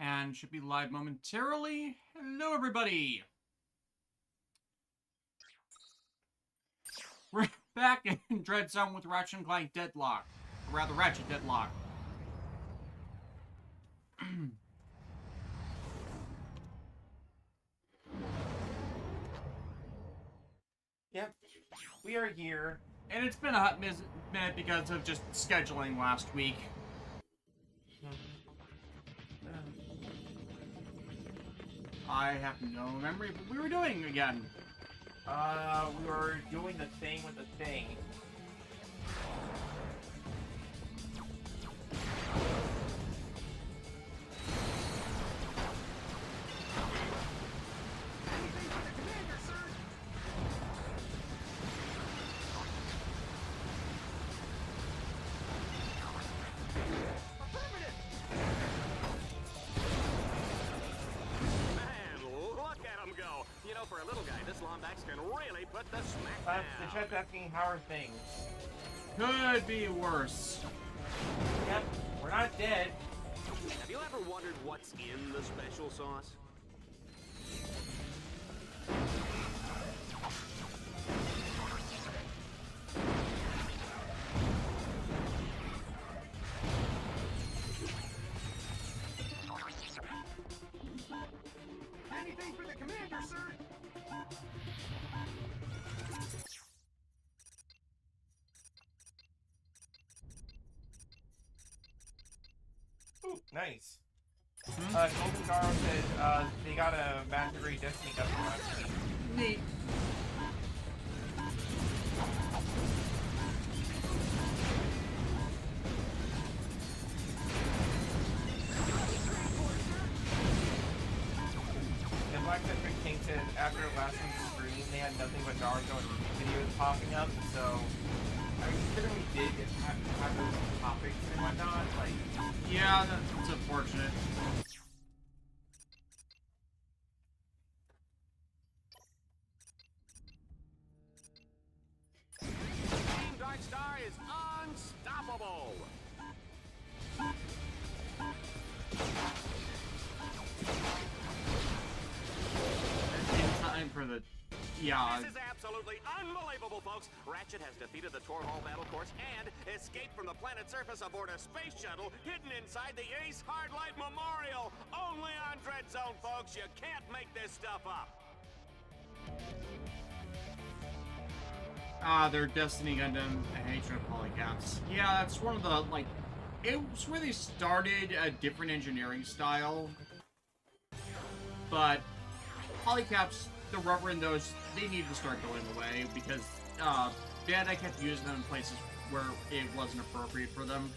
And should be live momentarily. Hello, everybody! We're back in Dreadzone with Ratchet Deadlocked. Or rather, Ratchet Deadlocked. Yep, we are here. And it's been a hot minute because of just scheduling last week. I have no memory of what we were doing again. We were doing the thing with the thing. For a little guy, this Lombax can really put the smack down. The chat's asking how are things. Could be worse. Yep, we're not dead. Have you ever wondered what's in the special sauce? Anything for the commander, sir! Ooh, nice. Golden Garo said, they got a Master Grade Destiny custom last week. Neat. And Black Centric King said, after last week's stream, they had nothing but Naruto and videos popping up, so... I mean, considering we did have those topics and whatnot, like... Yeah, that's unfortunate. Team Dark Star is unstoppable! In time for the... Yeah. This is absolutely unbelievable, folks! Ratchet has defeated the Tor Hall battle course and escaped from the planet's surface aboard a space shuttle hidden inside the Ace Hardlight Memorial! Only on Dreadzone, folks! You can't make this stuff up! Their Destiny Gundam hatred of polycaps. Yeah, that's one of the, like... It was where they started a different engineering style. But polycaps, the rubber in those, they need to start going away because Bandai kept using them in places where it wasn't appropriate for them.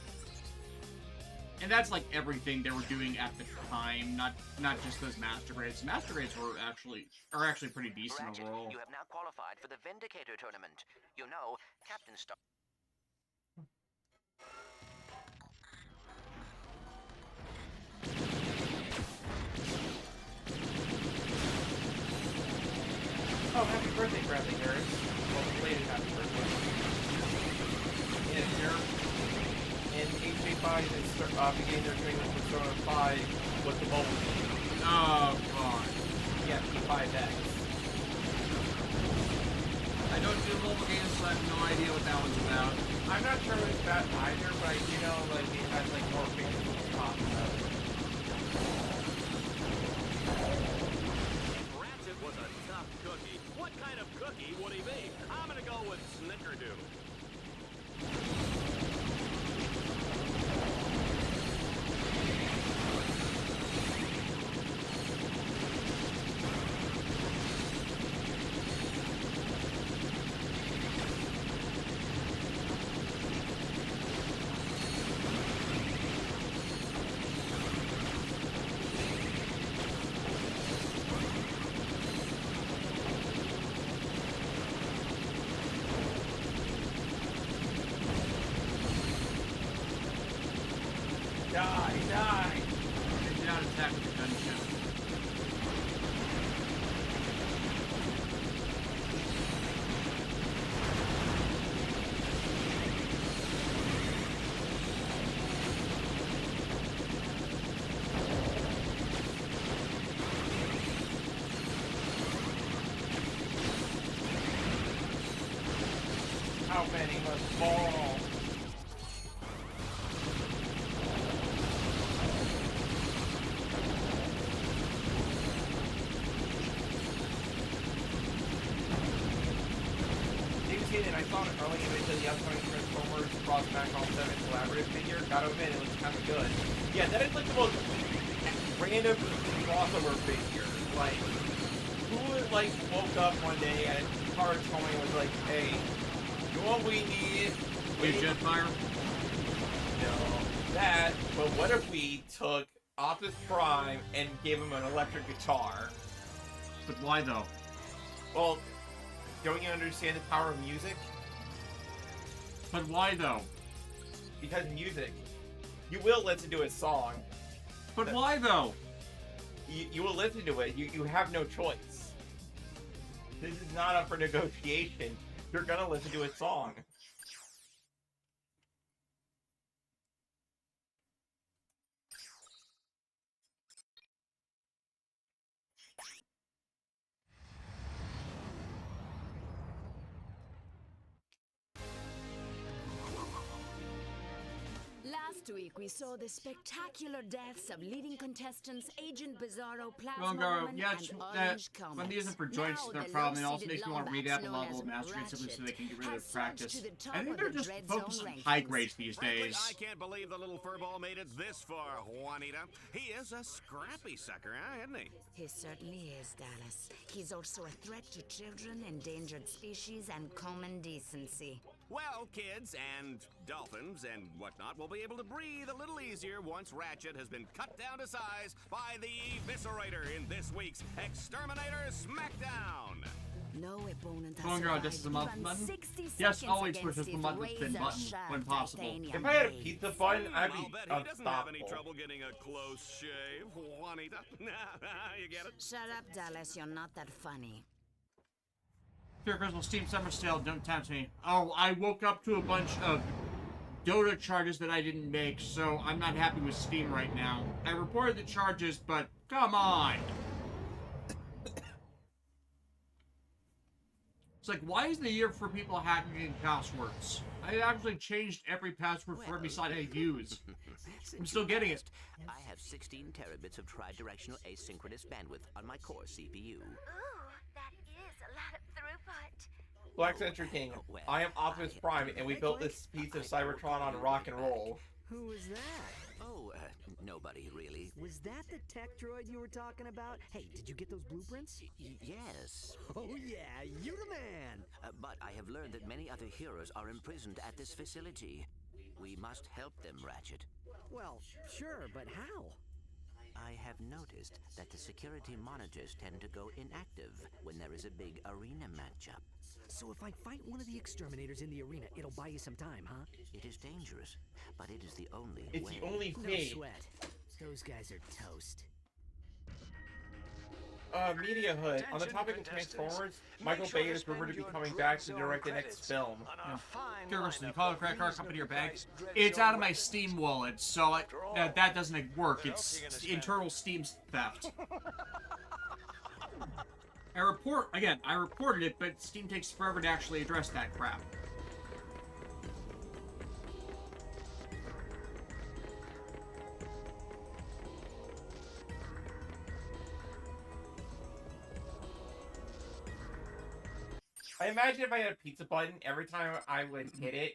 And that's like everything they were doing at the time, not just those master grades. Master grades are actually pretty decent Ratchet, overall. you have now qualified for the Vindicator tournament. You know, Captain Star. Oh, happy birthday, Bradley Harris. Well, belated happy birthday. In HA5, they began their training with Persona 5 with the mobile game. Oh, God. Yeah, P5X. I don't do mobile games, so I have no idea what that one's about. I'm not sure it's that either, but I do know, like, it has, like, more fans talking about it. Ratchet was a tough cookie. What kind of cookie would he be? I'm gonna go with Snickerdoodle. Die! They did not attack with the gunship. and he must fall. I saw an early image of the upcoming Transformers Cross Macron 7 collaborative figure. Gotta admit, it looks kind of good. Yeah, that is like the most random crossover figure. Like, who like woke up one day and Card told me was like, hey, you know what we need? Wait, Jetfire? No, that. But what if we took Optimus Prime and gave him an electric guitar? But why though? Well, don't you understand the power of music? But why though? Because music. You will listen to a song. But why though? You will listen to it. You have no choice. This is not up for negotiation. You're gonna listen to a song. Last week, we saw the spectacular deaths of leading contestants Agent Bizarro, Well, Plasma Garo, Woman, yeah, and that Orange Comet. when these are for joints, Now, their the problem. It also low-seeded makes me want to read Lombax at the known level as of mastery simply so they can get rid of has the surged practice. to the top I think of they're the just Dreadzone focused on high rankings. grades these Frankly, days. I can't believe the little furball made it this far, Juanita. He is a scrappy sucker, huh, isn't he? He certainly is, Dallas. He's also a threat to children, endangered species, and common decency. Well, kids and dolphins and whatnot will be able to breathe a little easier once Ratchet has been cut down to size by the Eviscerator in this week's Exterminator Smackdown. No opponent Phone has girl, this is a survived mouth even button. 60 Yes, seconds always against push the his button with thin button razor-sharp when possible. titanium If I had a blades. pizza button, I'd I'll be bet he doesn't have any unstoppable. trouble getting a close shave, Juanita. You get it? Shut up, Dallas. You're not that funny. Pure Crystal Steam Summer Sale, don't tempt me. Oh, I woke up to a bunch of Dota charges that I didn't make, so I'm not happy with Steam right now. I reported the charges, but come on! It's like, why is the year for people hacking passwords? I actually changed every password for every site I use. I'm still getting it. I have 16 terabits of tri-directional asynchronous bandwidth on my core CPU. Ooh, that is a lot of throughput. Black Century King, I am Optimus Prime, and we built this piece of Cybertron on rock and roll. Who was that? Oh, nobody really. Was that the tech droid you were talking about? Hey, did you get those blueprints? Yes. Oh yeah, you the man! But I have learned that many other heroes are imprisoned at this facility. We must help them, Ratchet. Well, sure, but how? I have noticed that the security monitors tend to go inactive when there is a big arena matchup. So if I fight one of the exterminators in the arena, it'll buy you some time, huh? It is dangerous, but it is the only It's way. the only No fate. sweat. Those guys are toast. Media Hood. On the topic of Transformers, Michael Bay is rumored to be coming back to direct the next film. Pure Crystal, you call a credit card company or bank? It's out of my Steam wallet, so that doesn't work. It's internal Steam theft. I reported it, but Steam takes forever to actually address that crap. I imagine if I had a pizza button, every time I would hit it,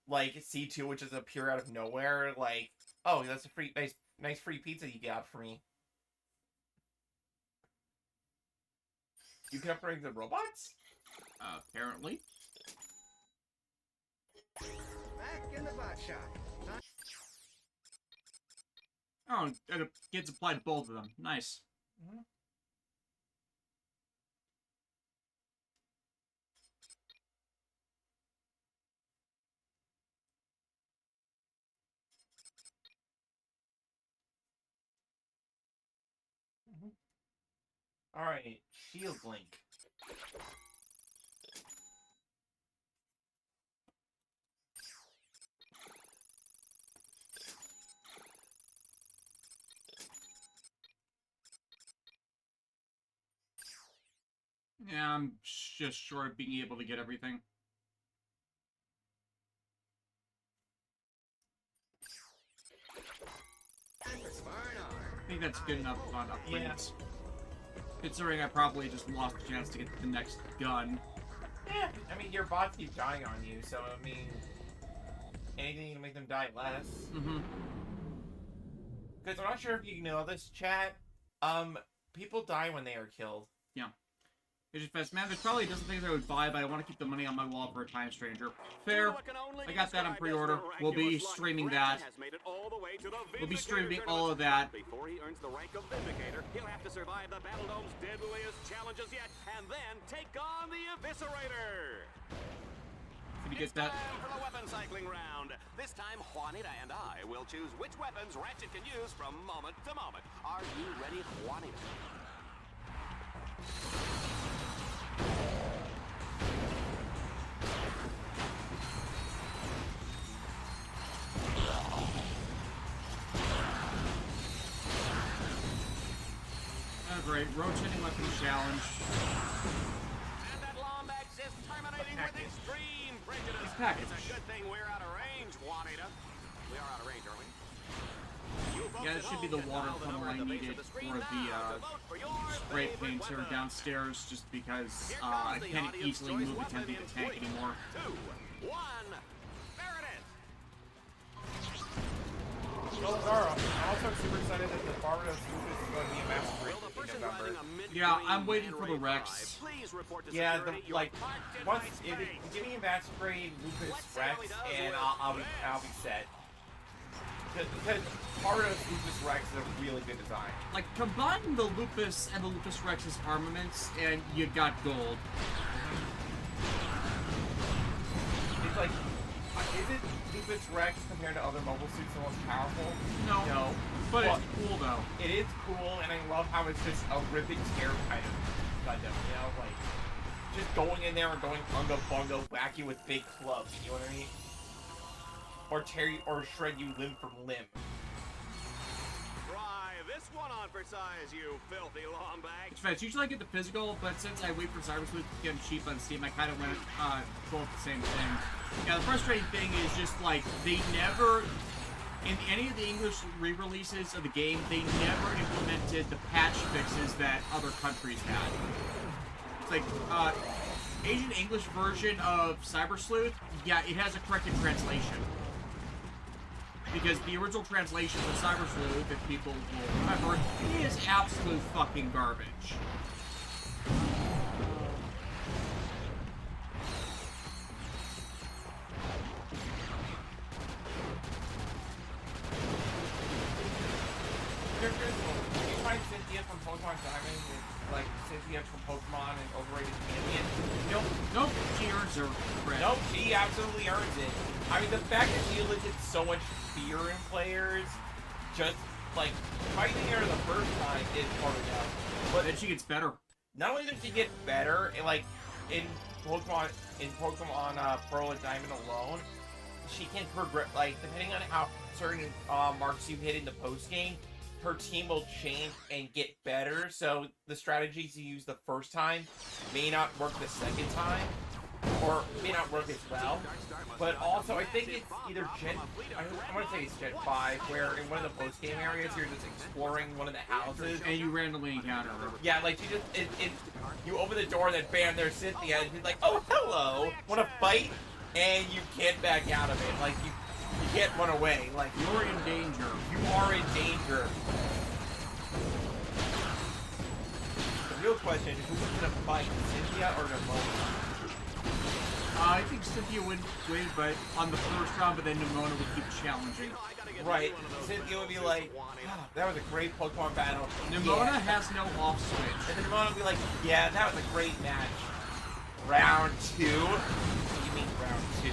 like C2 would just appear out of nowhere, like, oh, that's a free, nice free pizza you got for me. You can upgrade the robots? Apparently. Back in the bot shop. Oh, and it gets applied to both of them. Nice. Alright, Shield Link. Yeah, I'm just short of being able to get everything. think that's good enough on upgrades. Considering I probably just lost the chance to get the next gun. Yeah, I mean, your bots keep dying on you, so, I mean, anything to make them die less. Mm-hmm. Because I'm not sure if you know this, chat, people die when they are killed. Yeah. It's just, man, there's probably dozen things I would buy, but I want to keep the money on my wall for a time stranger. Fair. I got that on pre-order. We'll be streaming that. We'll be streaming all of that. Before he earns the rank of Vindicator, he'll have to survive the Battle Dome's deadliest challenges yet, and then take on the Eviscerator. Can you get that? Time for the weapon cycling round. This time, Juanita and I will choose which weapons Ratchet can use from moment to moment. Are you ready, Juanita? Oh, great. Rotating weapon challenge. And that Lombax is terminating with extreme prejudice. It's package. It's a good thing we're out of range, Juanita. We are out of range, aren't we? Yeah, it should be the water funnel I needed for the spray painter downstairs, just because I can't easily move attempting to tank anymore. 2, 1, there it is. Well, Zara, I'm also super excited that the Barbados Lucas is going to be a masquerade in November. Yeah, I'm waiting for the Rex. Yeah, once give me a masquerade Lucas Rex, and I'll be set. Because Barbados Lucas Rex is a really good design. Like, combine the Lupus and the Lupus Rex's armaments, and you got gold. It's like, is it Lupus Rex compared to other mobile suits the most powerful? No. No. But Well, it's cool, though. It is cool, and I love how it's just a rip and tear kind of Gundam, you know? Like, just going in there and going unga bunga, whack you with big clubs, you know what I mean? Or tear you, or shred you limb from limb. Try this one on for size, you filthy Lombax. It's fast. Usually I get the physical, but since I wait for Cyber Sleuth to get cheap on Steam, I kind of went both the same thing. Yeah, the frustrating thing is just like they never, in any of the English re-releases of the game, they never implemented the patch fixes that other countries had. It's like Asian English version of Cyber Sleuth, yeah, it has a corrected translation. Because the original translation of Cyber Sleuth, if people will remember, is absolute fucking garbage. You find Cynthia from Pokemon Diamond, like Cynthia from Pokemon and Overrated Champion? Nope, she earns her credit. Nope, she absolutely earns it. I mean, the fact that she elicited so much fear in players, just like fighting her the first time is hard enough. But then she gets better. Not only does she get better, like in Pokemon Pearl and Diamond alone, she can progress. Like depending on how certain marks you hit in the post game, her team will change and get better. So the strategies you use the first time may not work the second time, or may not work as well. But also, I think it's either Gen... I want to say it's Gen 5, where in one of the post-game areas, you're just exploring one of the houses. And you randomly encounter her. Yeah, like, you just... you open the door, and then bam, there's Cynthia, and she's like, oh, hello! Want to fight? And you can't back out of it. Like, you can't run away. Like, you're in danger. You are in danger. The real question is, who's going to fight, Cynthia or Nimona? I think Cynthia would win, but on the first round, but then Nimona would keep challenging. Right. Cynthia would be like, oh, that was a great Pokemon battle. Nimona has no off switch. And then Nimona would be like, yeah, that was a great match. Round 2? What do you mean round 2?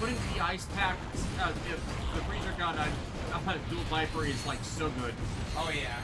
Putting the ice pack, the freezer gun on Dual Viper is like so good. Oh yeah.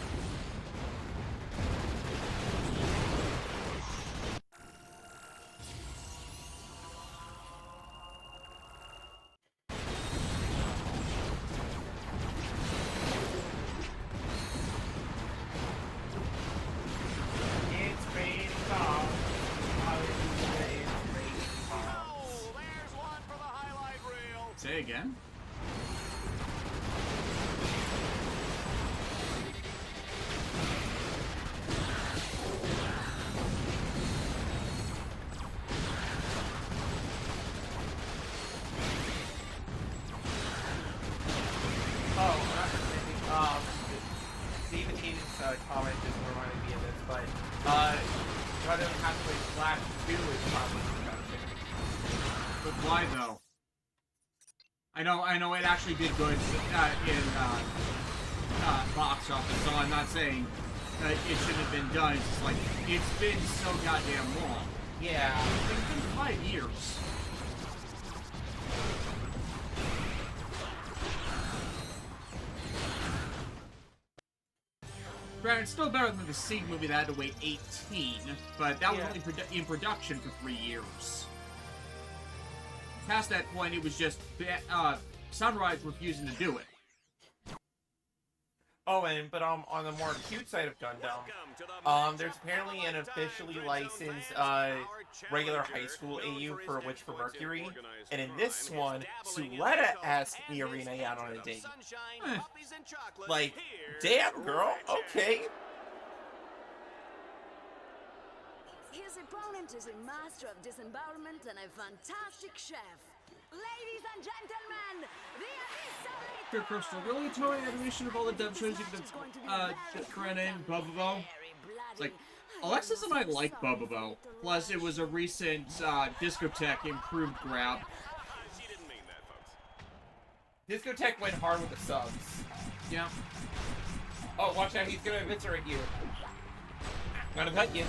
Say again? David Hayden's comment just reminded me of this, but Rather than Hathaway Flash 2 is probably disgusting. But why though? I know it actually did good in box office, so I'm not saying it shouldn't have been done. It's just like, it's been so goddamn long. Yeah. It's been 5 years. Granted, it's still better than the Siege movie that had to wait 18, but that was only in production for 3 years. Past that point, it was just Sunrise refusing to do it. Oh, but on the more cute side of Gundam, there's apparently an officially licensed regular high school AU for Witch for Mercury, and in this one, Suletta asked Miorina out on a date. Like, damn, girl, okay. His opponent is a master of disembowelment and a fantastic chef. Ladies and gentlemen, the Good Crystal, really a total animation of all the dub shows you could have in Bobobo? It's like, Alexis and I like Bobobo. Plus, it was a recent Discotheque improved grab. She didn't mean that, folks. Discotheque went hard with the subs. Yeah. Oh, watch out, he's gonna eviscerate you. Gonna cut you.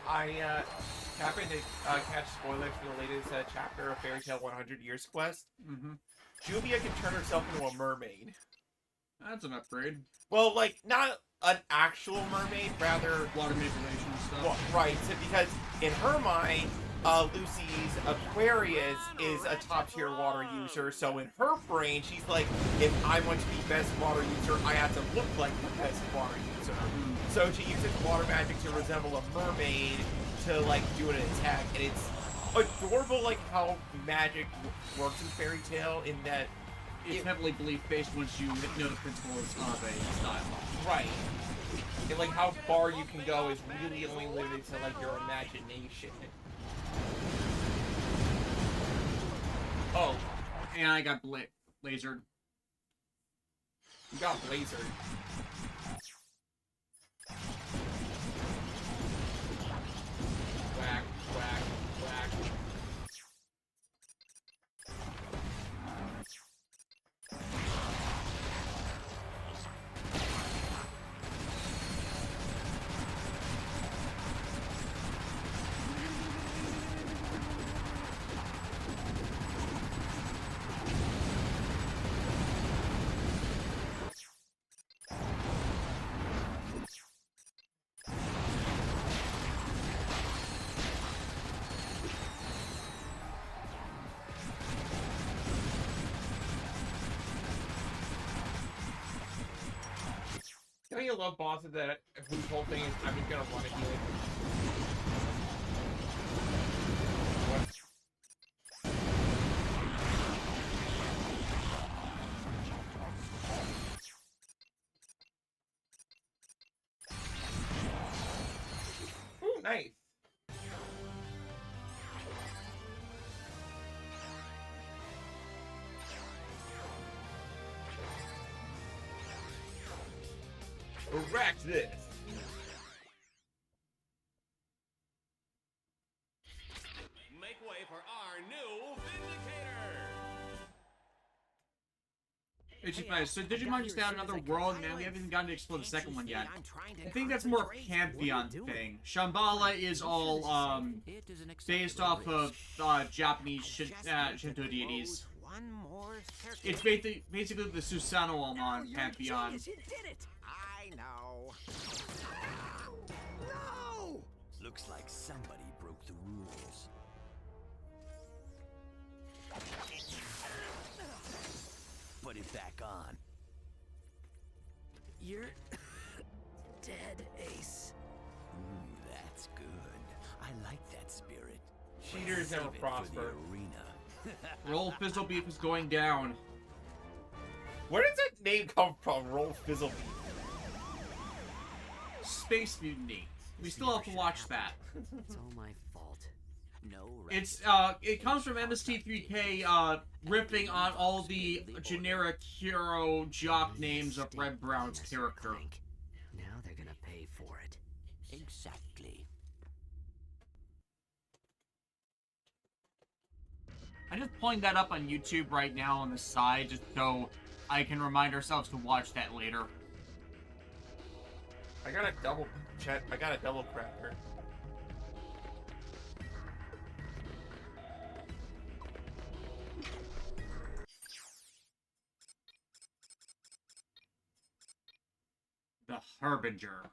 I happened to catch spoilers for the latest chapter of Fairy Tail 100 Years Quest. Mm-hmm. Juvia can turn herself into a mermaid. That's an upgrade. Well, like, not an actual mermaid, rather... Water manipulation and stuff. Well, right, so because in her mind, Lucy's Aquarius is a top-tier water user, so in her brain, she's like, if I want to be best water user, I have to look like the best water user. So she uses water magic to resemble a mermaid to, like, do an attack, and it's adorable, like, how magic works in Fairy Tail, in that... It's heavily belief-based once you know the principles of a style. Right. And, like, how far you can go is really only limited to, like, your imagination. Oh. And I got lasered. You got lasered. Whack, whack, whack. Don't you love bosses that whose whole thing is I'm just gonna run at you? Ooh, nice. Wreck this. Make way for our new Vindicator! So Digimon just added another world, man. We haven't even gotten to explore the second one yet. I think that's more a Pantheon thing. Shambhala is all based off of Japanese Shinto deities. one more circuit. It's basically the Susanoo-amon pantheon. Genius, you did it! I know. No! Looks like somebody broke the rules. Put it back on. You're dead, Ace. That's good. I like that spirit. Cheaters Save never it for prosper. the arena. Roll Fizzle Beef is going down. Where does that name come from? Roll Fizzle Beef. Space Mutiny. We still have to watch that. It's all my fault. No. It's it comes from MST3K riffing on all the generic hero jock names of Red Brown's character. Now they're gonna pay for it. Exactly. I'm just pulling that up on YouTube right now on the side, just so I can remind ourselves to watch that later. I got a double check. I got a double cracker. The Harbinger.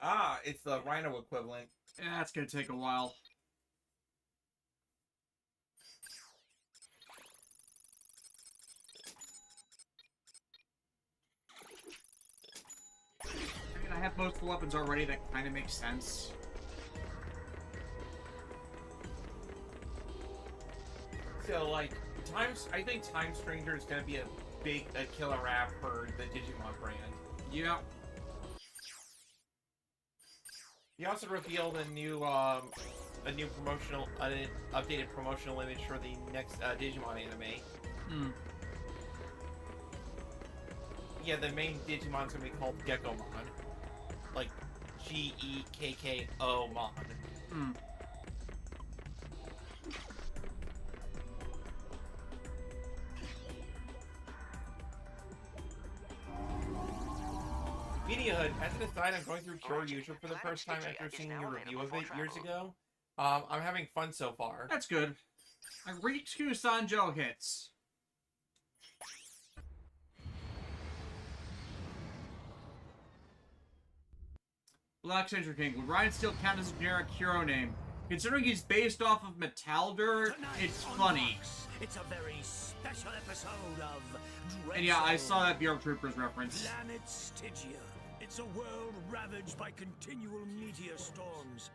Ah, it's the Rhino equivalent. Yeah, that's gonna take a while. I mean, I have most of the weapons already, that kind of makes sense. So, like, I think Time Stranger is gonna be a killer app for the Digimon brand. Yeah. He also revealed an updated promotional image for the next Digimon anime. Hmm. Yeah, the main Digimon's gonna be called Gekkomon. Like, Gekko-mon. Hmm. Media Hood, as an aside, I'm going through Pure Usual for the first time after seeing your review of it years ago. I'm having fun so far. That's good. Riku Sanjo hits. Black Century King. Would Ryan still count as a generic hero name? Considering he's based off of Metalder, it's funny. It's a very special episode of Dreadzone. And yeah, I saw that VR Troopers reference. Planet Stygia. It's a world ravaged by continual meteor storms.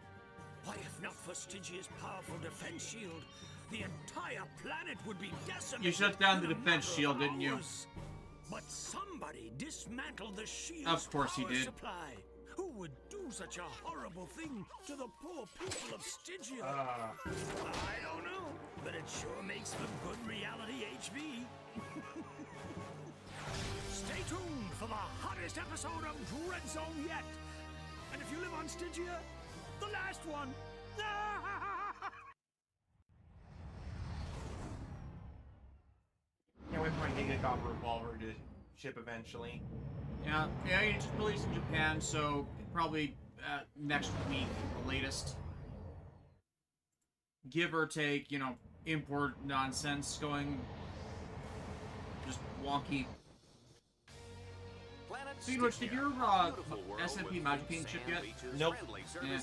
Why, if not for Stygia's powerful defense shield, the entire planet would be decimated. You shut down the in a defense matter shield, of didn't you? hours. But somebody dismantled the shield's Of course he power did. supply. Who would do such a horrible thing to the poor people of Stygia? I don't know, but it sure makes for good reality HV. Stay tuned for the hottest episode of Dreadzone yet. And if you live on Stygia, the last one. Can't wait for my Gigacop revolver to ship eventually. Yeah, it's just released in Japan, so probably next week, the latest. Give or take, you know, import nonsense going just wonky. Speaking of which, did your SMP Magic ship yet? Nope. Yeah.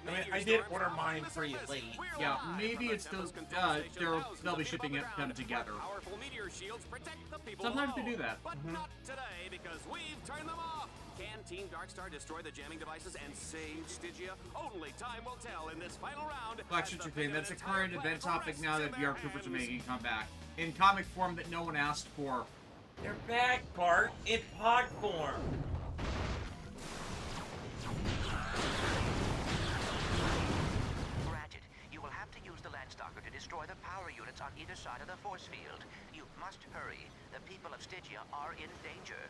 I mean, I did order mine pretty late. Yeah, maybe it's still, they'll be shipping them together. Sometimes they do that. But not today, because we've turned them off. Can Team Darkstar destroy the jamming devices and save Stygia? Only time will tell in this final round. Black Citrus King, that's a current event topic now that VR Troopers are making a comeback. In comic form that no one asked for. They're back, Bart, in pod form. Ratchet, you will have to use the Landstalker to destroy the power units on either side of the force field. You must hurry. The people of Stygia are in danger.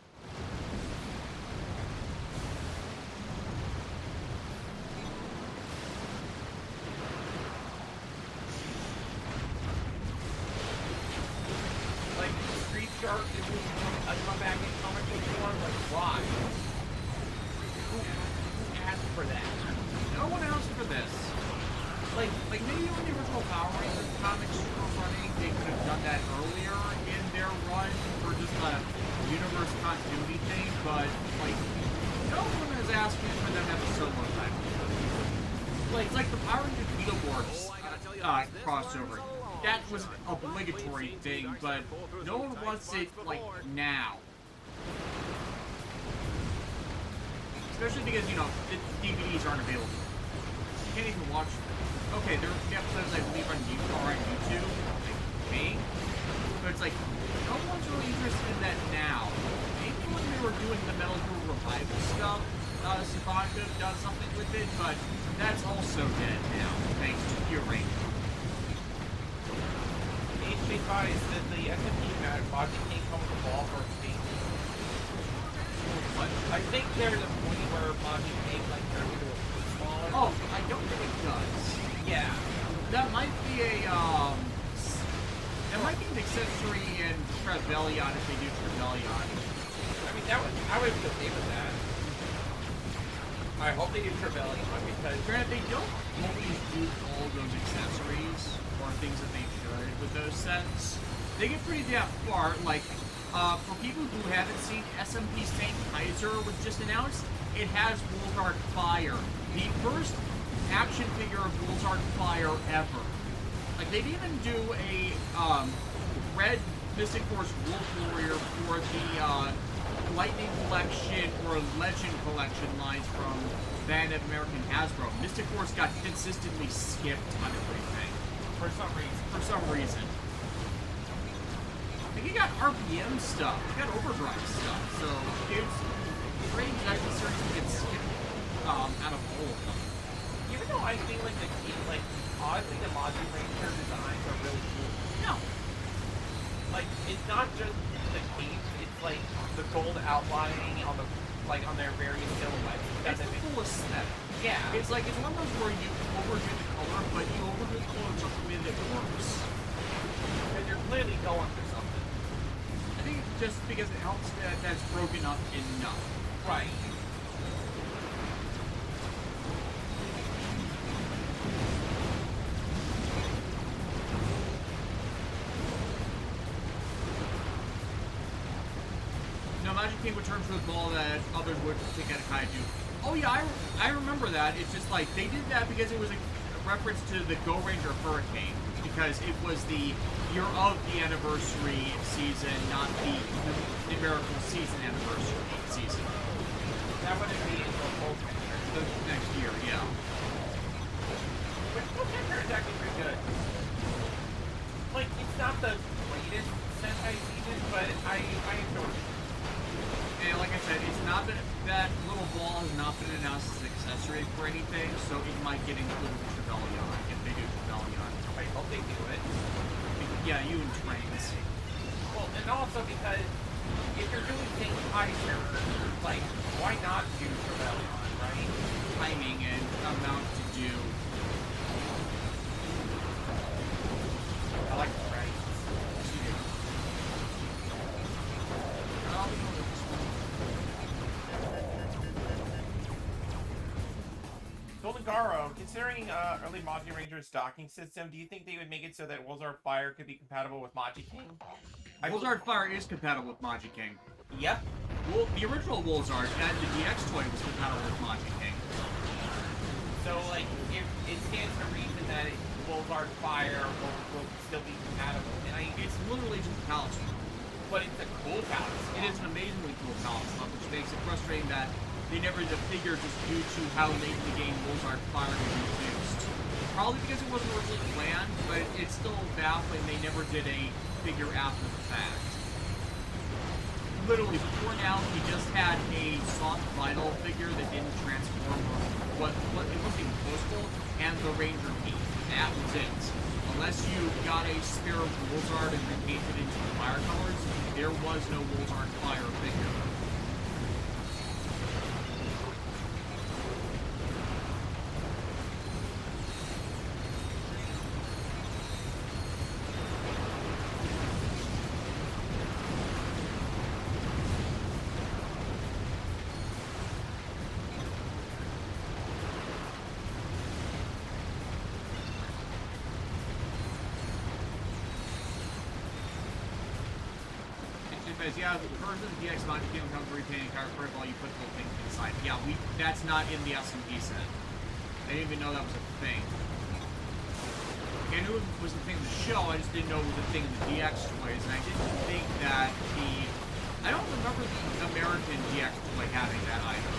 Like, Street Shark is a comeback in comic book form, like, why? Who asked for that? No one asked for this. Like maybe when the original Power Rangers comics were running, they could have done that earlier in their run for just a universe continuity thing, but like no one is asking for them to have a solo time. Like it's like the Power Rangers Beetleborgs crossover. That was an obligatory thing, but no one wants it like now. Especially because, you know, the DVDs aren't available. You can't even watch them. Okay, there are episodes I believe on YouTube, like me. But it's like, no one's really interested in that now. Maybe when they were doing the Metal Gear Revival stuff, Saban could have done something with it, but that's also dead now, thanks to Gear Ranger. HJ5 said the SMP Majin can't come with the ball for a speed. What? I think there's a point where Majin can't like turn into a football. Oh, I don't think it does. Yeah. That might be that might be an accessory in Trevelyan if they do Trevelyan. I mean, I would be okay with that. I hope they do Trevelyan because granted, they don't always do all those accessories or things that they should with those sets. They get pretty damn far. Like, for people who haven't seen SMP Saint Kaiser was just announced, it has Wolzard Fire. The first action figure of Wolzard Fire ever. Like, they didn't even do a red Mystic Force Wolf Warrior for the Lightning Collection or Legend Collection lines from Band of American Hasbro. Mystic Force got consistently skipped on everything. for some reason. For some reason. Like, you got RPM stuff, you got Overdrive stuff, so it's strange that the series gets skipped out of all of them. Even though I think like oddly the Majin Ranger designs are really cool. No. Like, it's not just the cape, it's like the gold outlining on the on their various silhouettes. It's the full aesthetic. Yeah. It's like, it's one of those where you overdo the color, but you overdo the color in such a way that it works. Because you're clearly going for something. I think it's just because it helps that that's broken up enough. Right. Magic King would turn to a ball that others would take at a kaiju. Oh yeah, I remember that. It's just like, they did that because it was a reference to the Go Ranger Hurricane, because it was the year of the anniversary season, not the numerical season anniversary season. That wouldn't be until Full the next year, yeah. But Full Ranger is actually pretty good. Like, it's not the greatest Sentai season, but I enjoy it. And like I said, it's not been, that little ball has not been announced as an accessory for anything, so it might get included in Trevelyan if they do Trevelyan. I hope they do it. Yeah, you and Trains. Well, and also because if you're doing Saint Kaiser, like, why not do Trevelyan, right? Timing and amount to do. I like the right. Golden Garo, considering early Majin Ranger's docking system, do you think they would make it so that Wolzard Fire could be compatible with Majin King? Wolzard Fire is compatible with Majin King. Yep. Well, the original Wolzard and the DX toy was compatible with Majin King. So, like, if it stands to reason that Wolzard Fire will still be compatible. And it's literally just a palette swap. But it's a cool palette swap. It is an amazingly cool palette swap, which makes it frustrating that they never did the figure just due to how late in the game Wolzard Fire was introduced. Probably because it wasn't originally planned, but it's still baffling they never did a figure after the fact. Literally, before now, he just had a soft vinyl figure that didn't transform, or what it wasn't even close, and the Ranger Key. That was it. Unless you got a spare Wolzard and repainted into the fire colors, there was no Wolzard Fire figure. Because, yeah, the version of the DX mod can come to repainting car critical, you put the little thing inside. Yeah, that's not in the SMP set. I didn't even know that was a thing. I knew it was the thing in the show, I just didn't know it was the thing in the DX toys, and I didn't think that I don't remember the American DX toy having that either.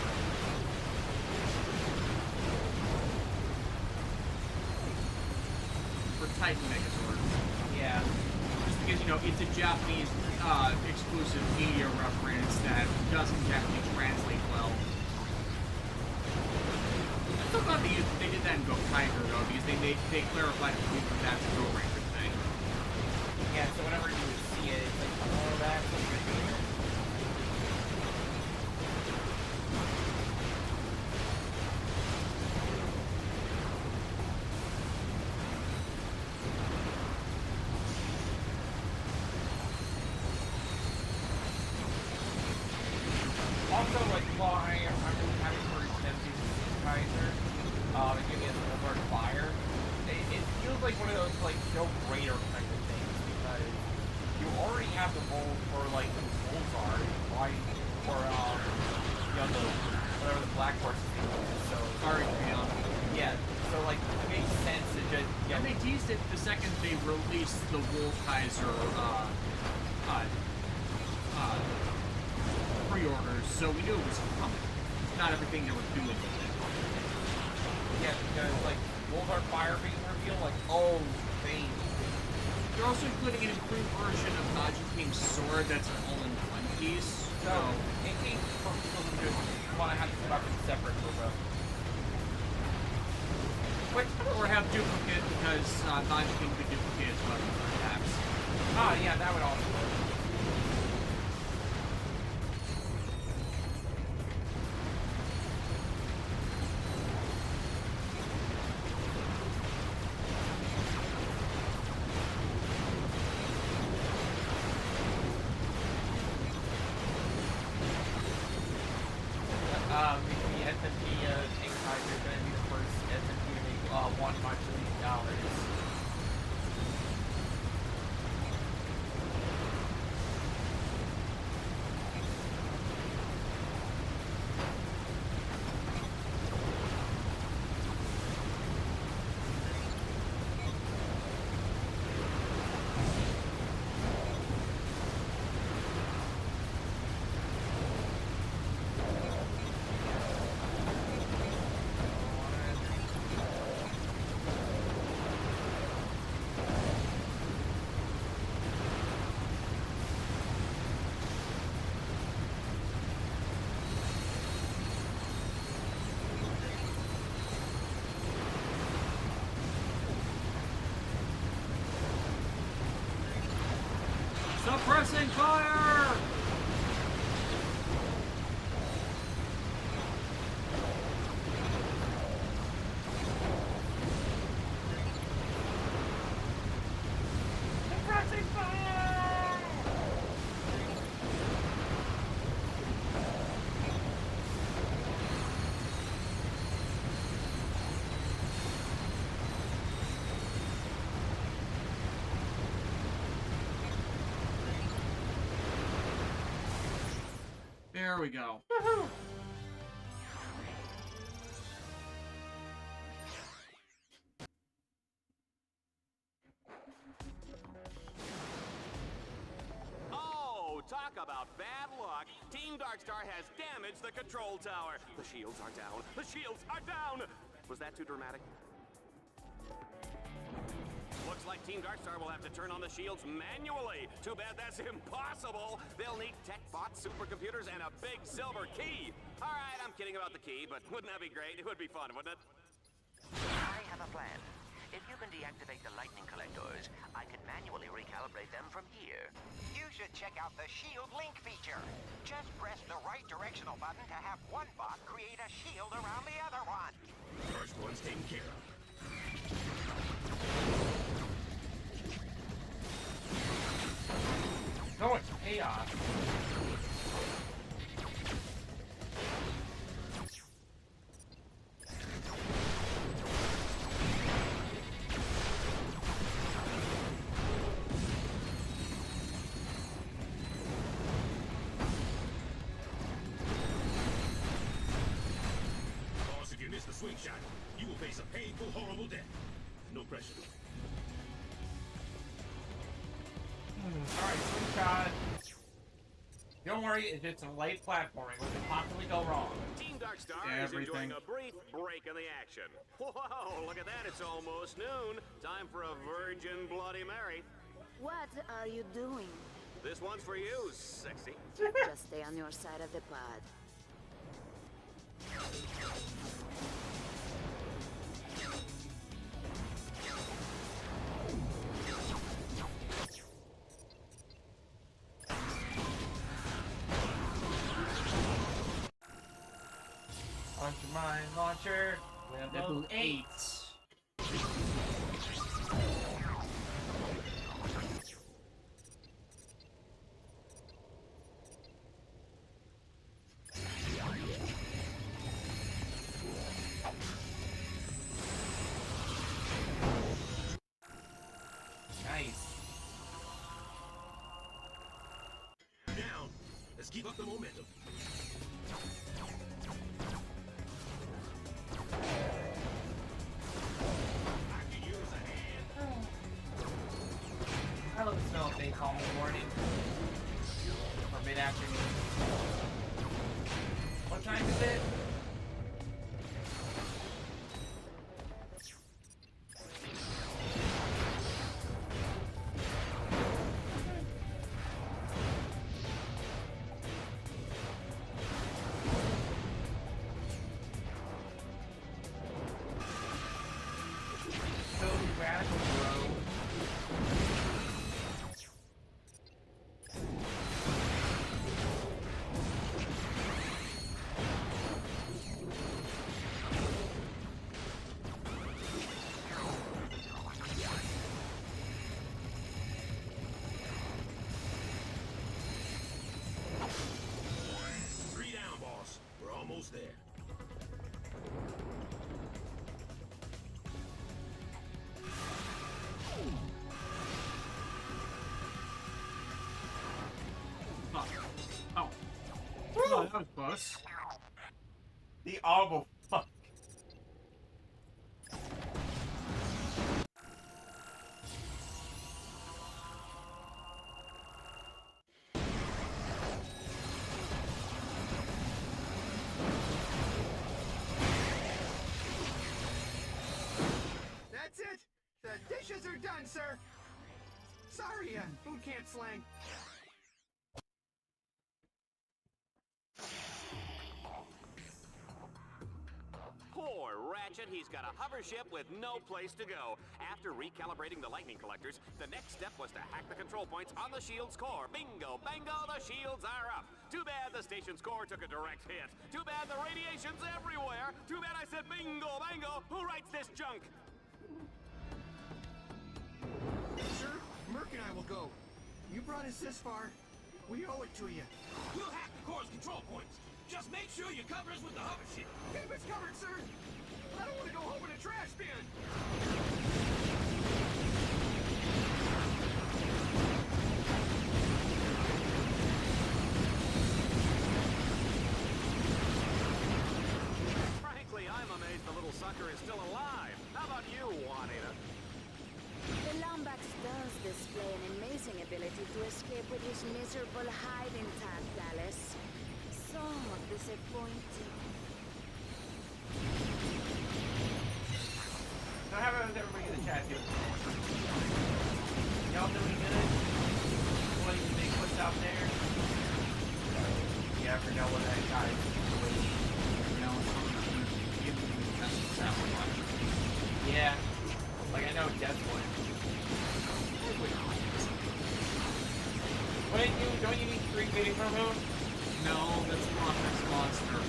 For Titan Megazord. Yeah. Just because, you know, it's a Japanese exclusive media reference that doesn't exactly translate well. I'm so glad they did that in Go Tiger, though, because they clarified it that that's a Go Ranger thing. Yeah, so whenever you see it, it's like, oh, that's a good thing. Also, like, why I'm really happy for them to Kaiser, and giving us a Lord Fire. It feels like one of those, like, no-brainer kind of things, because you already have the mold for, like, the molds are, right? Or, you know, whatever the black horse thing is, so... Sorry, Leon. Yeah, so, like, it makes sense to just... Yeah, and they teased it the second they released the Wolf Kaiser, pre-orders, so we knew it was coming. It's not everything they were doing with it. Yeah, because, like, Wolves are Fire being revealed, like, oh, dang. They're also including an improved version of Majin King's sword that's an all-in-one piece. So, in case for people who just want to have this weapon separate for both. Or have duplicate, because Majin King could duplicate his weapon for attacks. Ah, yeah, that would also work. The SMP Tank Kaiser is going to be the first SMP to make $1 million. Suppressing fire! Suppressing fire! There we go. Woohoo! Oh, talk about bad luck. Team Darkstar has damaged the control tower. The shields are down. The shields are down! Was that too dramatic? Looks like Team Darkstar will have to turn on the shields manually. Too bad that's impossible. They'll need tech bots, supercomputers, and a big silver key. All right, I'm kidding about the key, but wouldn't that be great? It would be fun, wouldn't it? I have a plan. If you can deactivate the lightning collectors, I can manually recalibrate them from here. You should check out the shield link feature. Just press the right directional button to have one bot create a shield around the other one. First one's taken care of. No, it's chaos. throwing shot. You will face a painful, horrible death. No pressure. Alright, slingshot. Don't worry, it's just some light platforming. What could possibly go wrong? Team Darkstar is Everything. enjoying a brief break in the action. Whoa, look at that, it's almost noon. Time for a Virgin Bloody Mary. What are you doing? This one's for you, sexy. Just stay on your side of the pod. Launch your mine launcher. Level 8. Nice. Down. Let's keep up the momentum. I can use a hand. I love the smell of napalm in the morning. Or mid-afternoon. What time is it? So radical, bro. Three down, boss. We're almost there. Fuck. Oh. Oh, that was close. The audible fuck. That's it. The dishes are done, sir. Sorry, food can't slang. Poor Ratchet, he's got a hover ship with no place to go. After recalibrating the lightning collectors, the next step was to hack the control points on the shield's core. Bingo, bango, the shields are up. Too bad the station's core took a direct hit. Too bad the radiation's everywhere. Too bad I said bingo, bango. Who writes this junk? Sir, Merc and I will go. You brought us this far. We owe it to you. We'll hack the core's control points. Just make sure you cover us with the hover ship. Keep us covered, sir. I don't want to go home in a trash bin. Frankly, I'm amazed the little sucker is still alive. How about you, Juanita? The Lombax does display an amazing ability to escape with his miserable hide intact, Dallas. So disappointing. So how about everybody in the chat here? Y'all doing good? What do you think? What's out there? You ever know what that guy is? You know, it's something that you doesn't sound like. Yeah. Like I know Deathwood. Don't you need 3 video from him? No, that's Monster's Monster.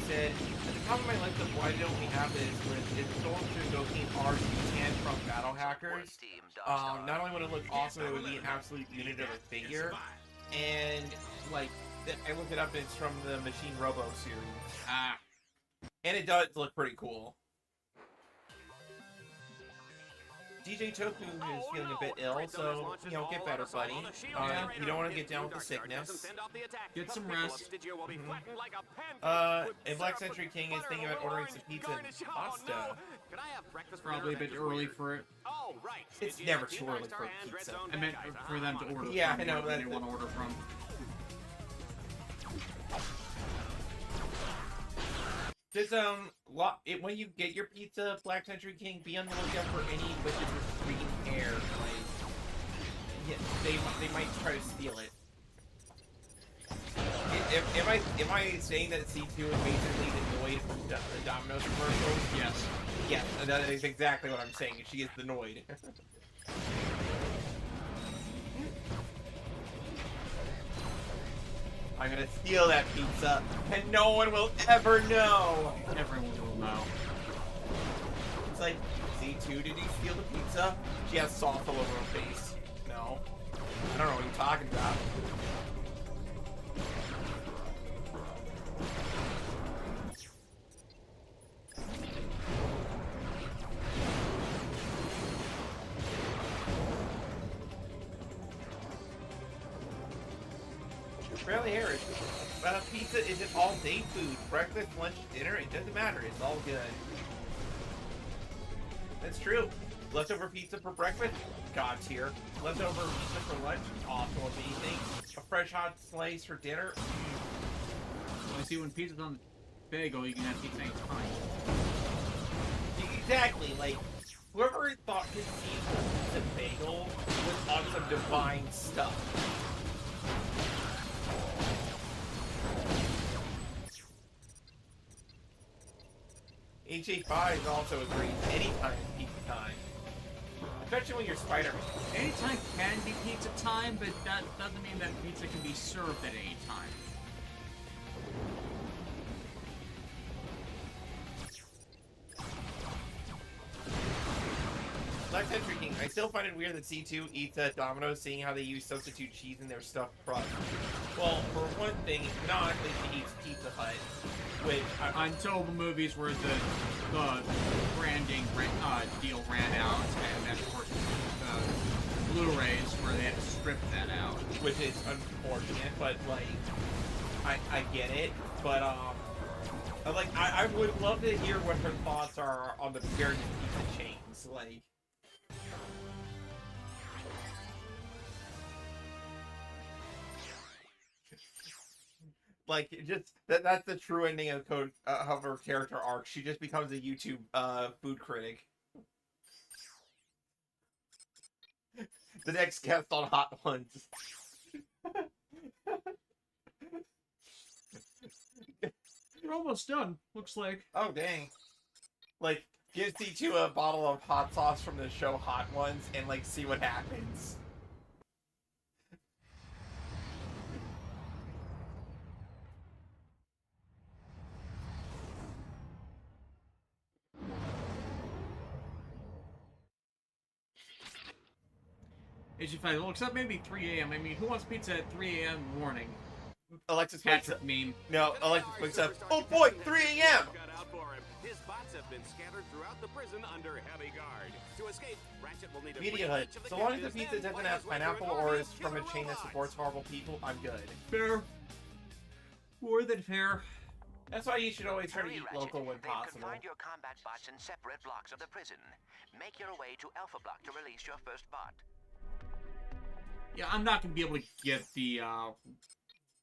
said, at the top of my list of why don't we have this was it's going to go in RG10 from Battle Hackers. Not only would it look awesome, it would be an absolute unit of a figure. And, like, I looked it up and it's from the Machine Robo series. And it does look pretty cool. DJ Toku is feeling a bit ill, so, you know, get better, buddy. You don't want to get down with the sickness. Get some rest. And Black Century King is thinking about ordering some pizza and pasta. Probably a bit early for it. It's never too early for pizza. I meant for them to order. Yeah, from I know. where they want to order from. Just when you get your pizza, Black Century King, be on the lookout for any witches with green hair. Like, yeah, they might try to steal it. Am I saying that C2 is basically the Noid from the Domino's commercial? Yes. Yes, that is exactly what I'm saying. She is the Noid. I'm gonna steal that pizza, and no one will ever know! Everyone will know. It's like, Z2, did he steal the pizza? She has sauce all over her face. No. I don't know what you're talking about. Fairly Harris. Pizza isn't all-day food. Breakfast, lunch, dinner, it doesn't matter. It's all good. That's true. Leftover pizza for breakfast? God tier. Leftover pizza for lunch? Also amazing. A fresh hot slice for dinner? Well, you see, when pizza's on the bagel, you can have pizza anytime. Exactly. Like, whoever thought his pizza bagel was on some divine stuff. HA5 is also a great anytime pizza time. Especially when you're Spider-Man. Anytime can be pizza time, but that doesn't mean that pizza can be served at any time. Black Century King, I still find it weird that C2 eats at Domino's, seeing how they use substitute cheese in their stuffed crust. Well, for one thing, canonically she eats Pizza Hut, which... Until the movies where the branding deal ran out, and then of course Blu-rays where they had to strip that out. Which is unfortunate, but like, I get it, but I would love to hear what her thoughts are on the various pizza chains, like... Like, just, that's the true ending of her character arc. She just becomes a YouTube, food critic. The next guest on Hot Ones. You're almost done, looks like. Oh, dang. Like, give C2 a bottle of hot sauce from the show Hot Ones and, like, see what happens. HG5, well, except maybe 3 a.m. I mean, who wants pizza at 3 a.m. in the morning? Alexis Patrick meme. No, Alexis wakes up. Oh boy, 3 a.m. His bots have been scattered throughout the prison under heavy guard. To escape, Ratchet will need a Media Hut. So long as the pizza doesn't have pineapple or is from a chain that supports horrible people, I'm good. Fair. More than fair. That's why you should always try to eat local when They've possible. confined your combat bots in separate blocks of the prison. Make your way to Alpha Block to release your first bot. Yeah, I'm not gonna be able to get the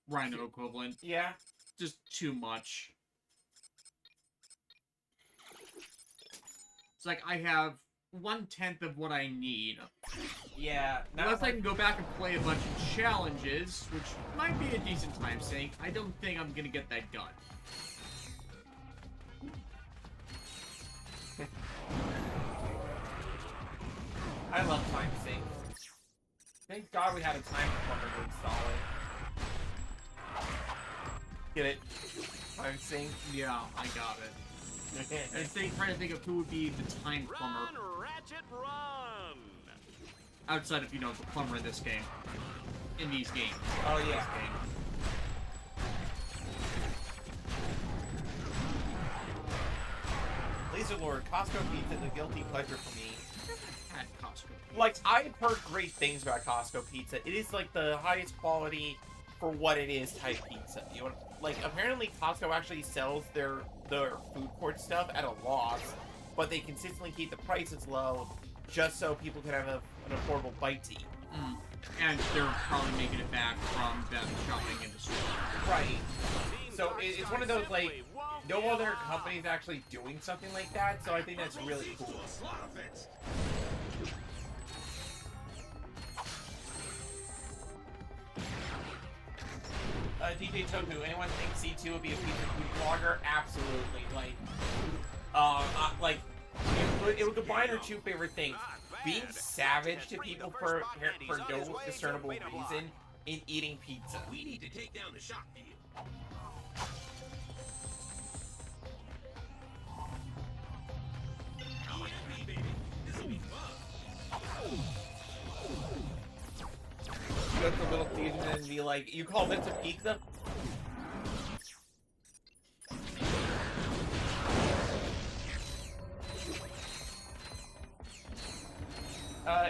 Rhino equivalent. Yeah. Just too much. It's like I have 1/10 of what I need. Yeah. Unless I can go back and play a bunch of challenges, which might be a decent time sink, I don't think I'm gonna get that done. I love time sync. Thank God we had a time plumber to install it. Get it? time sink. Yeah, I got it. I was trying to think of who would be the time plumber. Run, Ratchet, run! Outside of, you know, the plumber in this game. In these games. Oh, yeah. Laser Lord, Costco pizza is a guilty pleasure for me. At Costco. Like, I've heard great things about Costco pizza. It is, like, the highest quality for what it is type pizza. You know, like, apparently Costco actually sells their food court stuff at a loss, but they consistently keep the prices low just so people can have an affordable bite to eat. Mm. And they're probably making it back from them shopping in the store. Right. So it's one of those, like, no other company's actually doing something like that, so I think that's really cool. DJ Toku, anyone think C2 would be a pizza food blogger? Absolutely. Like, it would combine her two favorite things. Being savage to people for no discernible reason in eating pizza. We need to take down the shop deal. You go to Little Caesars and be like, you call this a pizza?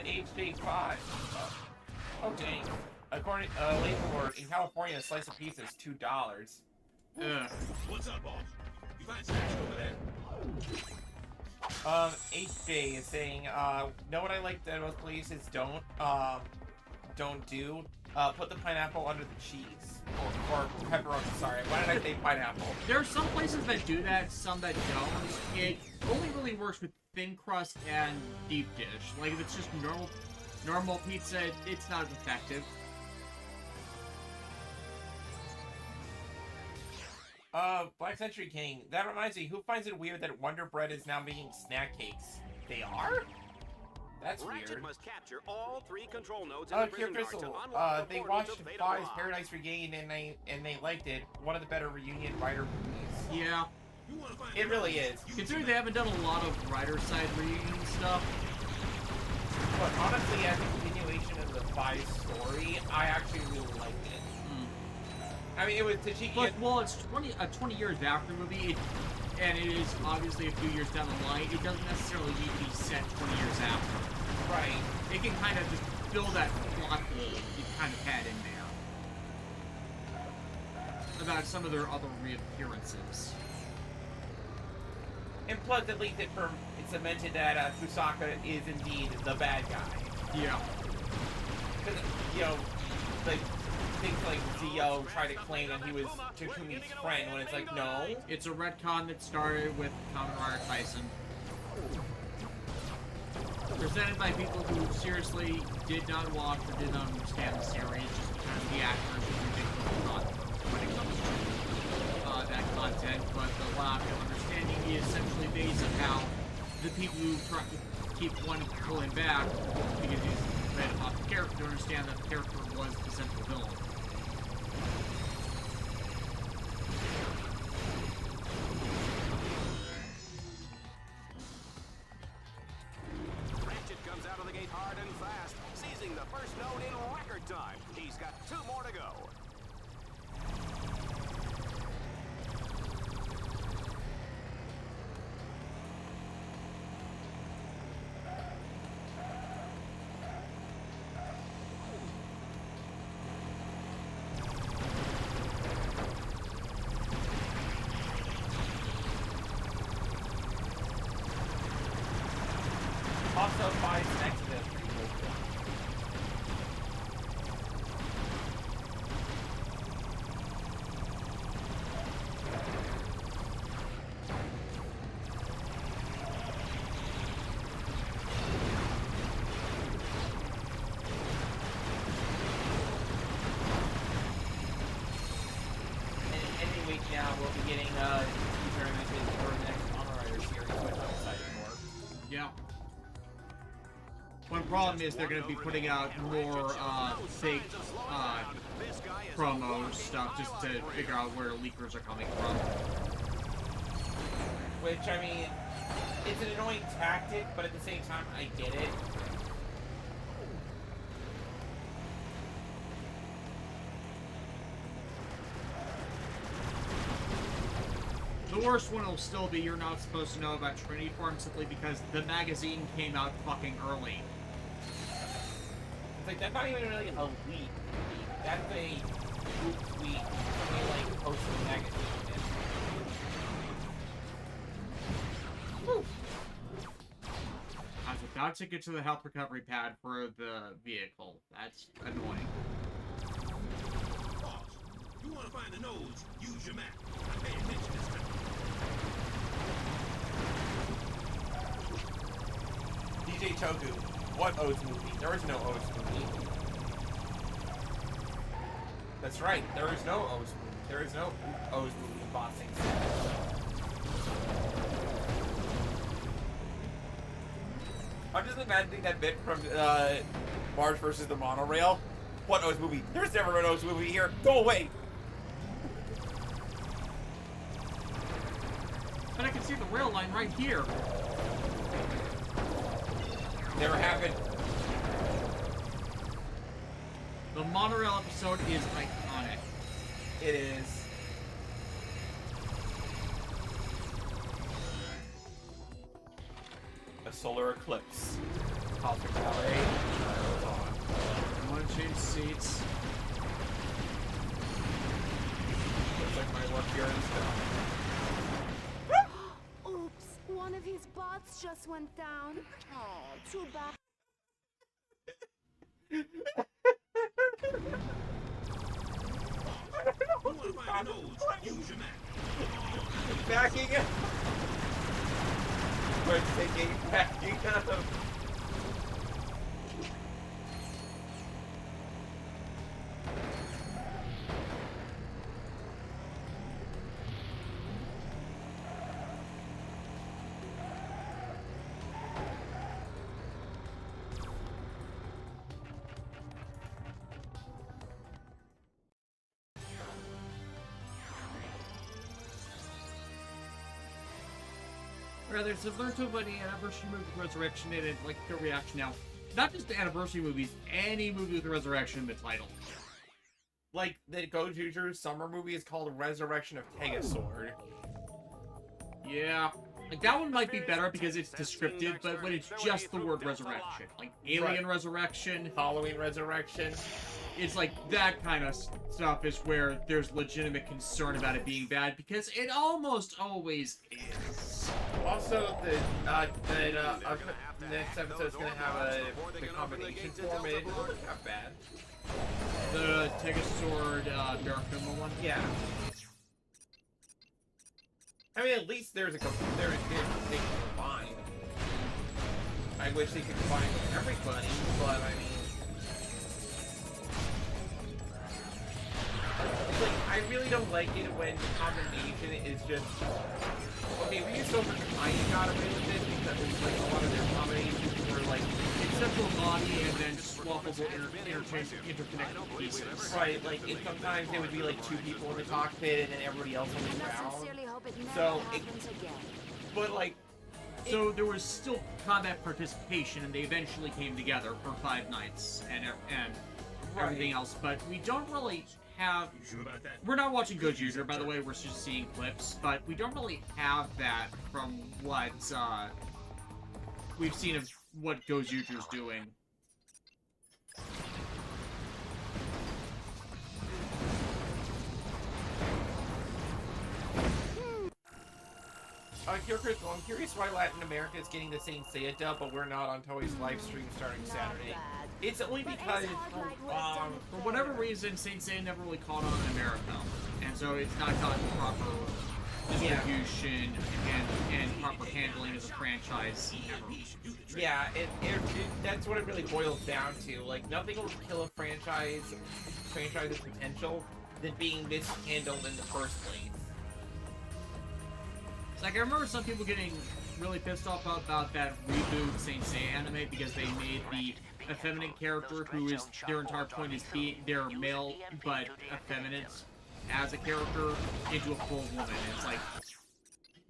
HD5. Oh dang. According Lord, in California a slice of pizza is $2. What's up, boss? You find snacks over there? HJ is saying, know what I like that most places don't do? Put the pineapple under the cheese. Or pepperoni, sorry. Why did I say pineapple? There are some places that do that, some that don't. It only really works with thin crust and deep dish. Like, if it's just normal pizza, it's not as effective. Black Century King. That reminds me, who finds it weird that Wonder Bread is now making snack cakes? They are? That's Ratchet weird. must capture all 3 control nodes in the prison guard to Crystal, unlock the they portal watched to Beta Fly's Block. Paradise Regained and they liked it. One of the better reunion writer movies. Yeah. It really is. Considering they haven't done a lot of writer-side reunion stuff. But honestly, as a continuation of the Fly's story, I actually really liked it. I mean, it was Tashiki. But, well, it's 20 years after the movie, and it is obviously a few years down the line. It doesn't necessarily need to be set 20 years after. Right. It can kind of just fill that plot hole you kind of had in there. About some of their other reappearances. And plus, at least it cemented that Fusaka is indeed the bad guy. Yeah. Because, you know, like, things like Zio try to claim that he was Takumi's friend, when it's like, no. It's a retcon that started with Kamen Rider Tyson. Presented by people who seriously did not watch or did not understand the series, just because the actors are ridiculous not when it comes to that content, but the lack of understanding is essentially based on how the people who try to keep one pulling back, because he's read about the character, understand that the character was the central villain. Ratchet comes out of the gate hard and fast, seizing the first node in record time. He's got 2 more to go. Also, Fly's next to this pretty cool. Any week now, we'll be getting tournaments for the next Kamen Rider series, which I'm excited for. Yeah. One problem is they're going to be putting out more fake promo stuff just to figure out where leakers are coming from. Which, I mean, it's an annoying tactic, but at the same time, I get it. The worst one will still be you're not supposed to know about Trinity Form simply because the magazine came out fucking early. It's like, that's not even really a leak. That's a group tweet. Somebody, like, posted the magazine. Woo! I was about to get to the health recovery pad for the vehicle. That's annoying. Boss, you want to find the nose, use your map. Pay attention this time. DJ Toku, what O's movie? There is no O's movie. That's right, there is no O's movie. There is no O's movie bossing. I'm just imagining that bit from Marge versus the Monorail. What O's movie? There's never an O's movie here. Go away. But I can see the rail line right here. Never happened. The monorail episode is iconic. It is. A solar eclipse. Cosmic Ballet. I want to change seats. Looks like my work here is done. Oops, one of his bots just went down. Oh, too bad. You want to find the nose, use your map. Backing up. We're taking backing up. Rather similar to when the anniversary movie with Resurrection and like the reaction now. Not just the anniversary movies, any movie with Resurrection in the title. Like the Gojuju's summer movie is called Resurrection of Tegasword. Yeah. Like that one might be better because it's descriptive, but when it's just the word resurrection. Like Alien Resurrection, Halloween Resurrection. It's like that kind of stuff is where there's legitimate concern about it being bad because it almost always is. Also, the next episode's gonna have the combination form, and it doesn't look that bad. The Tegasword Barakuma one? Yeah. I mean, at least there's a they can combine. I wish they could combine with everybody, but I mean, it's like I really don't like it when the combination is just. Okay, we used to kind of got away with it because like a lot of their combinations were like central body and then swappable interconnected pieces. Right, like sometimes it would be like two people in the cockpit and then everybody else on the ground. So but like so there was still combat participation and they eventually came together for 5 nights and everything else, but we don't really have. We're not watching Gojuju, by the way. We're just seeing clips, but we don't really have that from what we've seen of what Gojuju's doing. I'm curious why Latin America is getting the same Seiya dub, but we're not on Toei's live stream starting Saturday. It's only because, for whatever reason, Saint Seiya never really caught on in America, and so it's not gotten proper distribution and proper handling as a franchise ever. Yeah, that's what it really boils down to. Like, nothing will kill a franchise's potential than being mishandled in the first place. It's like, I remember some people getting really pissed off about that reboot Saint Seiya anime because they made the effeminate character, who is their entire point is being they're male but effeminate as a character, into a full woman. It's like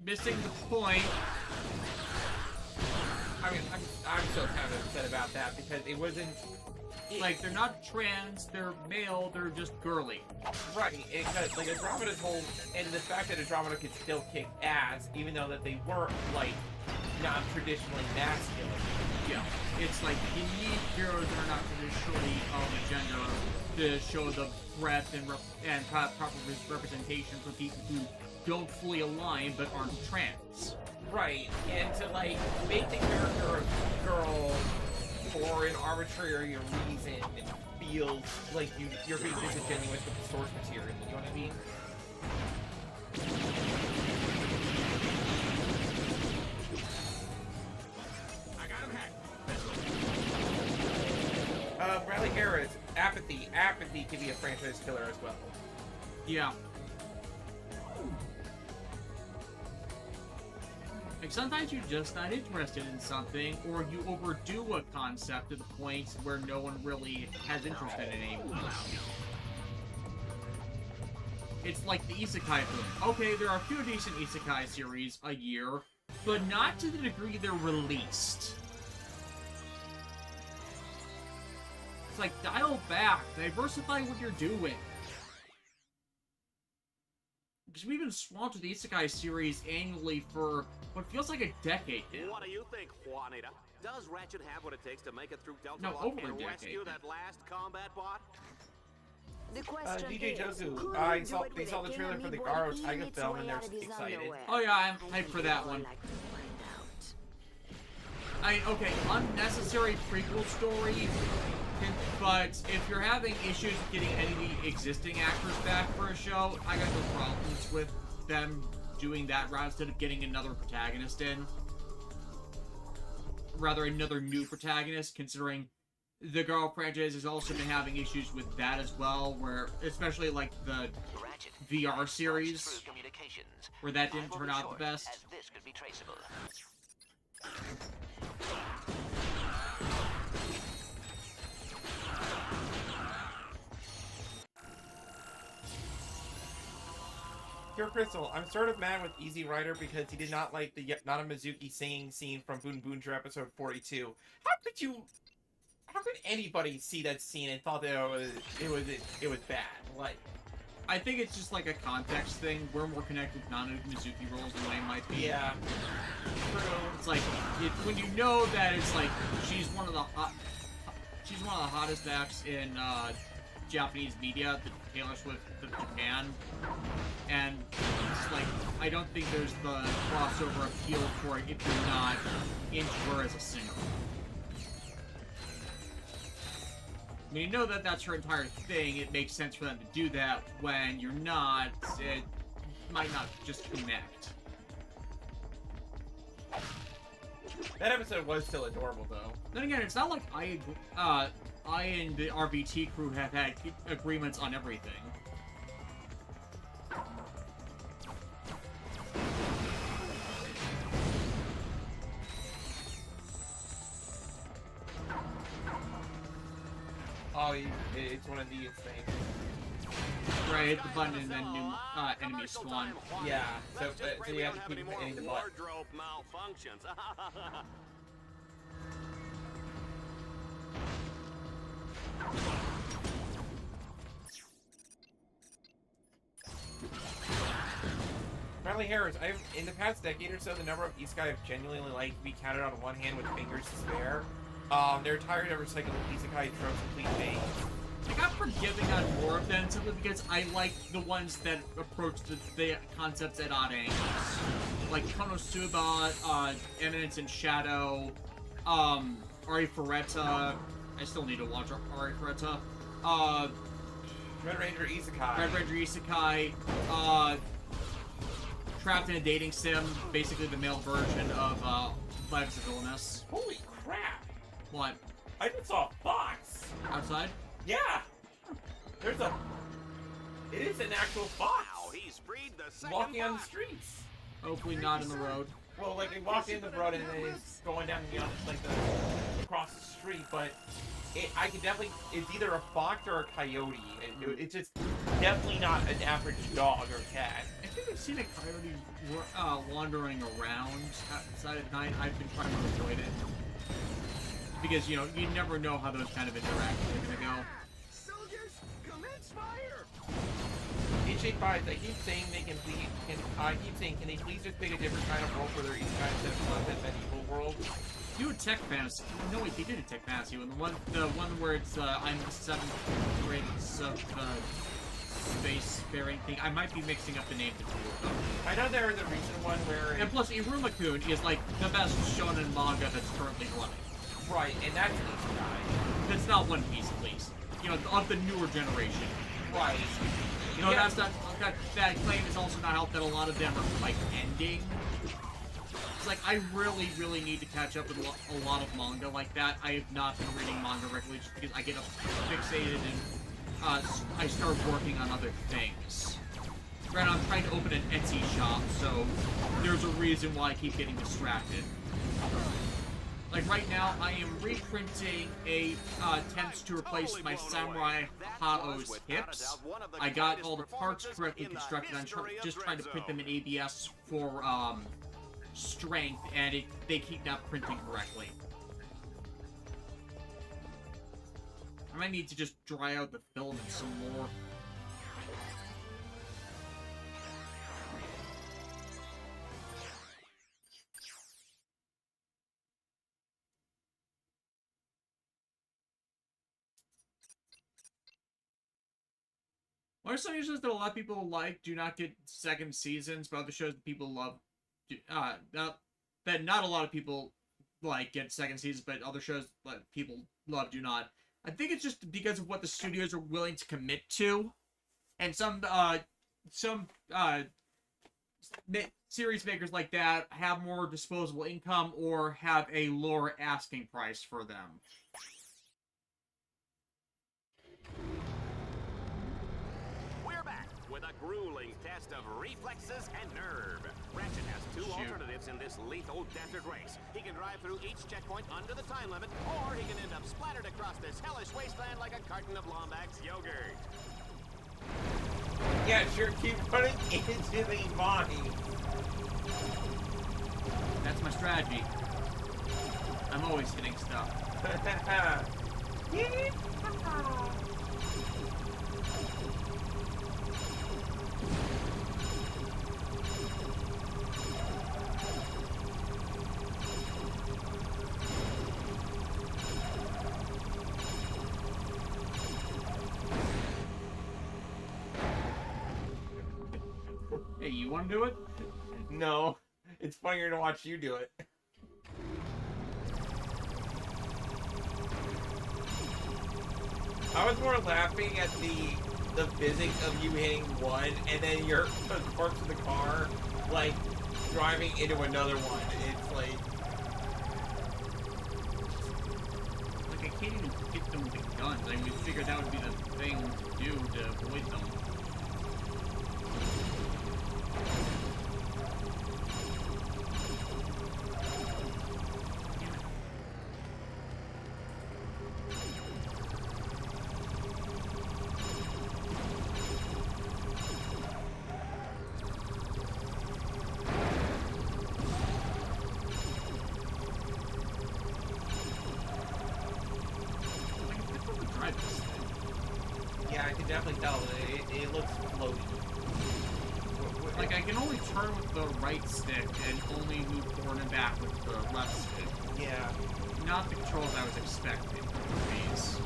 missing the point. I mean, I'm still kind of upset about that because it wasn't... Like, they're not trans, they're male, they're just girly. Right, like, Andromeda's whole... And the fact that Andromeda could still kick ass, even though that they were, like, not traditionally masculine. Yeah, it's like, you need heroes that are not traditionally of a gender to show the breadth and proper representation for people who don't fully align but aren't trans. Right, and to, like, make the character a girl for an arbitrary reason feels like you're being disingenuous with the source material, you know what I mean? I got him hacked. Bradley Harris, apathy. Apathy can be a franchise killer as well. Yeah. Like, sometimes you're just not interested in something, or you overdo a concept to the point where no one really has interest in it anymore. It's like the isekai boom. Okay, there are a few decent isekai series a year, but not to the degree they're released. It's like, dial back, diversify what you're doing. Because we've been swamped with the isekai series annually for what feels like a decade now. What do you think, Juanita? Does Ratchet have what it takes to make it through Deadlocked over a and decade. rescue that last combat bot? The question DJ is, Josu, could I you saw do it they with saw a the trailer for the Kenami Garo boy Tiger eating its film way and out of they're his excited. underwear? Oh yeah, I'm I hyped for think that we'd one. all like to find out. Okay, unnecessary prequel story, but if you're having issues with getting any of the existing actors back for a show, I got no problems with them doing that route instead of getting another protagonist in. Rather, another new protagonist, considering the Girl franchise has also been having issues with that as well, where, especially like the Ratchet VR series, through communications. where that I didn't will turn be out short, the best. as this could be traceable. Pure Crystal, I'm sort of mad with Easy Rider because he did not like the Nana Mizuki singing scene from Boon Boonja episode 42. How could anybody see that scene and thought that it was bad? Like, I think it's just like a context thing. We're more connected with Nana Mizuki roles than they might be. yeah, true. It's like when you know that it's like she's one of the hottest acts in Japanese media, the Taylor Swift of Japan, and it's like I don't think there's the crossover appeal for it if you're not into her as a singer. When you know that that's her entire thing, it makes sense for them to do that. When you're not, it might not just connect. That episode was still adorable, though. Then again, it's not like I and the RVT crew have had agreements on everything. Oh, it's one of these things. Right, hit the button and then new enemy spawn. Yeah, so you have to keep hitting the button. Wardrobe malfunctions. Bradley Harris, in the past decade or so, the number of isekai I've genuinely liked to be counted on one hand with fingers to spare. They're tired of recycling isekai tropes and cliches. I got forgiving on more of them simply because I like the ones that approach the concepts at odd angles. Like Konosuba, Eminence and Shadow, Ari Ferretta. I still need to watch Ari Ferretta. Red Ranger Isekai. Red Ranger Isekai. Trapped in a Dating Sim, basically the male version of Lives of Illness. Holy crap! What? I just saw a fox! Outside? Yeah! There's a... It is an actual fox! Wow, he's freed the second walking on the bot. streets! Hopefully not in the road. Well, like, we walked in the road and then it's going down the other, like, across the street, but I could definitely, it's either a fox or a coyote. It's just definitely not an average dog or cat. I think I've seen a coyote wandering around outside at night. I've been trying to avoid it. Because, you know, you never know how those kind of interactions are gonna go. Soldiers, commence fire! H8 5s, I keep saying they can please, can they please just pick a different kind of world for their each kind of set of content medieval world? Do a tech fantasy. No, wait, they did a tech fantasy one. The one where it's I'm the 7th prince of space-faring thing. I might be mixing up the names of two of them. I know there is a recent one where. And plus, Iruma-kun is like the best shonen manga that's currently running. Right, and that's easy guy. That's not One Piece, at least. You know, of the newer generation. Right. You know, that's not that claim is also not helped that a lot of them are like ending. It's like, I really, really need to catch up with a lot of manga like that. I have not been reading manga regularly just because I get fixated and I start working on other things. Right now, I'm trying to open an Etsy shop, so there's a reason why I keep getting distracted. Like, right now, I am reprinting a tent to replace my Samurai Hao's hips. I got all the parts correctly constructed. I'm just trying to print them in ABS for, strength, and they keep not printing correctly. I might need to just dry out the filament some more. What are some shows that a lot of people like do not get second seasons, but other shows that people love that not a lot of people like get second seasons, but other shows that people love do not? I think it's just because of what the studios are willing to commit to, and some series makers like that have more disposable income or have a lower asking price for them. With a grueling test of reflexes and nerve. Ratchet has two alternatives in this lethal desert race. He can drive through each checkpoint under the time limit, or he can end up splattered across this hellish wasteland like a carton of Lombax yogurt. Yeah, sure, keep running into the body. That's my strategy. I'm always hitting stuff. Hey, you want to do it? No. It's funnier to watch you do it. I was more laughing at the physics of you hitting one and then your corpse in the car, like, driving into another one. It's like... Like, I can't even hit them with the guns. I would figure that would be the thing to do to avoid them. Yeah, I can definitely tell. It looks floaty. Like, I can only turn with the right stick and only move forward and back with the left stick. Yeah. Not the controls I was expecting for these.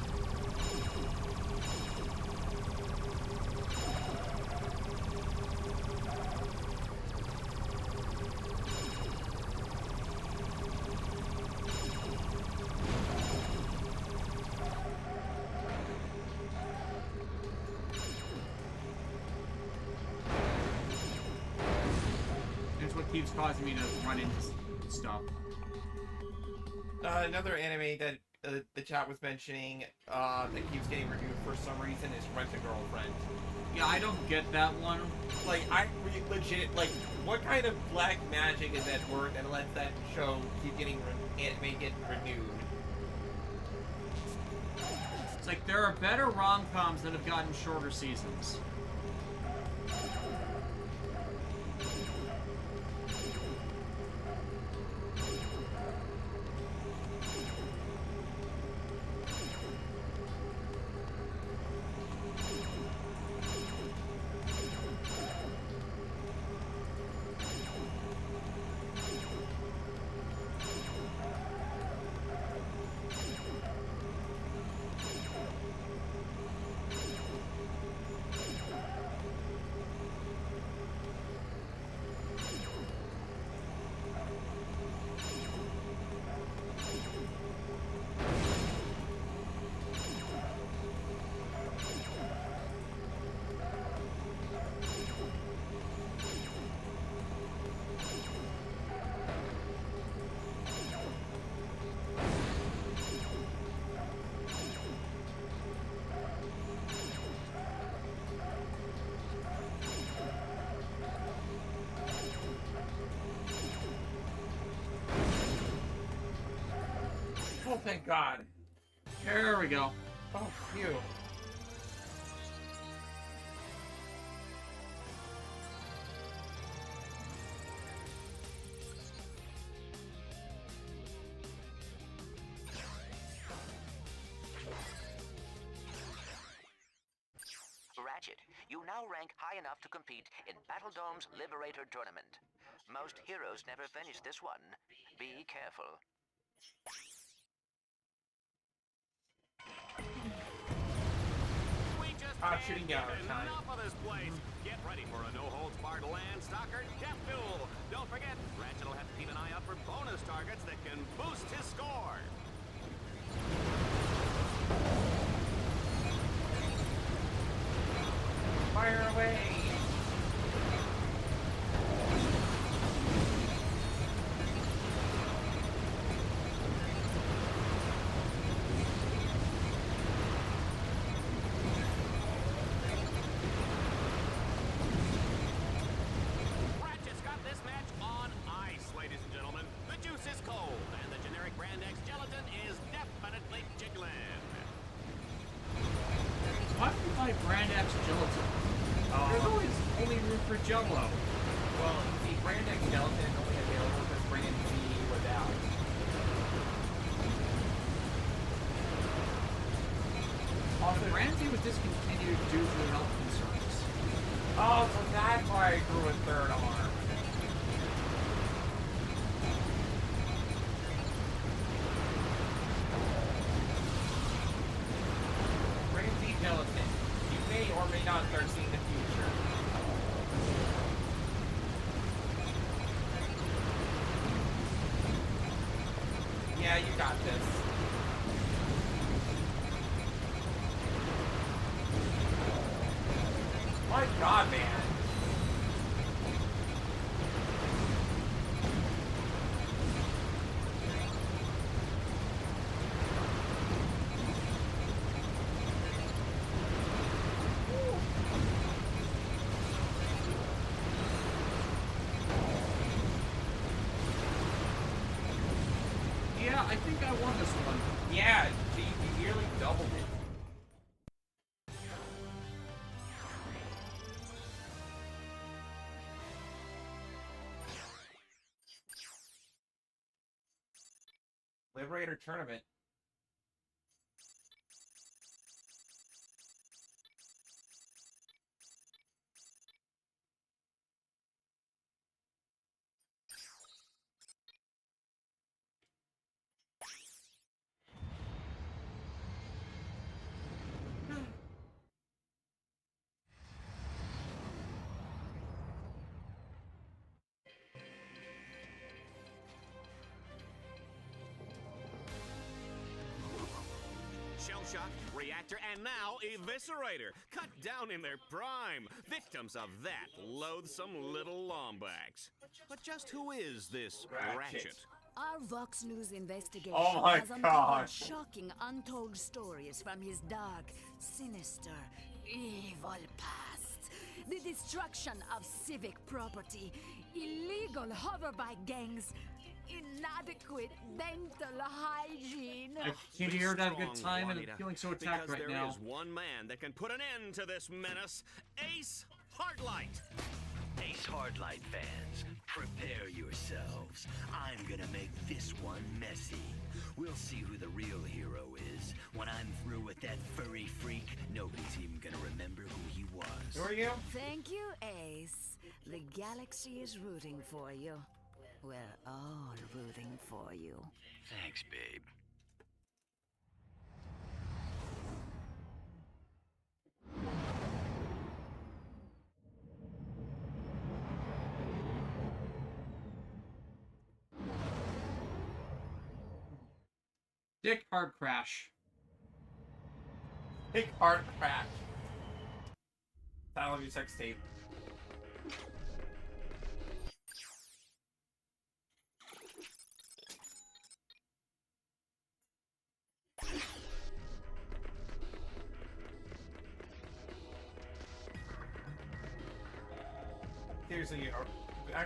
Keeps causing me to run into stuff. Another anime that the chat was mentioning that keeps getting renewed for some reason is Rent-A-Girlfriend. Yeah, I don't get that one. Like, legit, like, what kind of black magic is at work that lets that show keep getting make it renewed? It's like, there are better rom-coms that have gotten shorter seasons. Oh, thank God. There we go. Oh, phew. Ratchet, you now rank high enough to compete in Battledome's Liberator Tournament. Most heroes never finish this one. Be careful. We just Shooting can't down get time. enough of this place. Get ready for a no-holds-barred land-stalker death duel. Don't forget, Ratchet will have to keep an eye out for bonus targets that can boost his score. Fire away! Ratchet's got this match on ice, ladies and gentlemen. The juice is cold, and the generic Brand X gelatin is definitely jiggling. Why do you buy Brand X gelatin? There's always only room for Jello. Well, you see, Brand X Gelatin is only available because Brand Z was out. Also, Brand Z was discontinued due to health concerns. Oh, so that's why I grew a third arm. Brand Z Gelatin. You may or may not start seeing the future. Yeah, you got this. My God, man. Yeah, I think I won this one. Yeah, you nearly doubled it. Liberator Tournament. Shell Shock, Reactor, and now Eviscerator. Cut down in their prime. Victims of that loathsome little Lombax. But just who is this Ratchet. Ratchet? Our Vox News investigation Oh my has uncovered God. shocking untold stories from his dark, sinister, evil past. The destruction of civic property, illegal hoverbike gangs, inadequate dental hygiene. I can't hear that good Strong, time, and I'm Juanita, feeling so attacked because right there now. is one man that can put an end to this menace. Ace Hardlight. Ace Hardlight fans, prepare yourselves. I'm gonna make this one messy. We'll see who the real hero is. When I'm through with that furry freak, nobody's even gonna remember who he was. Who are you? Thank you, Ace. The galaxy is rooting for you. We're all rooting for you. Thanks, babe. Dick Hard Crash. Big Heart Crash. Title of your sex tape. Seriously,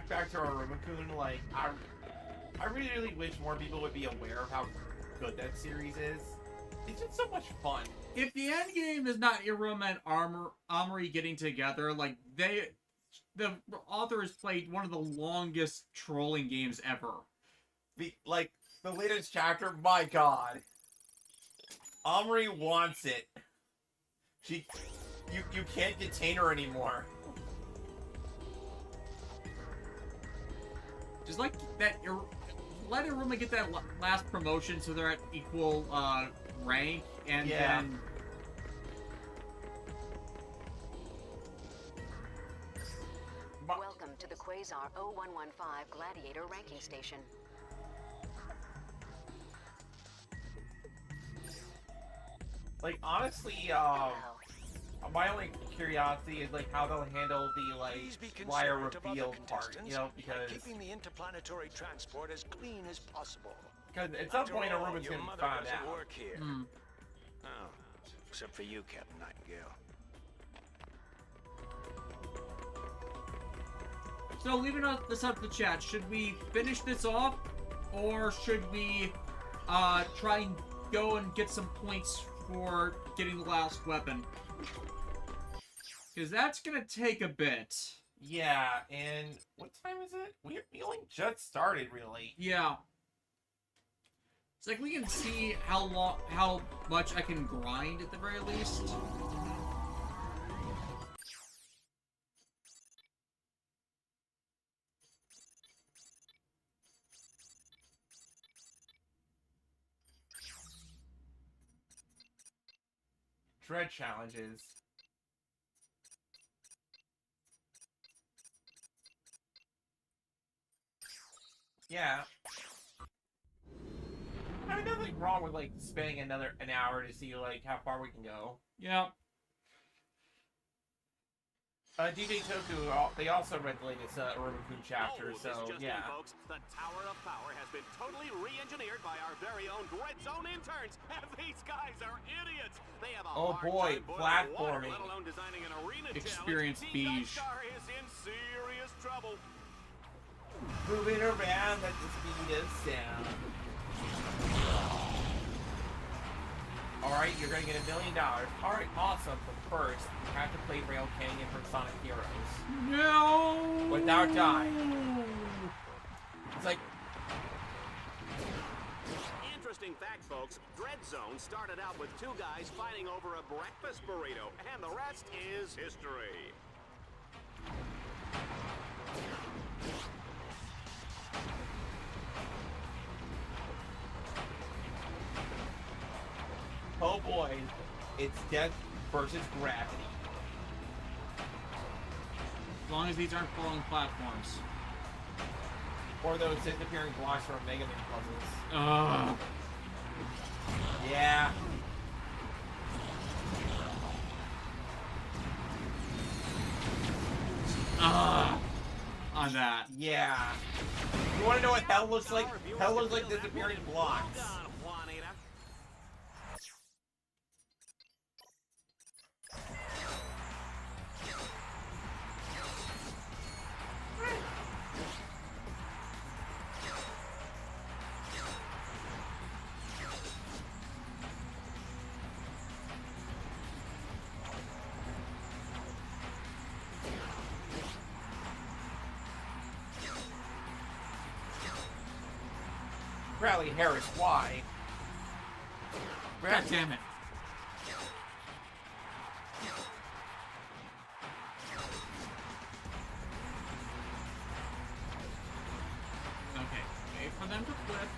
back to our Rumakun, like, I really, really wish more people would be aware of how good that series is. It's just so much fun. If the end game is not Iruma and Amory getting together, like, the authors played one of the longest trolling games ever. The latest chapter, my god. Omri wants it. You can't detain her anymore. Just like that, let Iruma get that last promotion so they're at equal rank, and then... Welcome to the Quasar 0115 Gladiator ranking station. Like, honestly, my only curiosity is, like, how they'll handle the, like, flyer reveal part, you know, because... keeping the interplanetary transport as clean as possible. Because at some point, Aruma's gonna be found out. Work here. Hmm. Oh, except for you, Captain Nightingale. So, leaving this up to chat, should we finish this off, or should we try and go and get some points for getting the last weapon? Because that's gonna take a bit. Yeah, and what time is it? We only just started, really. Yeah. It's like we can see how much I can grind at the very least. Dread challenges. Yeah. I mean, nothing wrong with, like, spending an hour to see, like, how far we can go. Yeah. DJ Toku, they also read the latest Rumakun chapter, so, yeah. Folks, the Tower of Power has been totally re-engineered by our very own Dreadzone interns, and these guys are idiots. They have a oh boy, platforming. Let alone designing an arena Experience beige. Star is in serious trouble. Moving around at the speed of sound. Alright, you're gonna get $1 million. Alright, awesome. But first, you have to play Rail Canyon from Sonic Heroes. No! Without dying. It's like... Interesting fact, folks. Dreadzone started out with 2 guys fighting over a breakfast burrito, and the rest is history. Oh boy, it's death versus gravity. As long as these aren't falling platforms. Or those disappearing blocks from Mega Man puzzles. Ugh. Yeah. On that. Yeah. want to know what hell looks like? Hell looks like disappearing blocks. Bradley Harris, why? God damn it. Okay, wait for them to flip.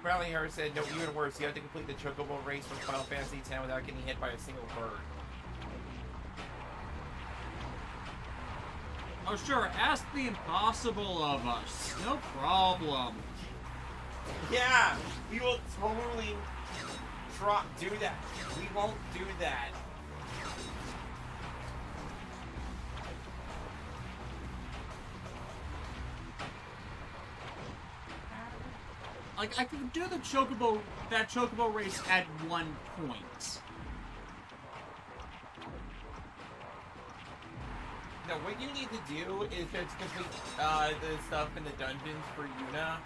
Bradley Harris said, no, even worse, you have to complete the Chocobo race from Final Fantasy X without getting hit by a single bird. Oh sure, ask the impossible of us. No problem. Yeah, we will totally do that. We won't do that. Like, I could do the that Chocobo race at one point. No, what you need to do is just complete the stuff in the dungeons for Yuna,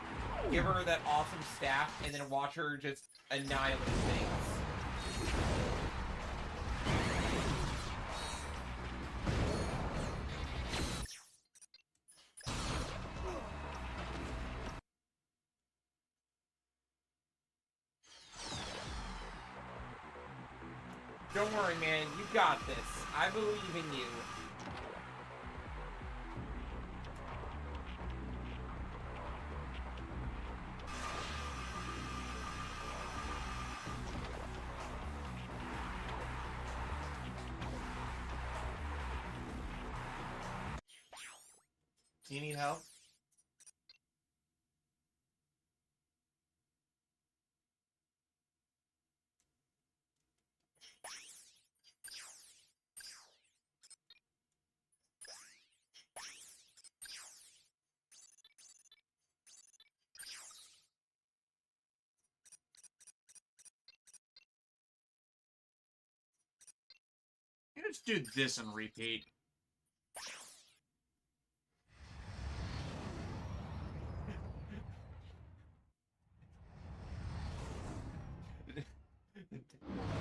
give her that awesome staff, and then watch her just annihilate things. Don't worry, man. You got this. I believe in you. Do you need help? Let's do this and repeat.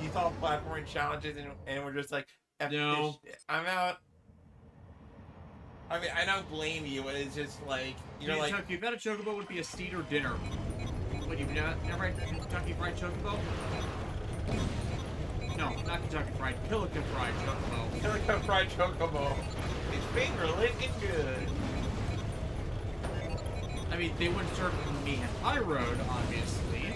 You saw platforming challenges and we're just like, no, I'm out. I mean, I don't blame you, but it's just like, you're like... Kentucky, if that a Chocobo would be a steed or dinner. What, you've never had Kentucky Fried Chocobo? No, not Kentucky Fried. Pelican Fried Chocobo. Pelican Fried Chocobo. It's finger-licking good. I mean, they wouldn't serve me at High Road, obviously.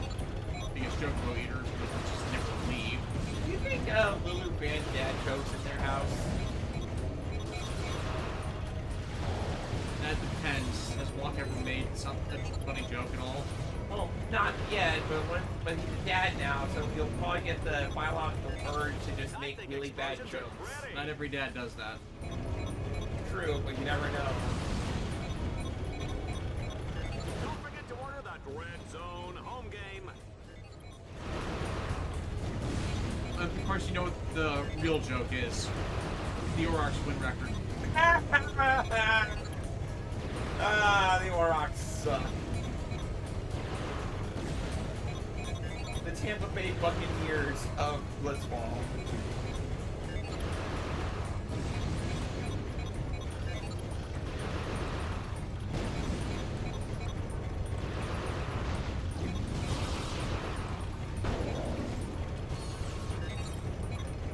Because Chocobo eaters would just never leave. Do you think Lulu Band dad jokes in their house? That depends. Has Walk ever made some funny joke at all? Well, not yet, but he's a dad now, so he'll probably get the biological urge to just make really bad jokes. Not every dad does that. True, but you never know. Don't forget to order the Dreadzone home game. Of course, you know what the real joke is. The Aurochs win record. The Aurochs suck. The Tampa Bay Buccaneers of Blitzball.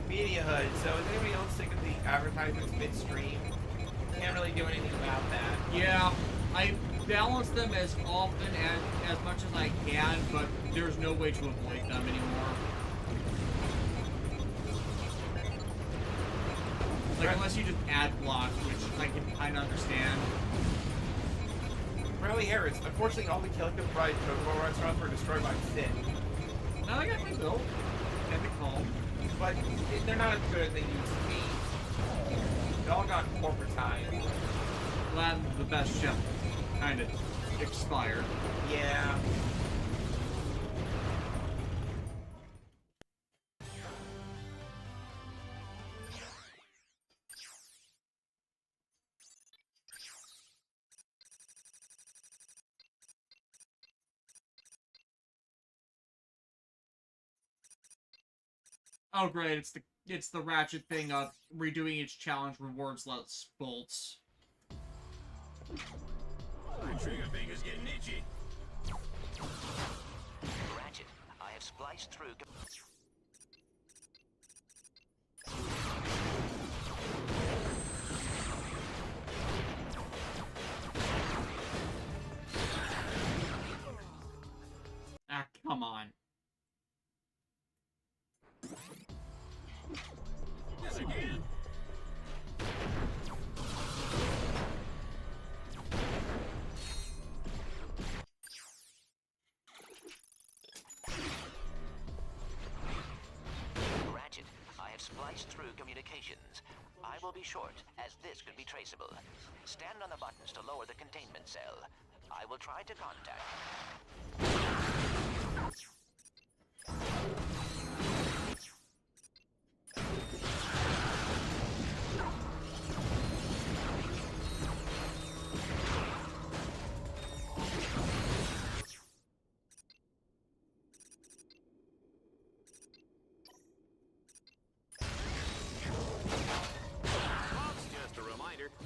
Media HUD. So is anybody else sick of the advertisements midstream? Can't really do anything about that. Yeah, I balance them as often as much as I can, but there's no way to avoid them anymore. Like, unless you just ad block, which I can kind of understand. Primarily Harris. Unfortunately, all the Calico Pride Chocobo restaurants were destroyed by Sin. No, they got me built. Got me calm. But they're not as good as they used to be. They all got corporatized. Glad the best chef kind of expired. Yeah. Oh great, it's the Ratchet thing of redoing each challenge rewards less bolts. My trigger finger's getting itchy. Ratchet, I have spliced through... Ah, come on. This again? Ratchet, I have spliced through communications. I will be short, as this could be traceable. Stand on the buttons to lower the containment cell. I will try to contact...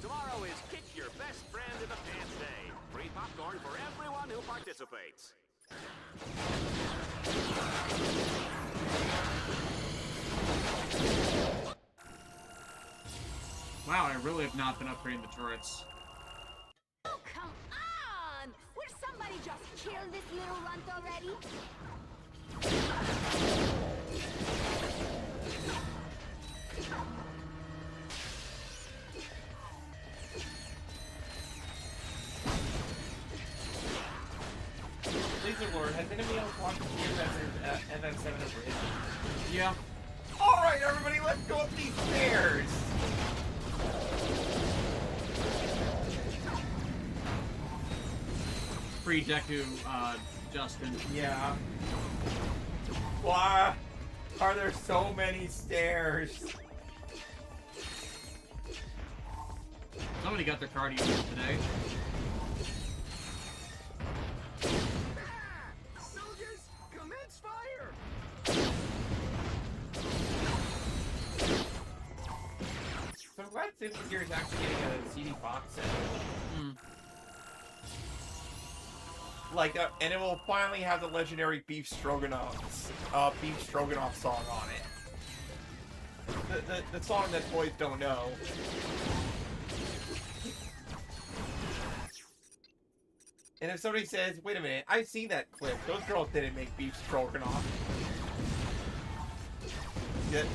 Tomorrow is Kick Your Best Friend in the Pants Day. Free popcorn for everyone who participates. Wow, I really have not been upgrading the turrets. Oh, come on! Will somebody just kill this little runt already? Laser Lord, has anybody else watched the FF7 Bridge? Yeah. Alright, everybody, let's go up these stairs! Pre-Deku, Justin. Yeah. Why are there so many stairs? Somebody got their cardio today. Soldiers, commence fire! So I'm glad Simpson here is actually getting a CD box set. Like, and it will finally have the legendary beef stroganoff song on it. The song that boys don't know. And if somebody says, wait a minute, I've seen that clip. Those girls didn't make beef stroganoff. It's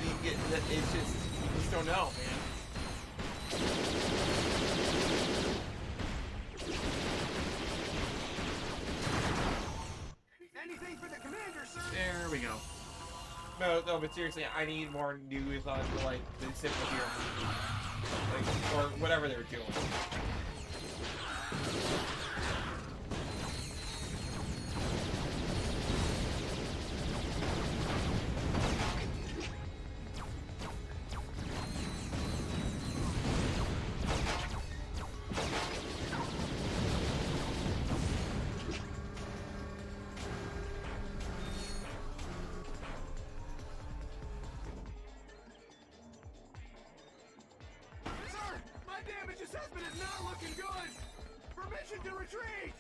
just, you just don't know, man. Anything for the commander, sir? There we go. No, but seriously, I need more news on, like, the Simple Hero movie. Like, or whatever they're doing. assessment is not looking good! Permission to retreat!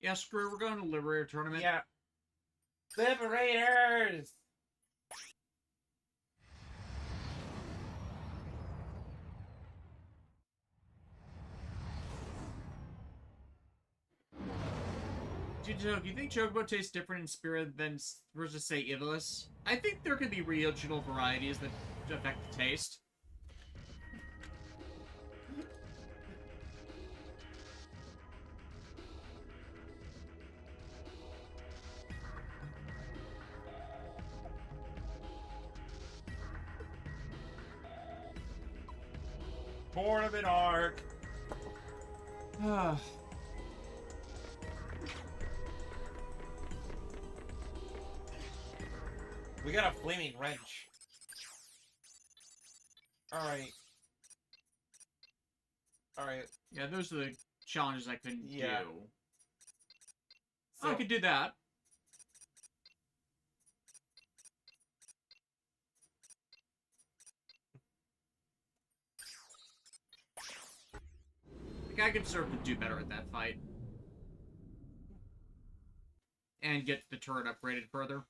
Yeah, screw it, we're going to Liberator Tournament. Yeah. Liberators! Shinta, do you think Chocobo tastes different in spirit than versus, say, Ivalice? I think there could be regional varieties that affect the taste. Tournament arc. We got a flaming wrench. Alright. Alright. Yeah, those are the challenges I couldn't do. So, I could do that. The guy could serve to do better at that fight. And get the turret upgraded further.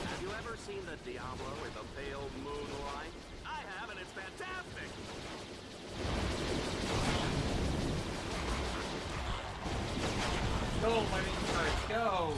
Have you ever seen the Diablo in the pale moonlight? I have, and it's fantastic! go, my main card, go!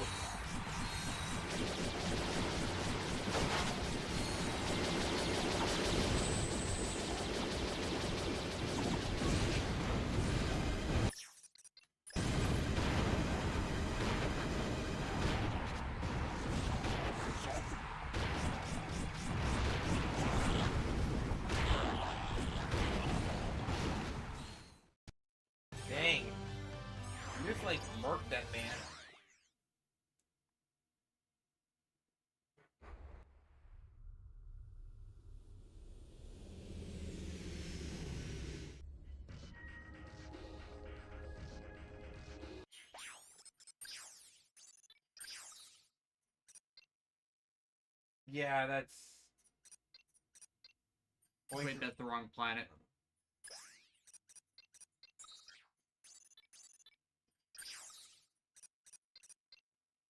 Dang. You just like murked that man. Yeah, that's... Wait, that's the wrong planet.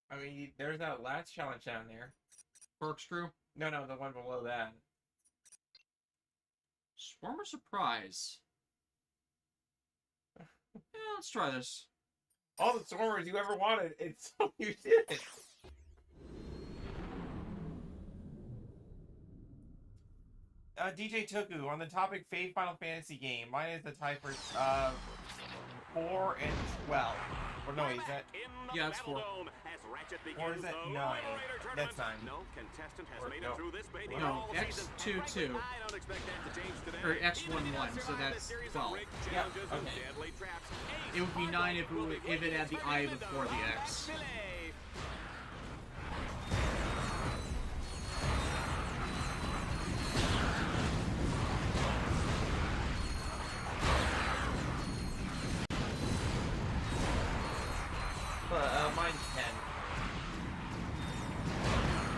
I mean, there's that last challenge down there. Corkscrew? No, the one below that. Swarm or Surprise? Yeah, let's try this. All the swarmers you ever wanted, it's so you did. DJ Toku, on the topic Fate Final Fantasy game, mine is the tie for 4 and 12. Or no, is that... Yeah, it's 4. Or is that 9? That's 9. No contestant has made no. it through this baiting No, all season. X22. I don't expect that to change today. Or X11, so that's 12. Yeah, okay. It would be 9 if it had the I before the X. Mine's 10.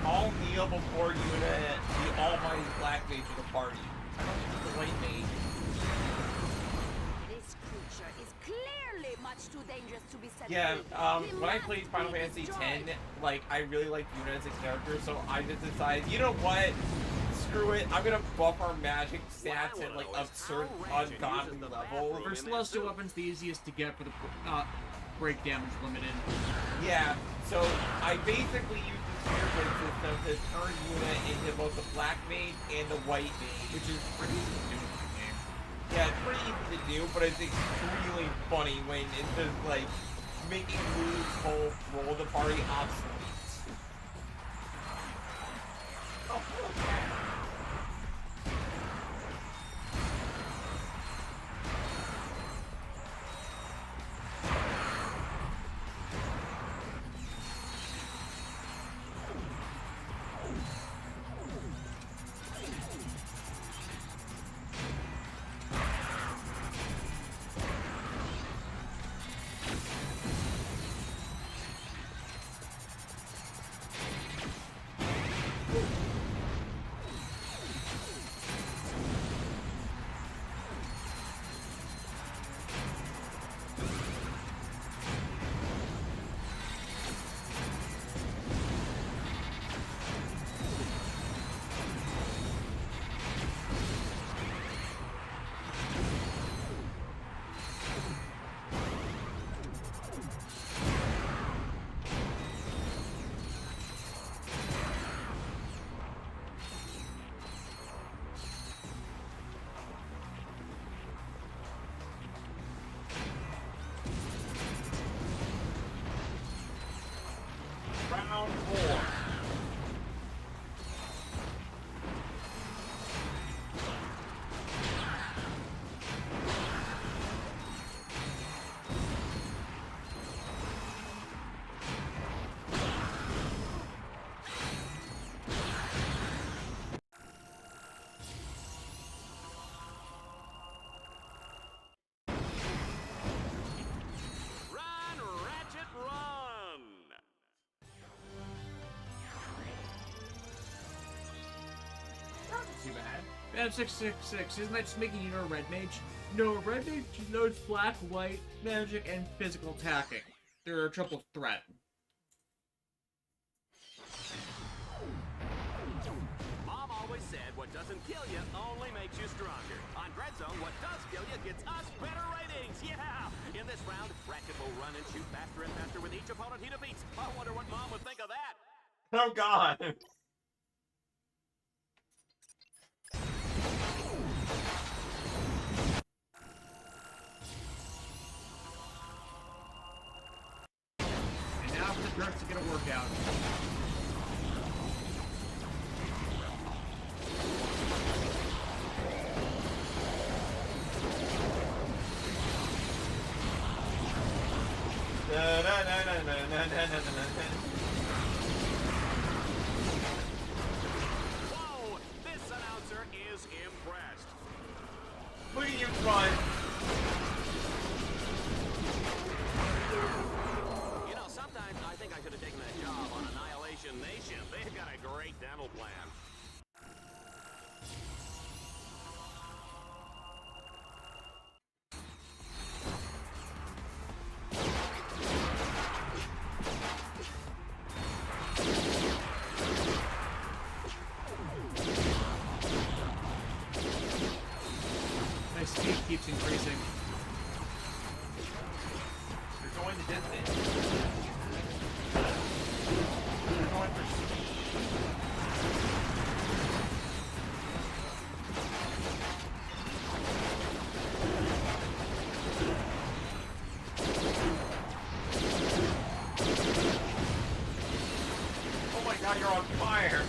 All kneel before Yuna, the almighty black mage of the party. I don't think the white mage. This creature is clearly much too dangerous to be set Yeah, free. when I played Final Fantasy X, like, I really liked Yuna as a character, so I just decided, you know what? Screw it, I'm gonna buff our magic stats at, like, absurd, ungodly levels. For Celestial Weapons, the easiest to get for the break damage limited. Yeah, so I basically used the spear blade system to turn Yuna into both the black mage and the white mage. Which is pretty easy to do in the game. Yeah, it's pretty easy to do, but it's extremely funny when it's just like making Wu's whole role of the party obsolete. Oh, too bad. Man 666, isn't that just making you a red mage? No, a red mage knows black, white, magic, and physical attacking. They're a triple threat. Mom always said what doesn't kill you only makes you stronger. On Dreadzone, what does kill you gets us better ratings. Yeah! In this round, Ratchet will run and shoot faster and faster with each opponent he defeats. I wonder what Mom would think of that. Oh God. And now for the turks to get a workout. Whoa! This announcer is impressed. Look at you run. You know, sometimes I think I could have taken that job on Annihilation Nation. They've got a great dental plan. My speed keeps increasing. You're going the distance. You're going for speed. Oh my God, you're on fire.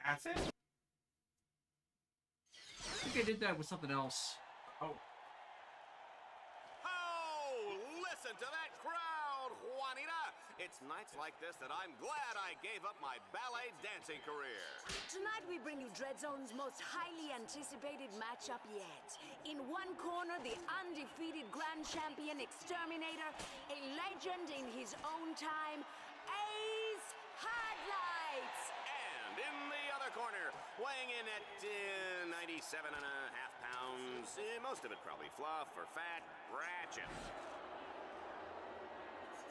That's it? I think I did that with something else. Oh. Oh, listen to that crowd, Juanita! It's nights like this that I'm glad I gave up my ballet dancing career. Tonight we bring you Dreadzone's most highly anticipated matchup yet. In one corner, the undefeated Grand Champion Exterminator, a legend in his own time, Ace Hardlights! And in the other corner, weighing in at 97.5 pounds, most of it probably fluff or fat, Ratchet.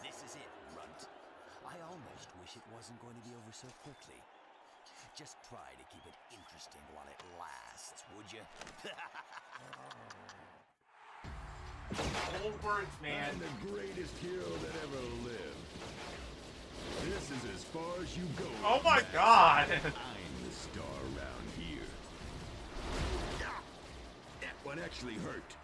This is it, Runt. I almost wish it wasn't going to be over so quickly. Just try to keep it interesting while it lasts, would you? Old words, man. I'm the greatest hero that ever lived. This is as far as you go. Oh my God! I'm the star around here. That one actually hurt.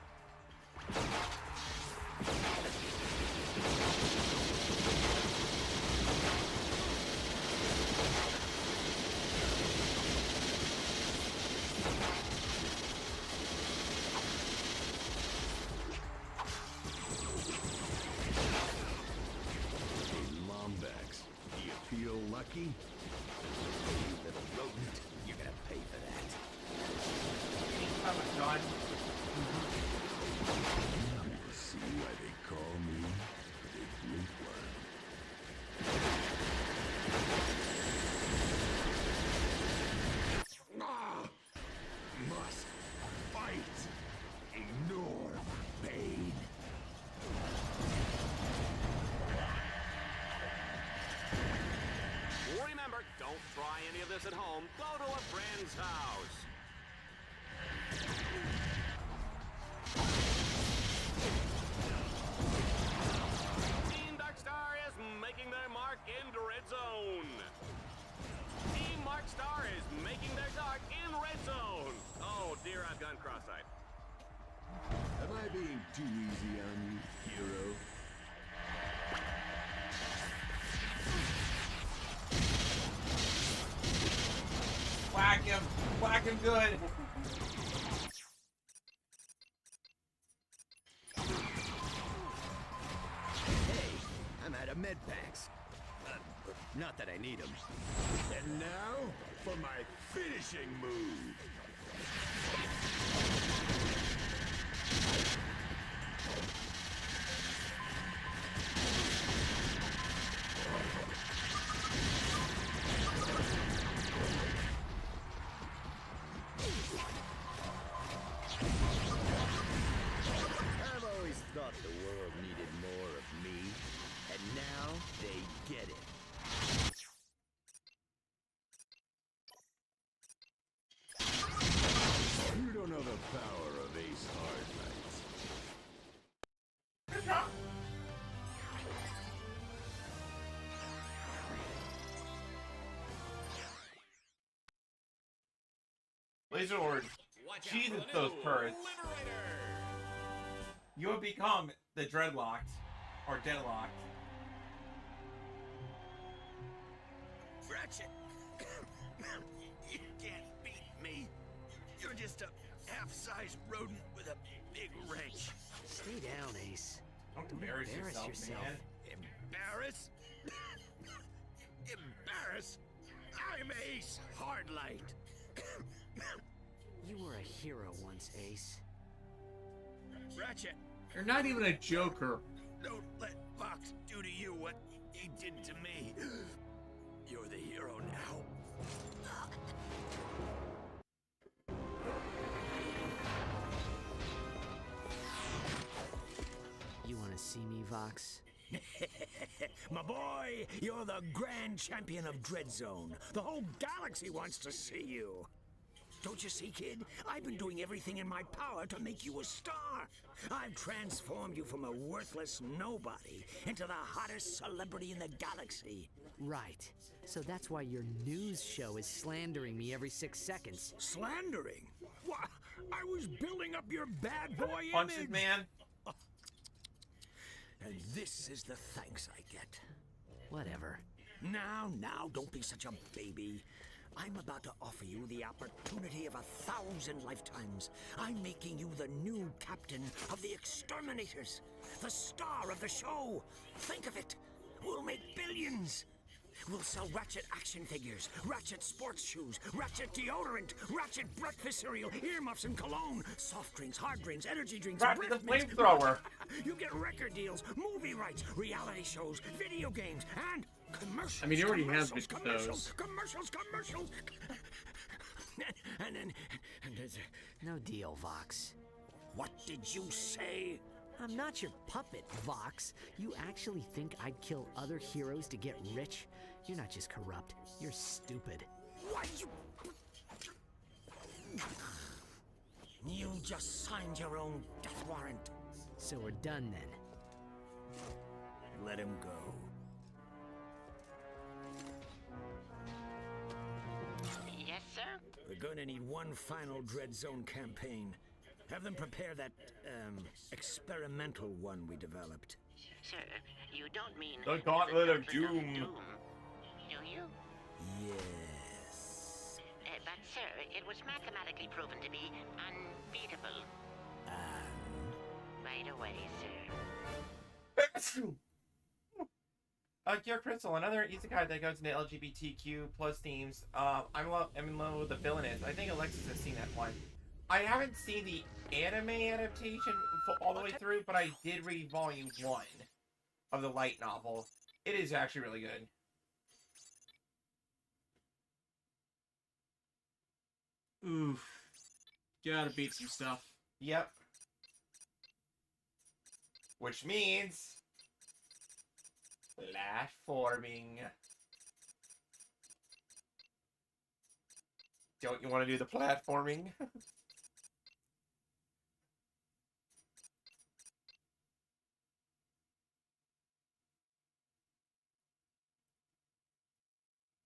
Feel lucky? You little rodent, you're gonna pay for that. Oh my God. Now you'll see why they call me the Great Worm. Must fight. Ignore pain. Remember, don't try any of this at home. Go to a friend's house. Team Darkstar is making their mark in Dreadzone. Team Markstar is making their mark in Red Zone. Oh dear, I've gone cross-eyed. Am I being too easy on you, hero? Whack him! Whack him good! Hey, I'm out of med packs. Not that I need them. And now, for my finishing move. I've always thought the world needed more of me, and now they get it. You don't know the power of Ace Hardlights. Laser Lord, Jesus, those perks. You have become the Dreadlocked, or Deadlocked. Ratchet! You can't beat me. You're just a half-sized rodent with a big wrench. Stay down, Ace. Don't embarrass yourself, man. Embarrass? Embarrass? I'm Ace Hardlight. You were a hero once, Ace. Ratchet, You're not even a Joker. don't let Fox do to you what he did to me. You're the hero now. You want to see me, Vox? My boy, you're the grand champion of Dreadzone. The whole galaxy wants to see you. Don't you see, kid? I've been doing everything in my power to make you a star. I've transformed you from a worthless nobody into the hottest celebrity in the galaxy. Right. So that's why your news show is slandering me every 6 seconds. Slandering? What? I was building up your bad boy Punches, image. man. And this is the thanks I get. Whatever. Now, don't be such a baby. I'm about to offer you the opportunity of 1,000 lifetimes. I'm making you the new captain of the Exterminators, the star of the show. Think of it. We'll make billions. We'll sell Ratchet action figures, Ratchet sports shoes, Ratchet deodorant, Ratchet breakfast cereal, earmuffs and cologne, soft drinks, hard drinks, energy drinks, Ratchet the breath mints. flamethrower. You get record deals, movie rights, reality shows, video games, and commercials. I mean, he already has commercials, been with those. commercials. And No deal, Vox. what did you say? I'm not your puppet, Vox. You actually think I'd kill other heroes to get rich? You're not just corrupt, you're stupid. What? You just signed your own death warrant. So we're done then. Let him go. Yes, sir? We're going to need one final Dreadzone campaign. Have them prepare that, experimental one we developed. Sir, you don't mean... The Gauntlet of Doom. Do you? Yes. But, sir, it was mathematically proven to be unbeatable. Right away, sir. Gear Crystal, another isekai that goes into LGBTQ plus themes. I'm in love with the villain is. I think Alexis has seen that one. I haven't seen the anime adaptation all the way through, but I did read volume 1 of the light novel. It is actually really good. Oof. Gotta beat some stuff. Yep. Which means... platforming. Don't you want to do the platforming?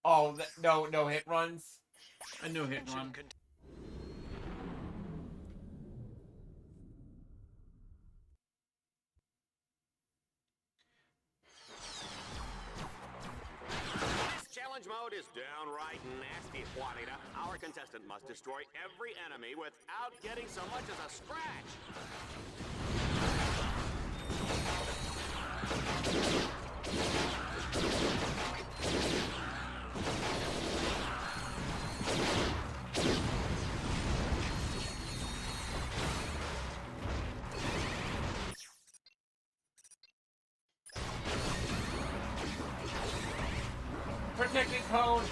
Oh, no hit runs? A no hit run. This Challenge mode is downright nasty, Juanita. Our contestant must destroy every enemy without getting so much as a scratch. Protected cone.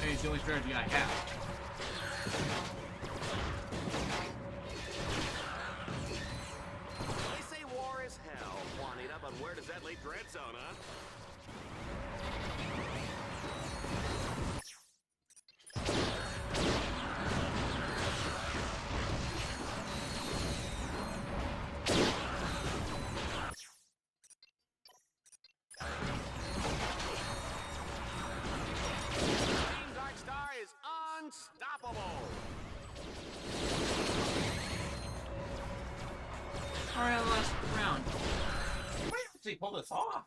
Hey, it's the only strategy I have. They say war is hell, Juanita, but where does that leave Dreadzone, huh? Team Darkstar is unstoppable. Alright, last round. We might actually pull this off.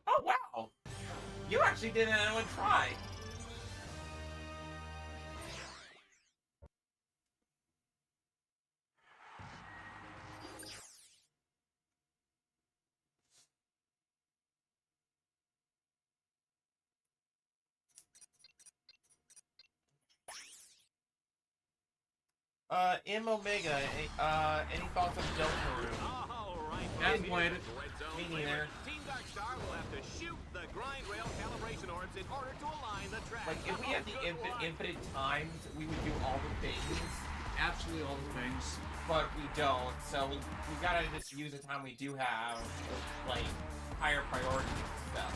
Oh, wow. You actually did it in one try. M Omega, any thoughts on Deltarune? All right, Hasn't played it. Me neither. Team Darkstar will have to shoot the grind rail calibration orbs in order to align the track. Like, if we had the infinite times, we would do all the things. Absolutely all the things. But we don't, so we gotta just use the time we do have, like, higher priority stuff.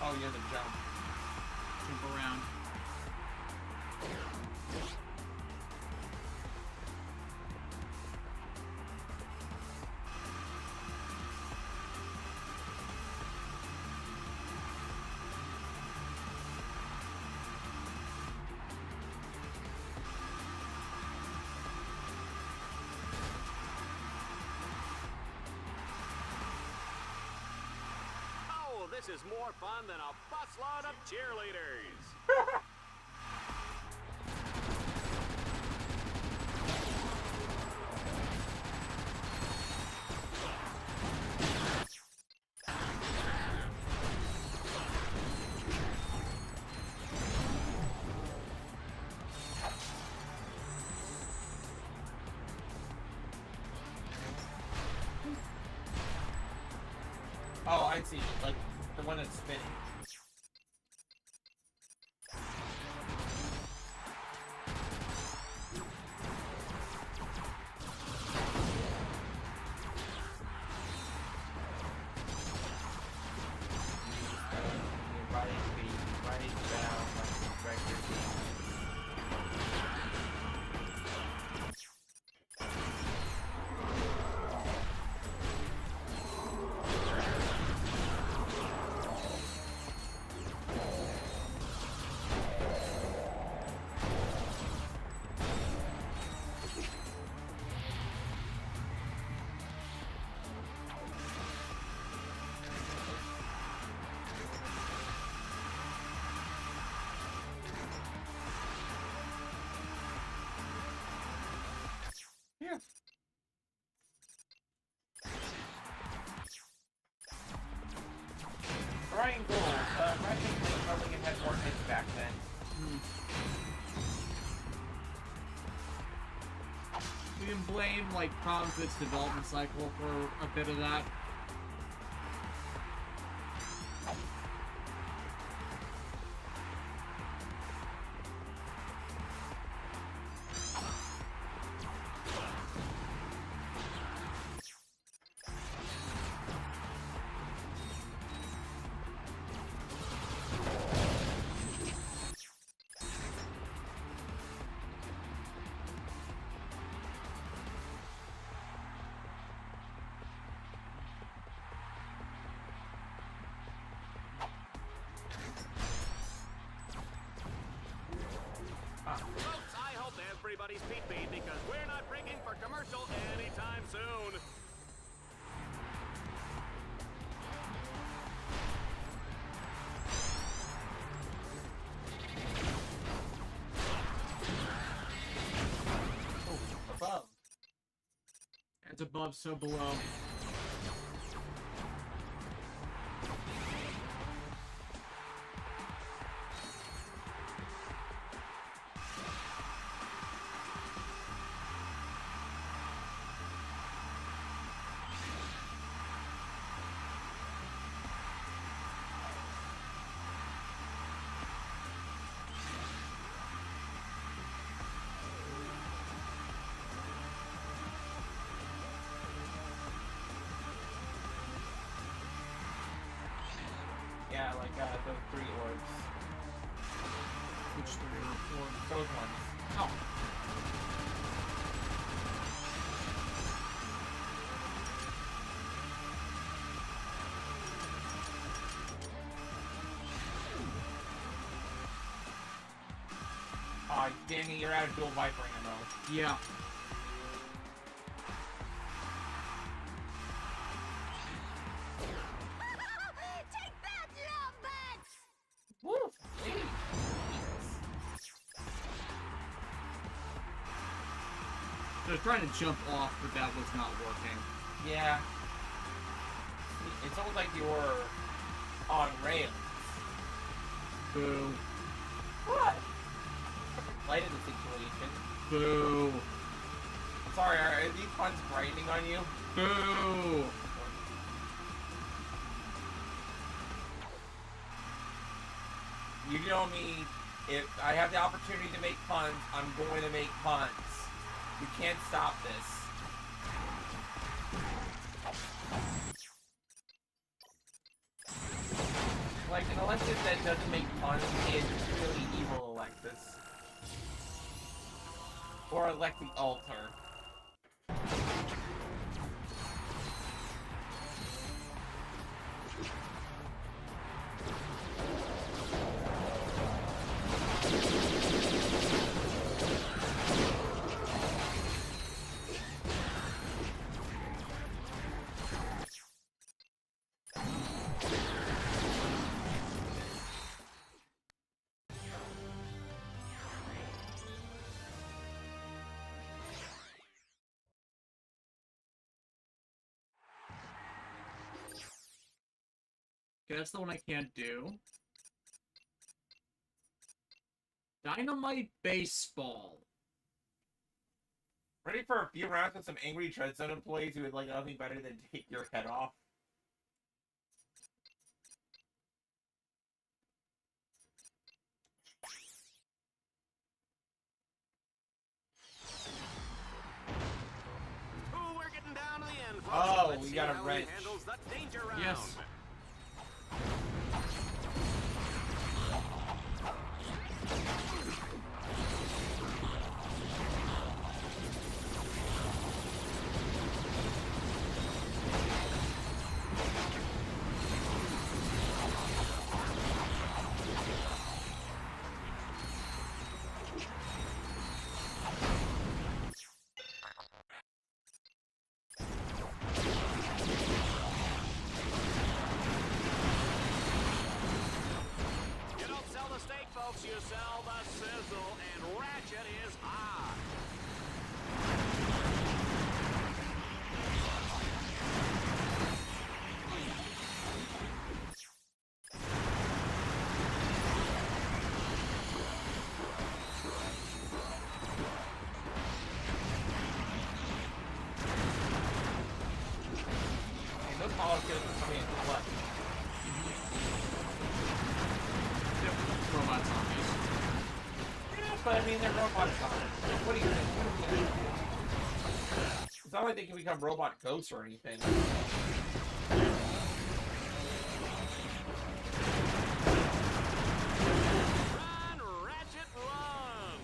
Oh, yeah, the jump. Jump around. Oh, this is more fun than a busload of cheerleaders. Oh, I see. Like, the one that's spinning. Yeah. Brian Gould, Ratchet Deadlocked probably had more hits back then. We can blame, like, problems with its development cycle for a bit of that. anybody's peep-peep because we're not breaking for commercial anytime soon. Above. It's above, so below. Yeah, like those 3 orbs. Which 3 or 4? Those ones. Oh. Aw, dang it, you're out of dual Viper ammo. Yeah. Take that, love butts! Woo! So I was trying to jump off, but that was not working. Yeah. It's almost like you were on rails. Boo. What? Light of the situation. Boo. Sorry, are these puns grinding on you? Boo. You know me, if I have the opportunity to make puns, I'm going to make puns. You can't stop this. Like, an Alexis that doesn't make puns is really evil Alexis. Or elect the altar. Okay, that's the one I can't do. Dynamite baseball. Ready for a few rounds with some angry Dreadzone employees who would like nothing better than take your head off? Ooh, we're getting down to the end, folks. Oh, Let's we see got a how wrench. he handles the danger round. Yes. You don't sell the steak, folks. You sell the sizzle, and Ratchet is hot. And those molecules are coming in clutch. Yep. Robot zombies. Yeah, but I mean, they're robot zombies. What do you think? It's not like they can become robot ghosts or anything. Run, Ratchet, run!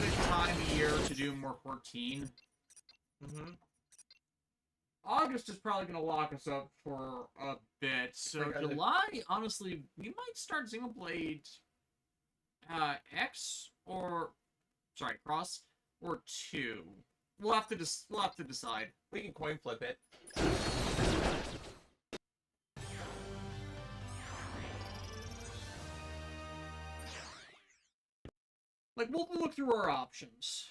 perfect time of year to do more 14. Mm-hmm. August is probably going to lock us up for a bit. So July, honestly, we might start Xenoblade X or Cross or 2. We'll have to decide. We can coin flip it. Like, we'll look through our options.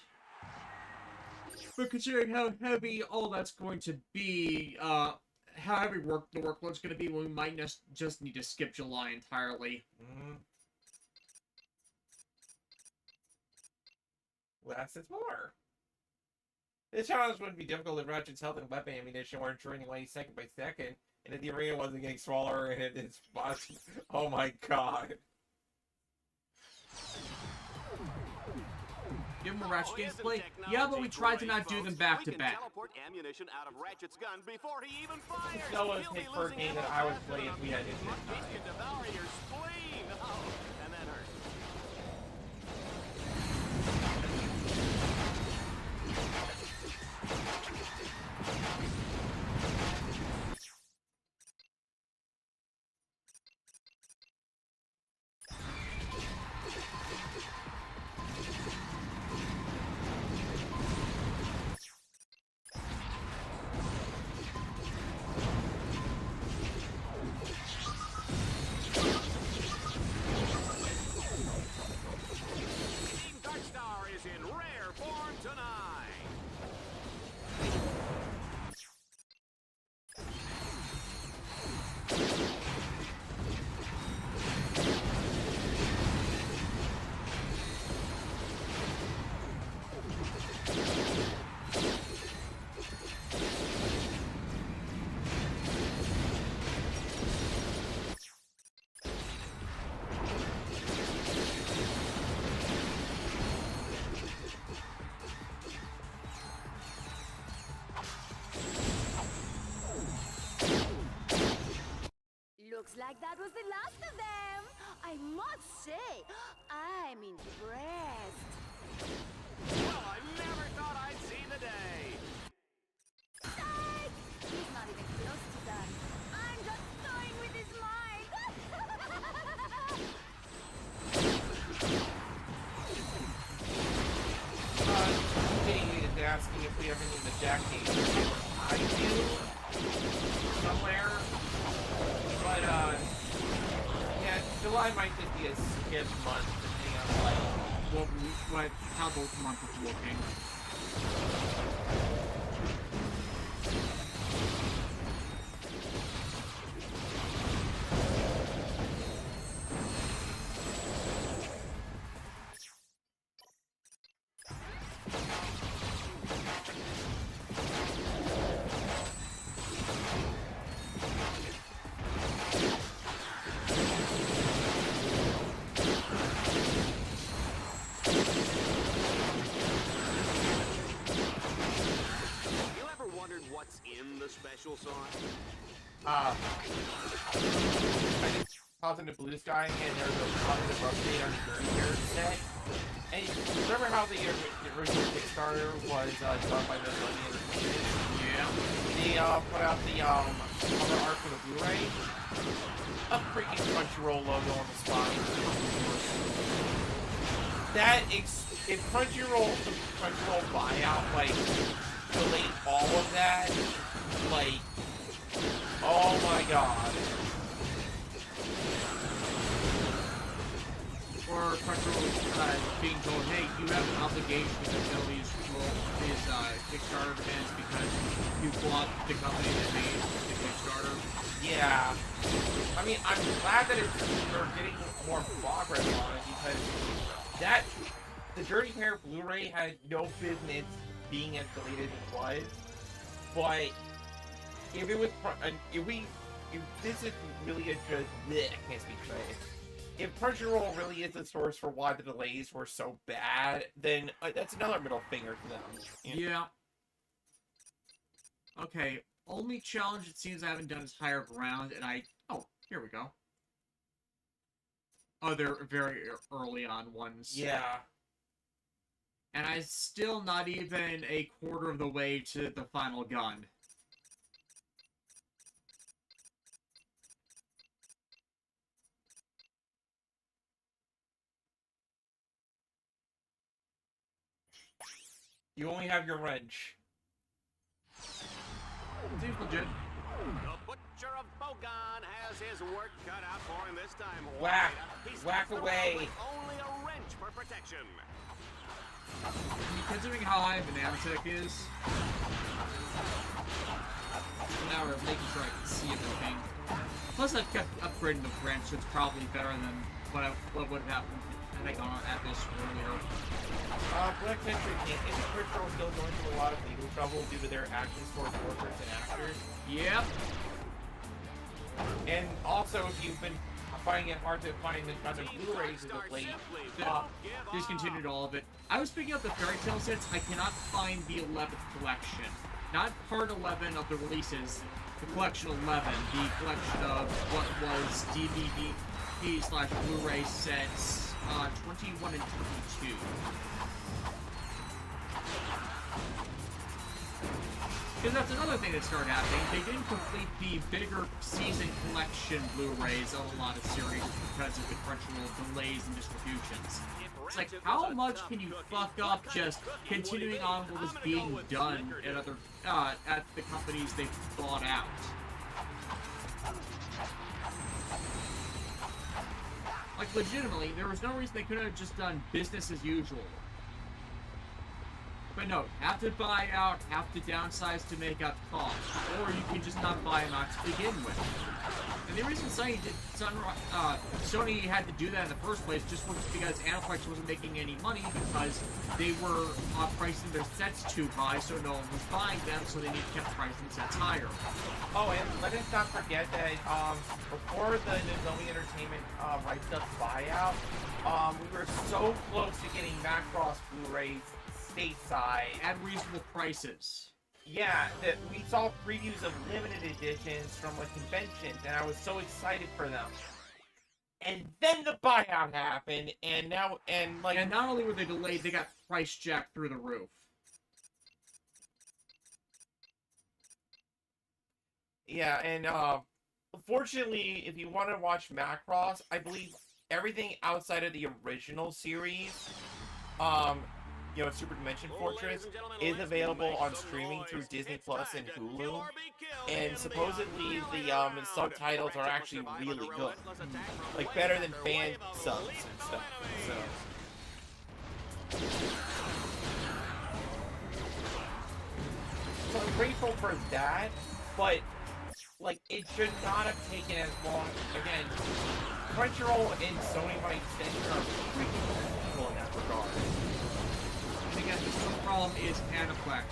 But considering how heavy all that's going to be, how heavy the workload's going to be, we might just need to skip July entirely. Mm-hmm. Less is more. This challenge wouldn't be difficult if Ratchet's health and weapon ammunition weren't draining away second by second, and if the arena wasn't getting smaller and its spots. Oh my god. Give him a Ratchet gameplay? Yeah, but we tried to not do them back to back. Teleport ammunition out of Ratchet's gun before he even fires. That was his first game that I would play if we had it. He can devour your spleen. Oh, and that hurts. Looks like that was the last of them. I must say, I'm impressed. Well, I never thought I'd see the day. Psych! He's not even close to done. I'm just toying with his mind. Jay is asking if we ever need the Jack game. I do. Somewhere. But, yeah, July might just be a skip month, depending on, how both months is looking. Special sauce? I just popped into Blue Sky and there's a positive update on the Journey here set. And remember how the original Kickstarter was done by the Money Entertainment? Yeah. They put out the cover art for the Blu-ray. A freaking Crunchyroll logo on the spine. If Crunchyroll buyout, like, delete all of that, like, oh my god. Or Crunchyroll being told, hey, you have an obligation to fulfill these Kickstarter demands because you bought the company that made the Kickstarter. Yeah. I mean, I'm glad that they're getting more progress on it because the Dirty Pair Blu-ray had no business being as deleted as it was. But if it was, if this is really a good, I can't speak today. If Crunchyroll really is the source for why the delays were so bad, then that's another middle finger to them. Yeah. Okay, only challenge it seems I haven't done is Higher Ground, and oh, here we go. Oh, they're very early on ones. Yeah. And I'm still not even a quarter of the way to the final gun. You only have your wrench. Seems legit. The Butcher of Bogon has his work cut out for him this time. Whack! He's Whack got the away! rod with only a wrench for protection. Considering how high banana tech is, now we're making sure I can see everything. Plus, I've kept upgrading the wrench, so it's probably better than what would have happened had I gone at this earlier. Black Country isn't Crypto still going through a lot of legal trouble due to their actions towards workers and actors? Yep. And also, if you've been finding it hard to find the other Blu-rays as of late, Discontinued all of it. I was picking up the Fairy Tail sets. I cannot find the 11th collection. Not part 11 of the releases. The collection 11. The collection of what was DVD/Blu-ray sets 21 and 22. Because that's another thing that started happening. They didn't complete the bigger season collection Blu-rays of a lot of series because of the Crunchyroll delays and distributions. It's like, how much can you fuck up just continuing on what was being done at other at the companies they bought out? Like, legitimately, there was no reason they couldn't have just done business as usual. But no, have to buy out, have to downsize to make up costs, or you can just not buy them out to begin with. And the reason Sony had to do that in the first place just was because Aniplex wasn't making any money because they were pricing their sets too high, so no one was buying them, so they kept pricing sets higher. Oh, and let us not forget that before the Nozomi Entertainment rights up buyout, we were so close to getting Macross Blu-rays stateside at reasonable prices. Yeah, that we saw previews of limited editions from like conventions, and I was so excited for them. And then the buyout happened, and not only were they delayed, they got price jacked through the roof. Yeah, and unfortunately, if you want to watch Macross, I believe everything outside of the original series, you know, Super Dimension Fortress, is available on streaming through Disney Plus and Hulu, and supposedly the subtitles are actually really good, like better than fan subs and stuff. So I'm grateful for that, but like it should not have taken as long. Again, Crunchyroll and Sony by extension are freaking equal in that regard. And again, the sole problem is Aniplex.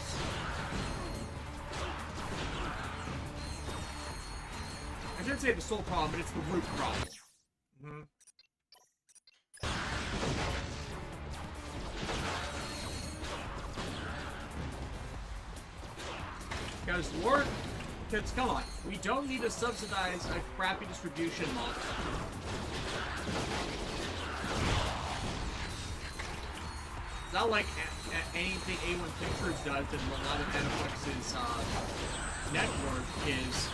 I shouldn't say the sole problem, but it's the root problem. Because kids, come on, we don't need to subsidize a crappy distribution model. It's not like anything A1 Pictures does and a lot of Aniplex's network is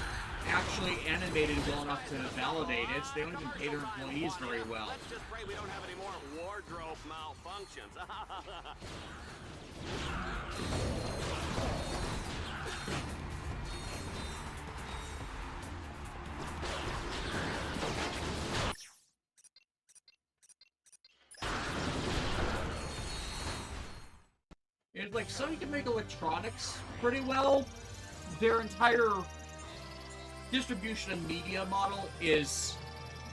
actually animated well enough to validate it, so they don't even pay their employees very well. Let's just pray we don't have any more wardrobe malfunctions. It's like Sony can make electronics pretty well. Their entire distribution and media model is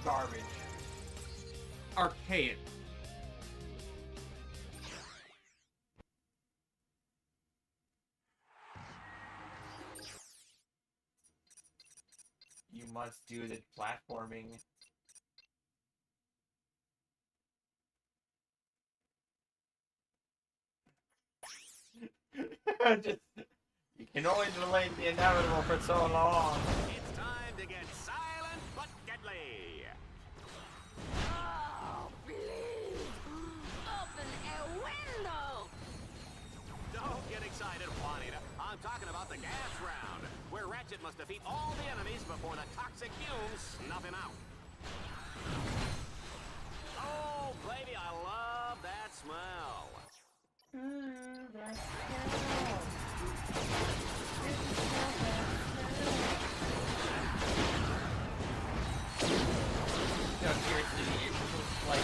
garbage. Archaic. You must do the platforming. You can only delay the inevitable for so long. It's time to get silent but deadly. Oh, please! Open a window! I'm talking about the gas round, where Ratchet must defeat all the enemies before the toxic fumes snuff him out. Oh, baby, I love that smell. No, seriously, it's like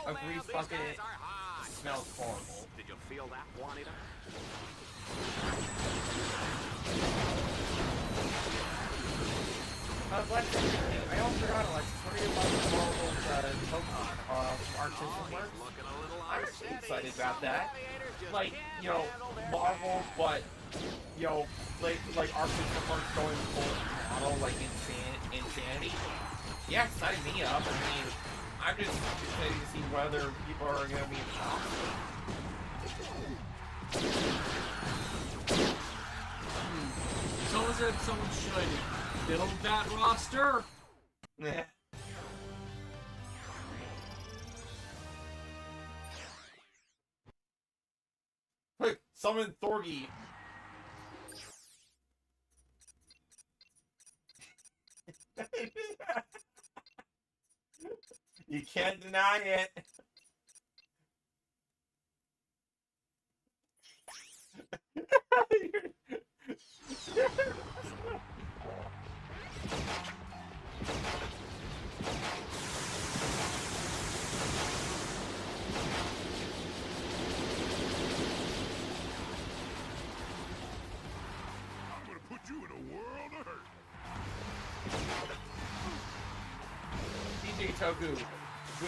a grease bucket smells horrible. Did you feel that, Juanita? I almost forgot, let's tell you about the Marvel's Pokemon Arc System Works. I'm actually excited about that. Like, you know, Marvel, but, you know, like Arc System Works going full model, like insanity. Yeah, sign me up. I mean, I'm just excited to see whether people are going to be shocked. Someone said someone should build that roster. Yeah. Quick, summon Thorgy. You can't deny it. I'm gonna put you in a world of hurt. DJ Toku. Boo.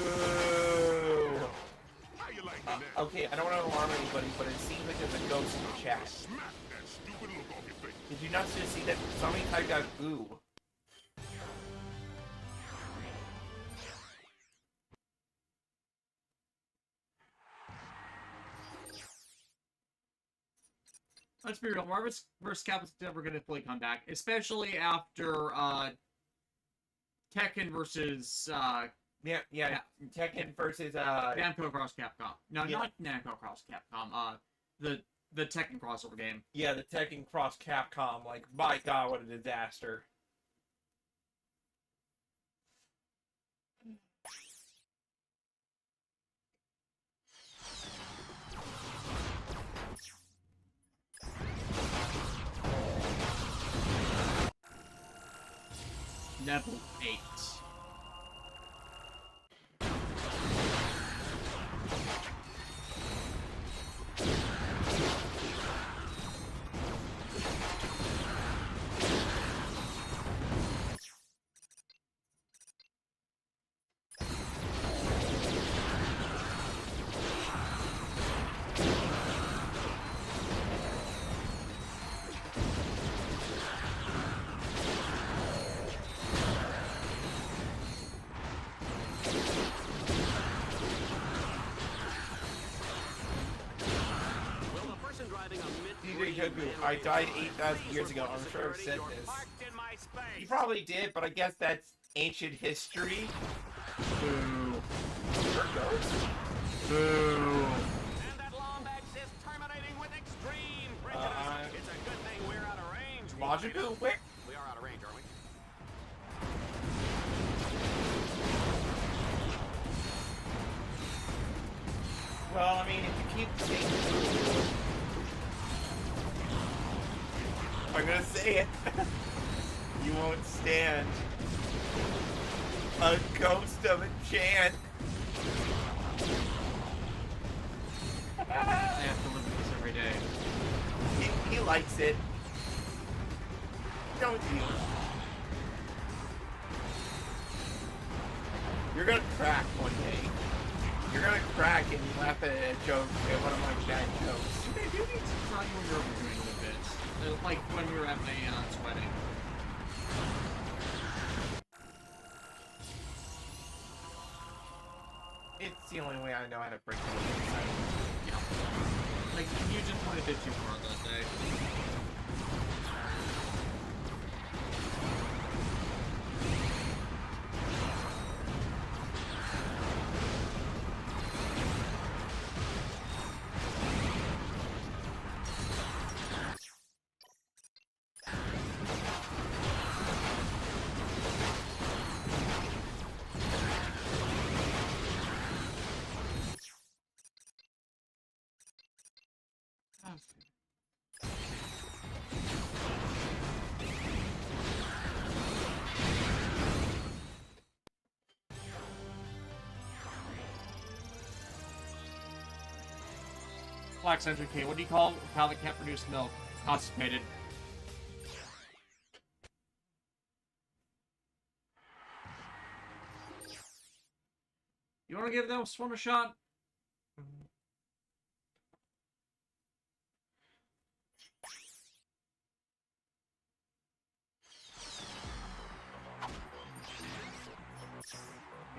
How you like that? Okay, I don't want to alarm anybody, but it seems like there's a ghost in the chat. Smack that stupid look off your face. Did you not just see that somebody typed out "boo"? Let's be real, Marvel vs. Capcom is never going to fully come back, especially after Tekken versus Yeah. Tekken versus Namco Cross Capcom. No, yeah. not Namco Cross Capcom. The Tekken crossover game. Yeah, the Tekken Cross Capcom. Like, my God, what a disaster. Level 8. DJ Toku, I died 8,000 years ago. I'm sure I've said this. You probably did, but I guess that's ancient history. Boo. Sure goes. Boo. And that Lombax is terminating with extreme prejudice. It's a good thing we're out of range. Logical? Where? We are out of range, aren't we? Well, I mean, if you keep saying I'm gonna say it. You won't stand a ghost of a chant. I have to live with this every day. He likes it. Don't you? You're gonna crack one day. You're gonna crack and laugh at a joke, at one of my bad jokes. Maybe you need to try you when you're overdoing it a bit. Like when we were at my aunt's wedding. It's the only way I know how to break the Yeah. Like, you just went a bit too far that day. Black Century K, what do you call a cow that can't produce milk? Constipated. You want to give this one a shot?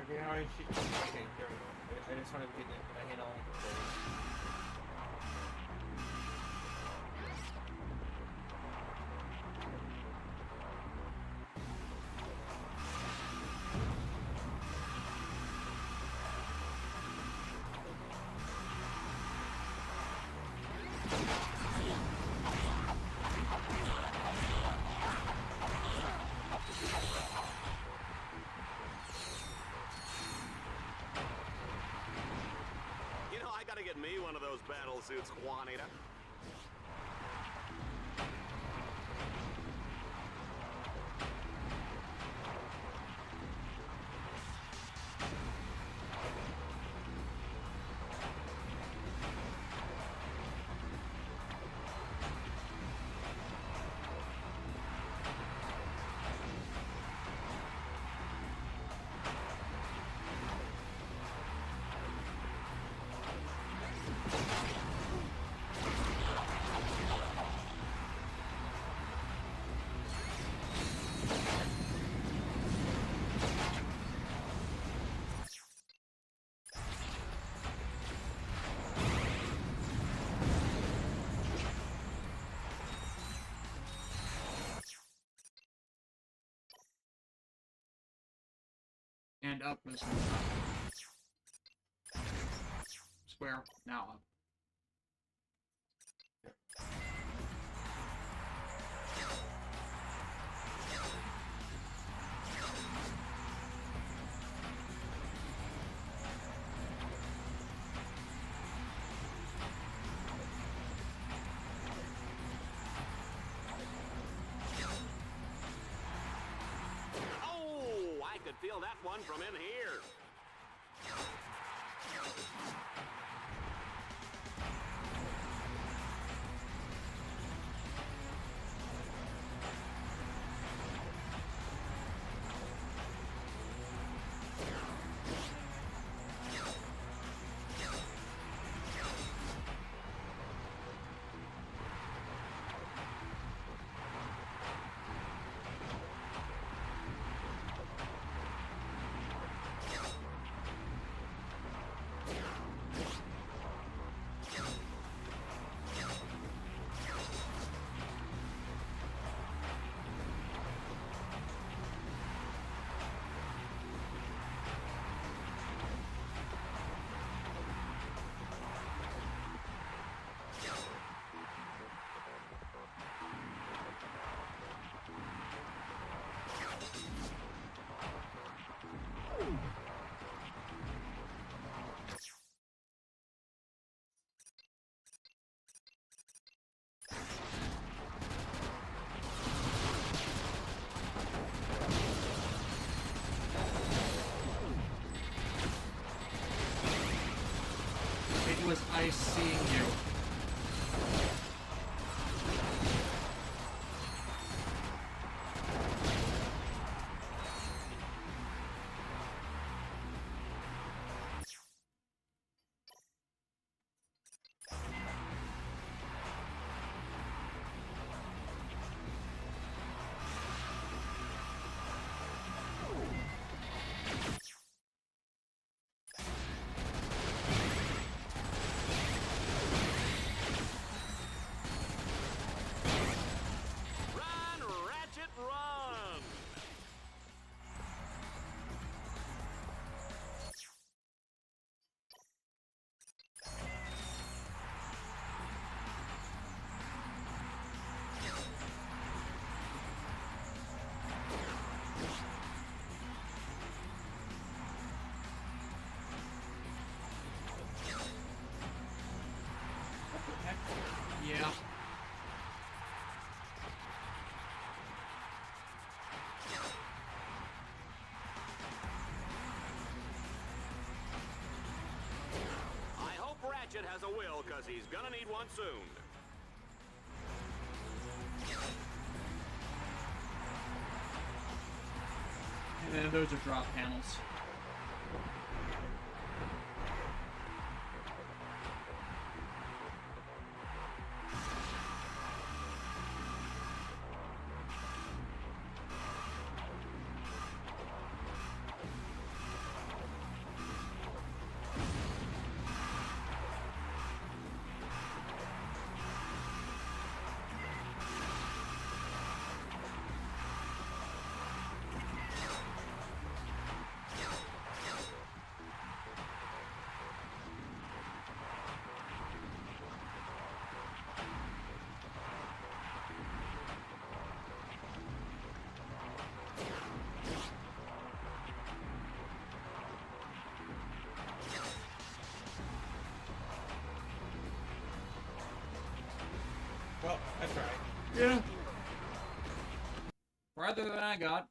Okay, how did she... Okay, there we go. I just wanted to get a handle on the Get me one of those battle suits, Juanita. And up was square, now up. I could feel that one from in here. Yeah. I hope Ratchet has a will, because he's gonna need one soon. And then those are drop panels. Well, that's right. Yeah. Farther than I got.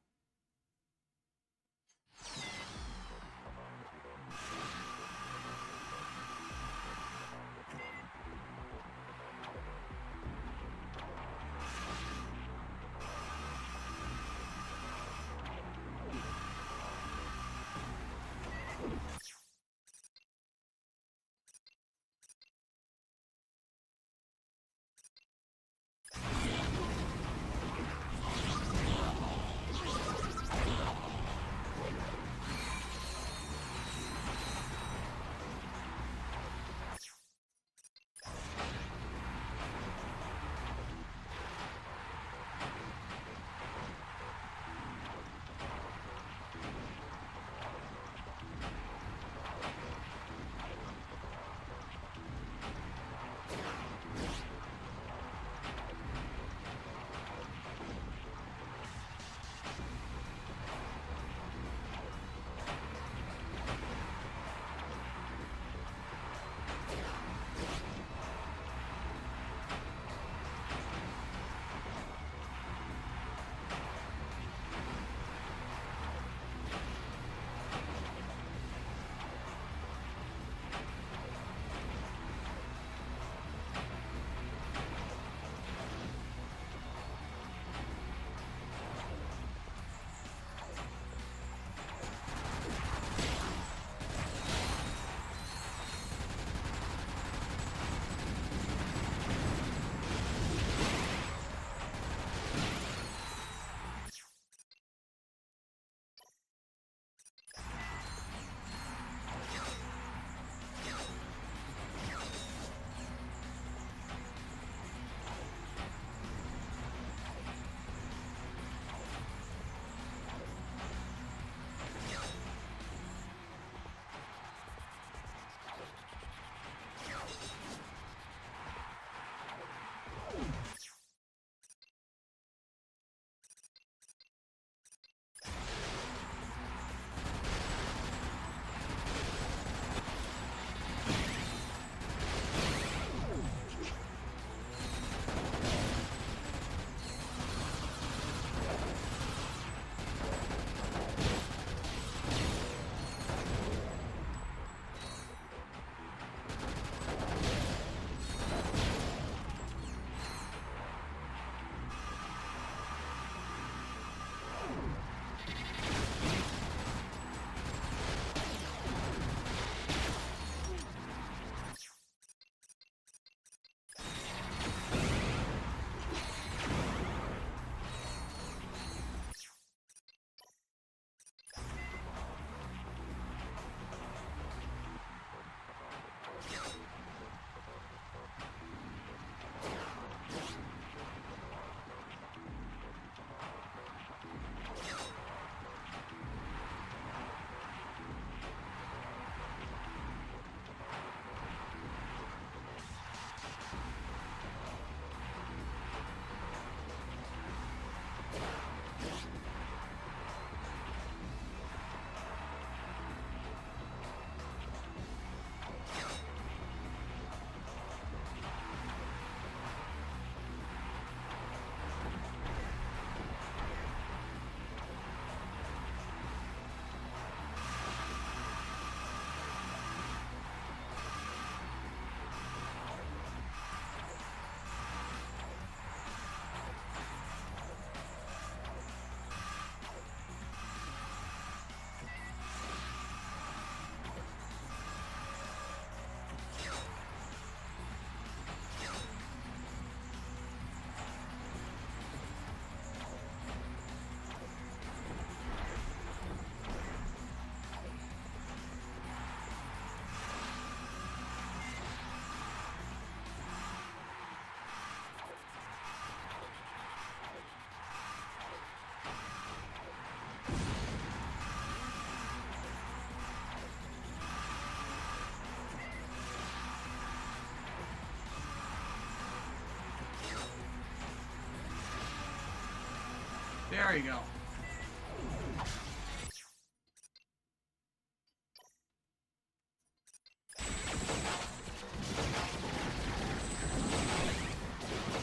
There you go.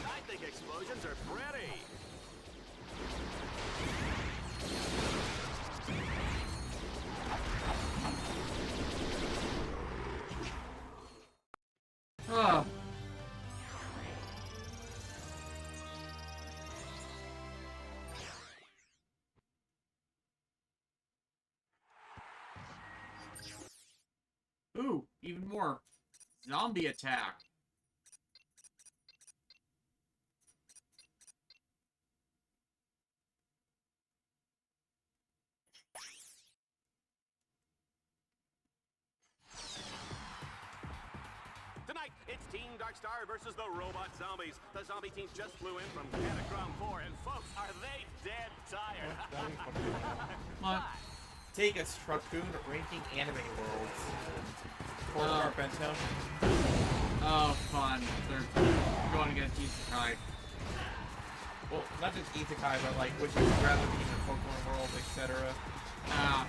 I think explosions are pretty. Oh. Ooh, even more. Zombie attack. Tonight, it's Team Darkstar versus the Robot Zombies. The zombie team just flew in from Catacrom 4, and folks, are they dead tired? What? Take us, Raccoon ranking anime worlds. For Carpento. Oh, fun. They're going against Isekai. Well, not just Isekai, but like which you would rather be in the Pokemon world, etc. Ah.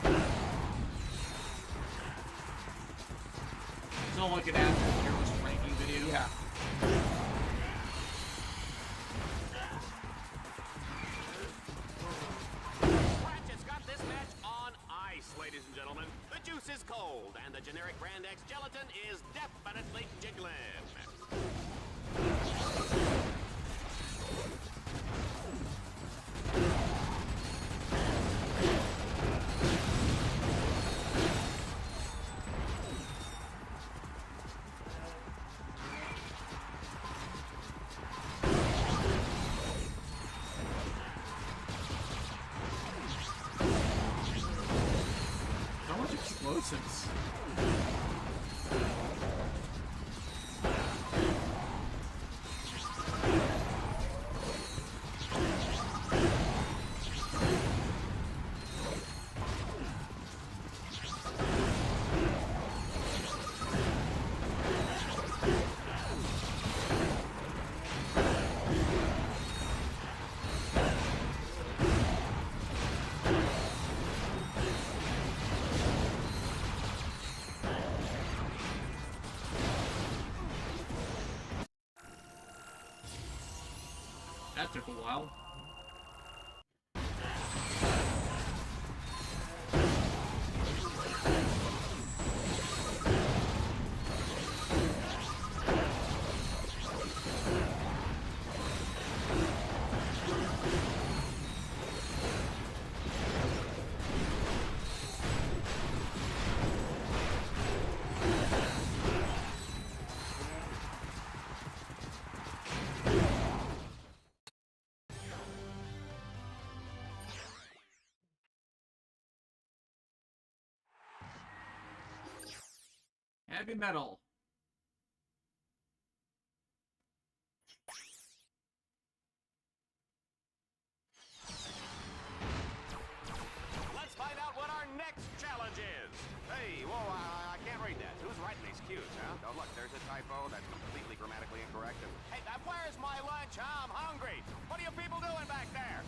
Still looking at the Heroes ranking video. Yeah. Ratchet's got this match on ice, ladies and gentlemen. The juice is cold, and the generic brand X gelatin is definitely jiggling. So much explosives. That took a while. Heavy metal. Let's find out what our next challenge is. Hey, whoa, I can't read that. Who's writing these cues, huh? Oh, look, there's a typo that's completely grammatically incorrect. And, hey, where's my lunch? I'm hungry. What are you people doing back there?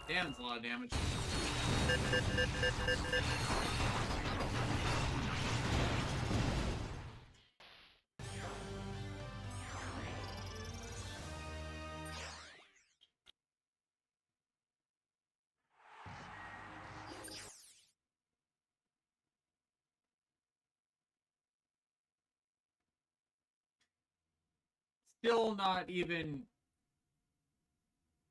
Damn, it's a lot of damage. Still not even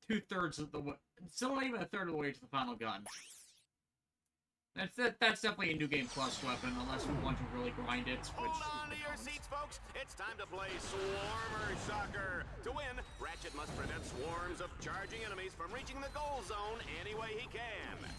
two-thirds of the way. Still not even a third of the way to the final gun. That's definitely a New Game Plus weapon, unless we want to really grind it, which Hold on to your seats, folks. It's time to play Swarmer Soccer. To win, Ratchet must prevent swarms of charging enemies from reaching the goal zone any way he can.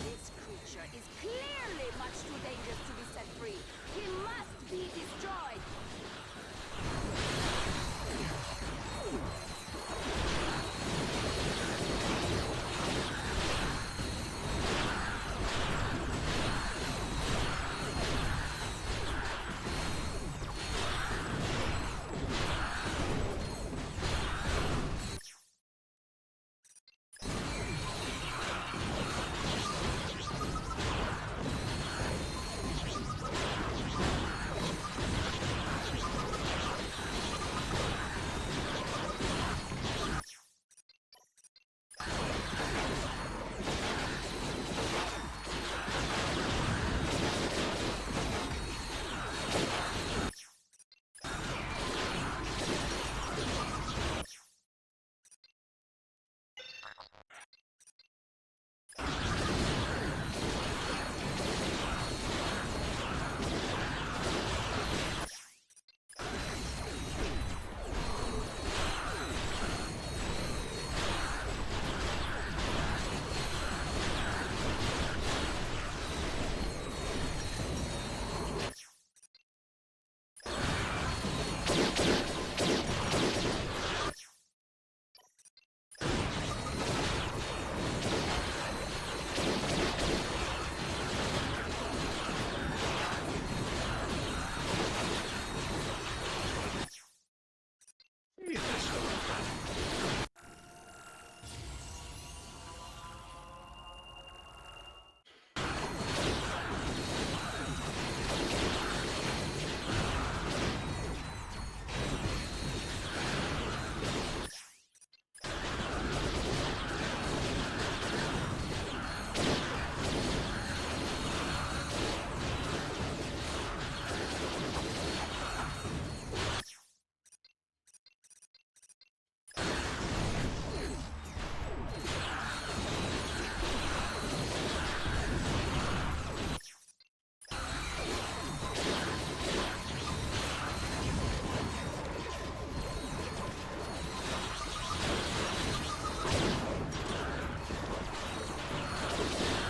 This creature is clearly much too dangerous to be set free. He must be destroyed.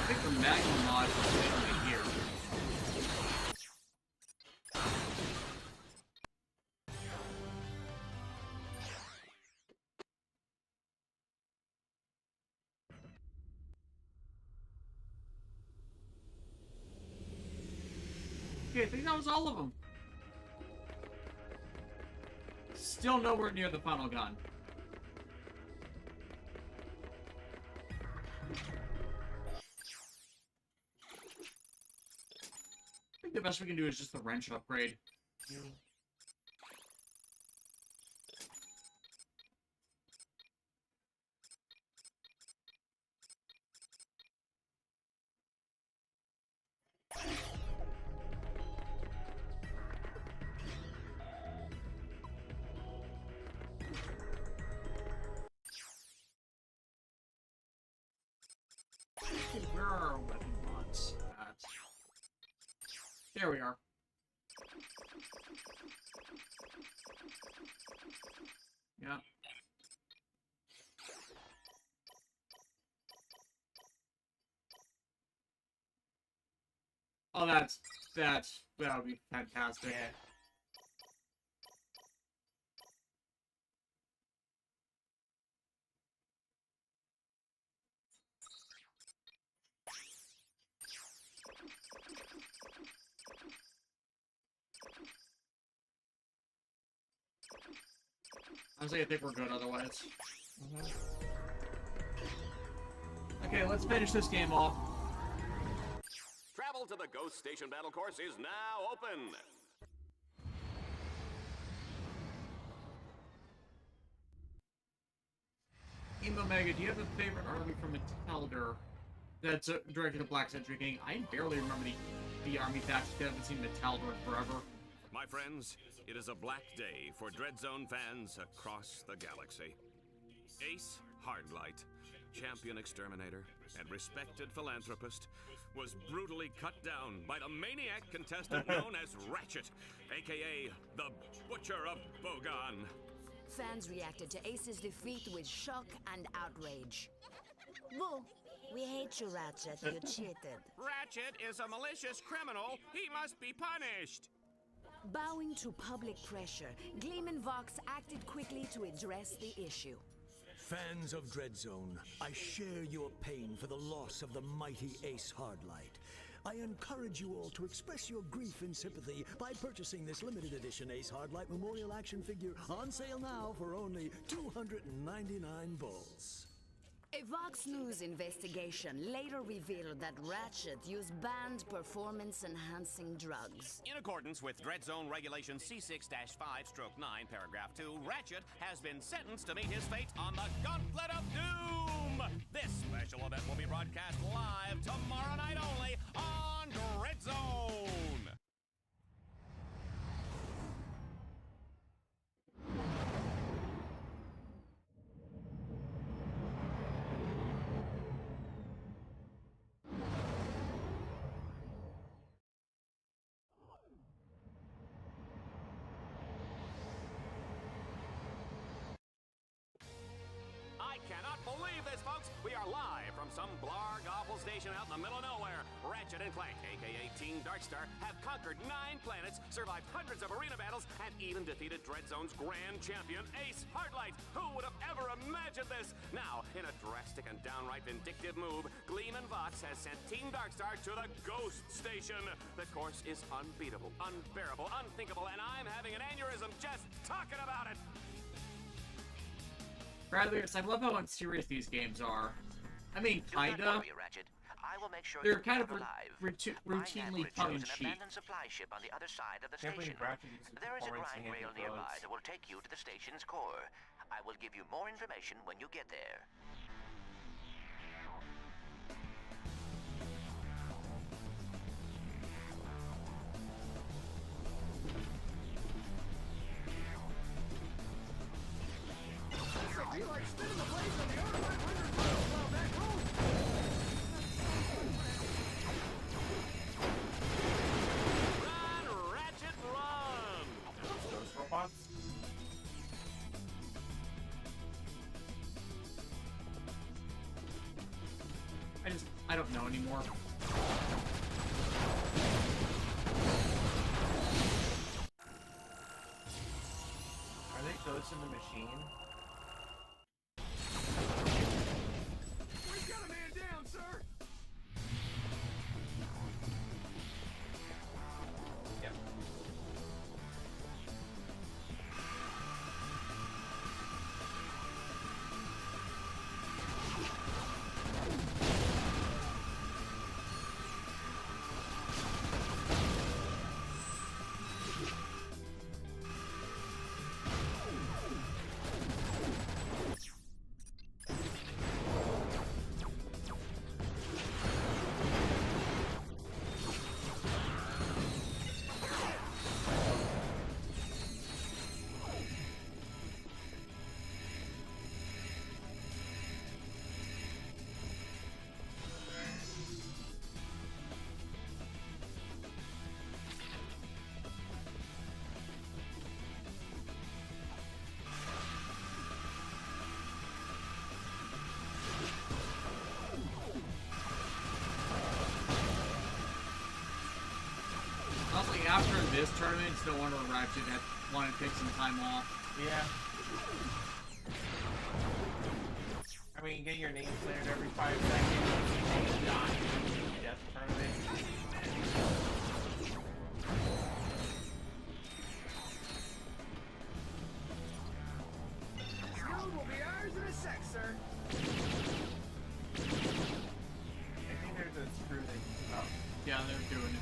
I think the Magnum mod is mainly here. Okay, I think that was all of them. Still nowhere near the final gun. I think the best we can do is just the wrench upgrade. There we are. Yeah. Oh, that would be fantastic. Yeah. Honestly, I think we're good otherwise. Okay, let's finish this game off. Travel to the Ghost Station battle course is now open. Emo Mega, do you have a favorite army from Metalder that's directed at Black Century King? I barely remember the army factions. I haven't seen Metalder in forever. My friends, it is a black day for Dreadzone fans across the galaxy. Ace Hardlight, champion exterminator and respected philanthropist, was brutally cut down by the maniac contestant known as Ratchet, aka the Butcher of Bogan. Fans reacted to Ace's defeat with shock and outrage. Boo! We hate you, Ratchet. You cheated. Ratchet is a malicious criminal. He must be punished. Bowing to public pressure, Gleam and Vox acted quickly to address the issue. Fans of Dreadzone, I share your pain for the loss of the mighty Ace Hardlight. I encourage you all to express your grief and sympathy by purchasing this limited edition Ace Hardlight Memorial Action Figure on sale now for only 299 bolts. A Vox News investigation later revealed that Ratchet used banned performance-enhancing drugs. In accordance with Dreadzone Regulation C6-5/9, Paragraph 2, Ratchet has been sentenced to meet his fate on the Gauntlet of Doom! This special event will be broadcast live tomorrow night only on Dreadzone! I cannot believe this, folks! We are live from some blarg awful station out in the middle of nowhere. Ratchet and Clank, aka Team Darkstar, have conquered 9 planets, survived hundreds of arena battles, and even defeated Dreadzone's grand champion, Ace Hardlight. Who would have ever imagined this? Now, in a drastic and downright vindictive move, Gleam and Vox has sent Team Darkstar to the Ghost Station. The course is unbeatable, unbearable, unthinkable, and I'm having an aneurysm just talking about it! Bradley, I love how unserious these games are. I mean, kinda. Do not worry, Ratchet. I will make sure They're you kind of alive. routinely tongue-in-cheek. An abandoned supply ship on the other side of the Can't station. believe Ratchet uses There is a performance grind rail enhancing nearby drugs. that will take you to the station's core. I will give you more information when you get there. Be like spinning the blades on the other 500 miles while back home. Run, Ratchet, run! Those robots? I don't know anymore. Are they ghosts in the machine? We've got a man down, sir. Yep. this tournament, it's no wonder Ratchet had wanted to take some time off. Yeah. I mean, getting your name cleared every 5 seconds, and dying in a death tournament. Snow will be ours in a sec, sir. I think there's a screw they oh. Yeah, they're doing it.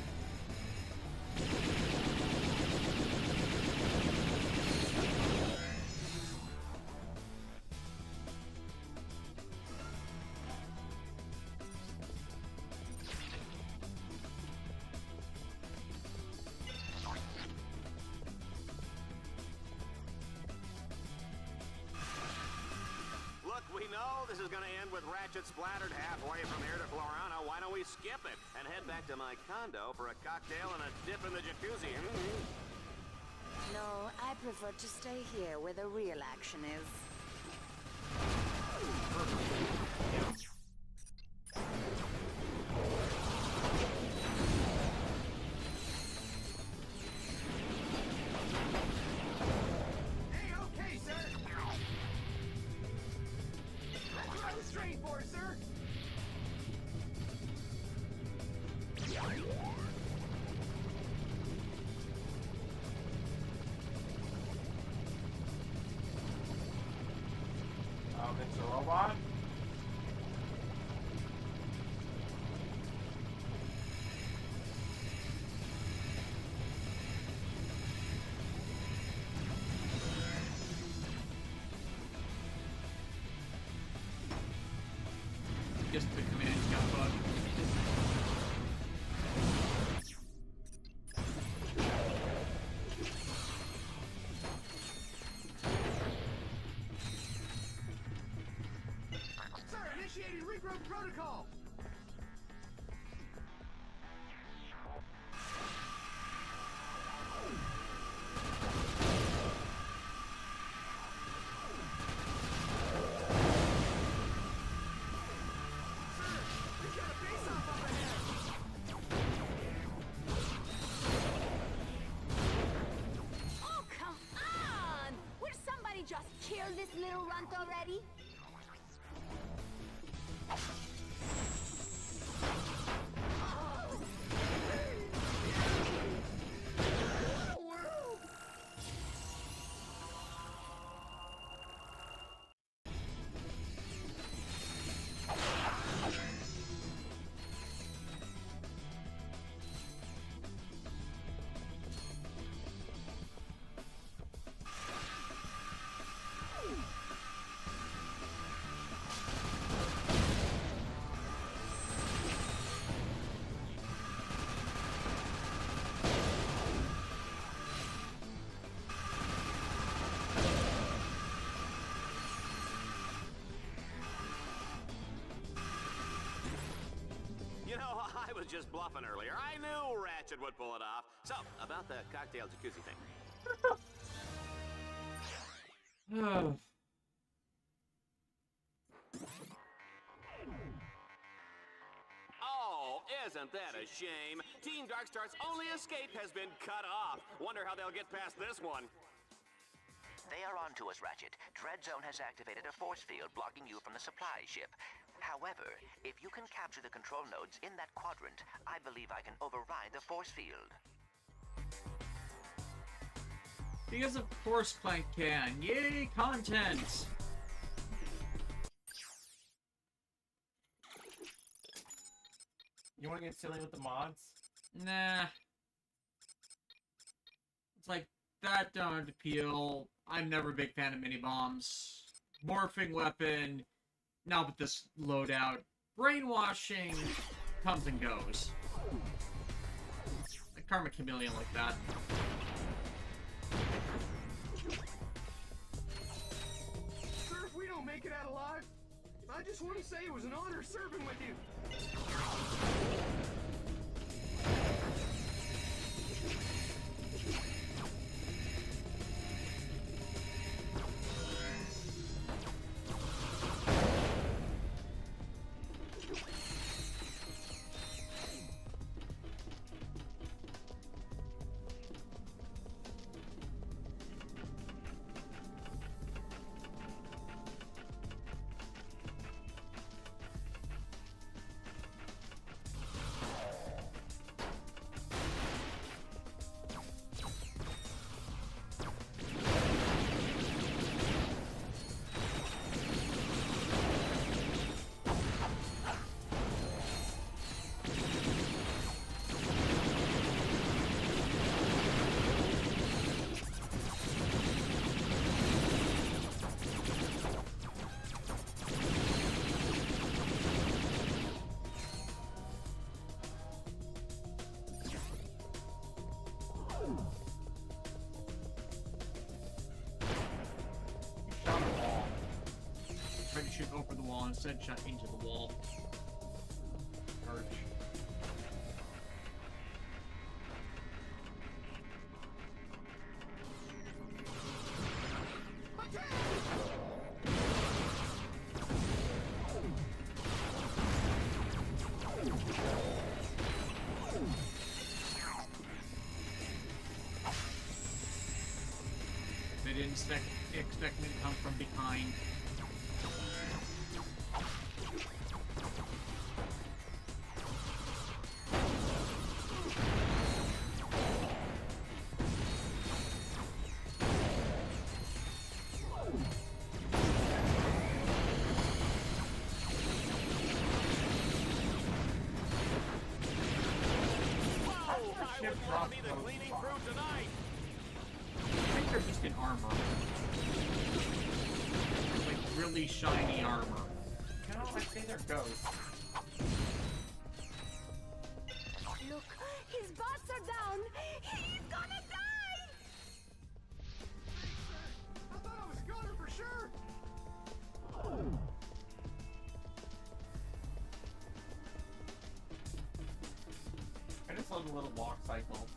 Look, we know this is gonna end with Ratchet splattered halfway from here to Florana. Why don't we skip it and head back to my condo for a cocktail and a dip in the jacuzzi? No, I prefer to stay here where the real action is. Hey, okay, sir. That's what I was trained for, sir. It's a robot. Guess the command got bugged. Sir, initiating regrowth protocol. Oh, come on! Will somebody just kill this little runt already? You know, I was just bluffing earlier. I knew Ratchet would pull it off. So, about the cocktail jacuzzi thing. Oh, isn't that a shame? Team Darkstar's only escape has been cut off. Wonder how they'll get past this one. They are on to us, Ratchet. Dreadzone has activated a force field blocking you from the supply ship. However, if you can capture the control nodes in that quadrant, I believe I can override the force field. Because of course Clank can. Yay, content! You want to get silly with the mods? Nah. It's like, that don't appeal. I'm never a big fan of mini-bombs. Morphing weapon, not with this loadout. Brainwashing comes and goes. A Karma Chameleon like that. Sir, if we don't make it out alive, I just want to say it was an honor serving with you. over the wall, instead shot into the wall. Merch. They didn't expect me to come from behind. In armor. Like really shiny armor. No, I think they're ghosts. Look, his bots are down. He's gonna die. I thought I was gonna for sure. I just love the little walk cycle.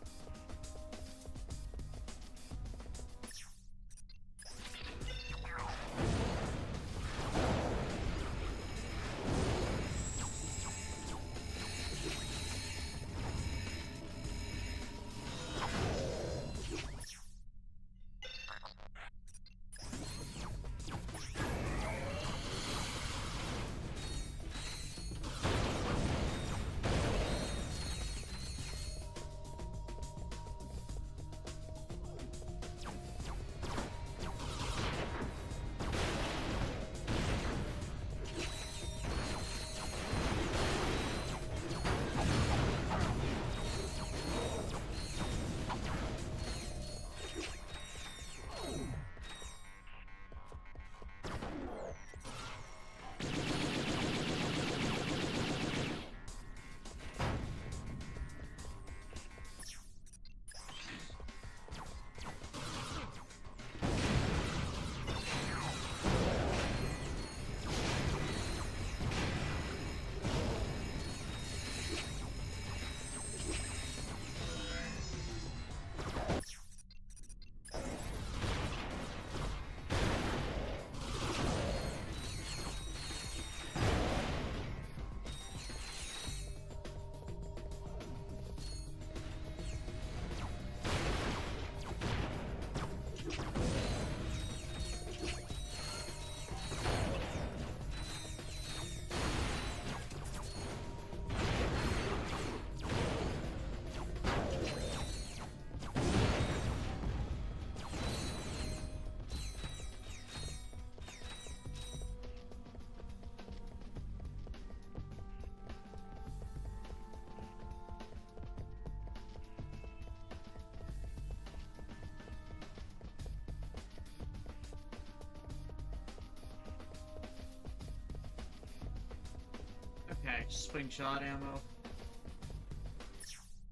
Okay, swing shot ammo.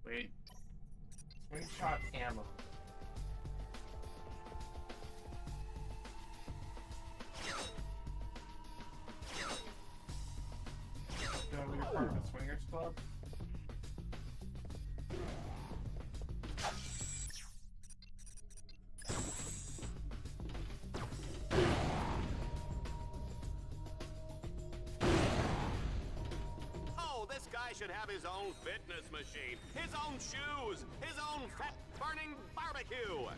Wait. Swing shot ammo. So you're part of a swingers club? Should have his own fitness machine, his own shoes, his own fat-burning barbecue.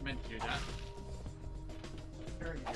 meant to do that. Sure you did.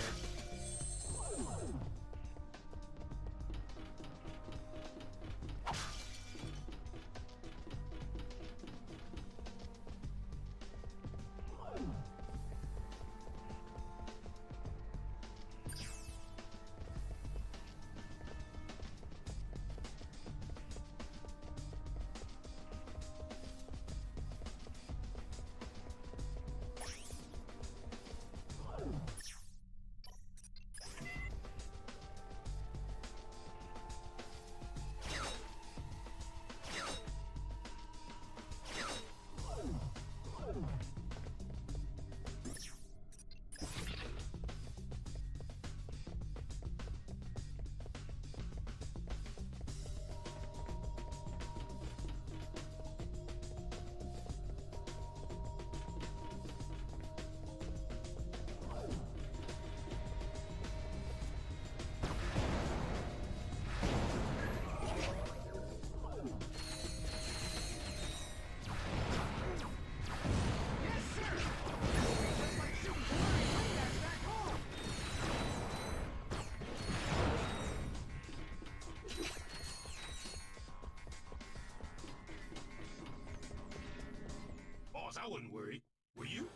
I wouldn't worry. Were you?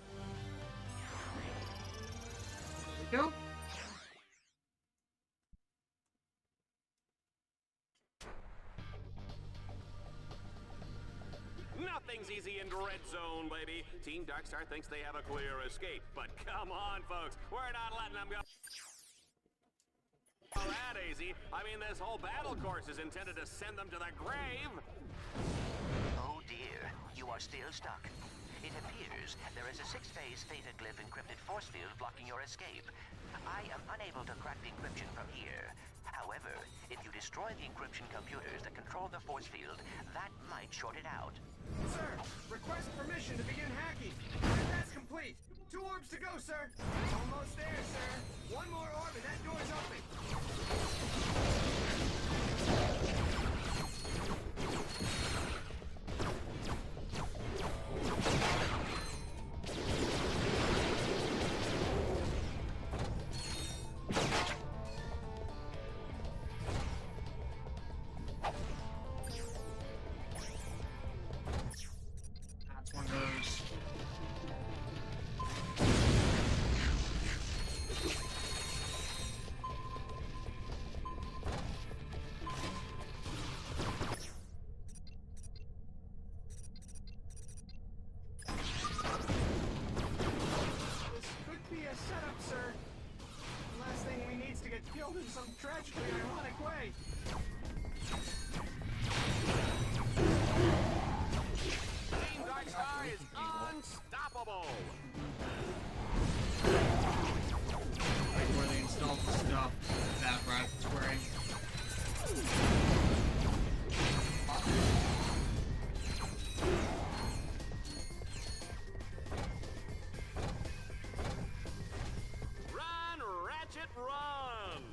There we go. Nothing's easy in Dreadzone, baby. Team Darkstar thinks they have a clear escape, but come on, folks. We're not letting them go. Oh, that easy. I mean, this whole battle course is intended to send them to the grave. Oh dear, you are still stuck. It appears there is a 6-phase Theta Glyph encrypted force field blocking your escape. I am unable to crack the encryption from here. However, if you destroy the encryption computers that control the force field, that might short it out. Sir, request permission to begin hacking. And that's complete. 2 orbs to go, sir. Almost there, sir. 1 more orb and that door's open. That's one of those. This could be a setup, sir. The last thing we need is to get killed in some tragically ironic way. Team Darkstar is unstoppable. Right where they installed the stuff that Rat's wearing. Run, Ratchet, run!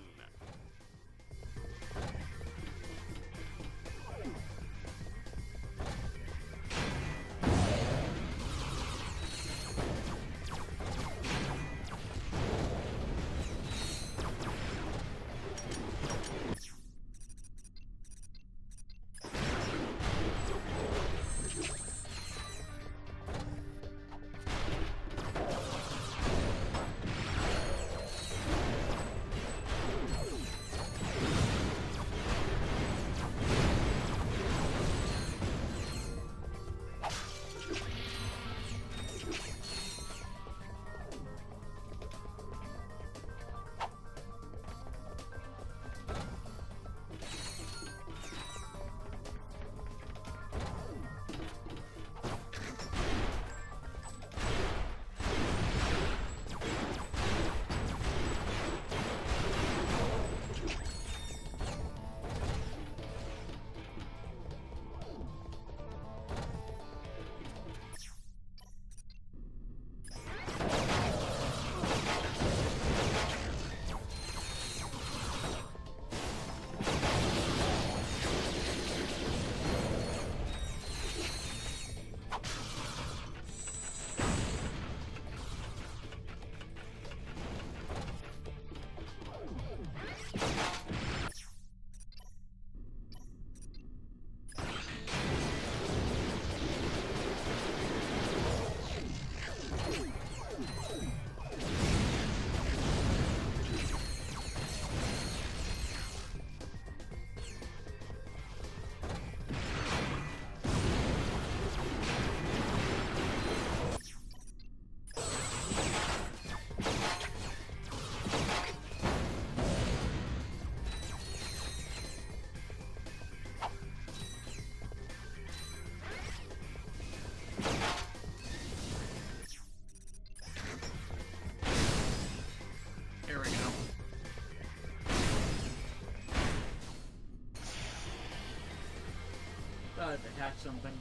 attack something.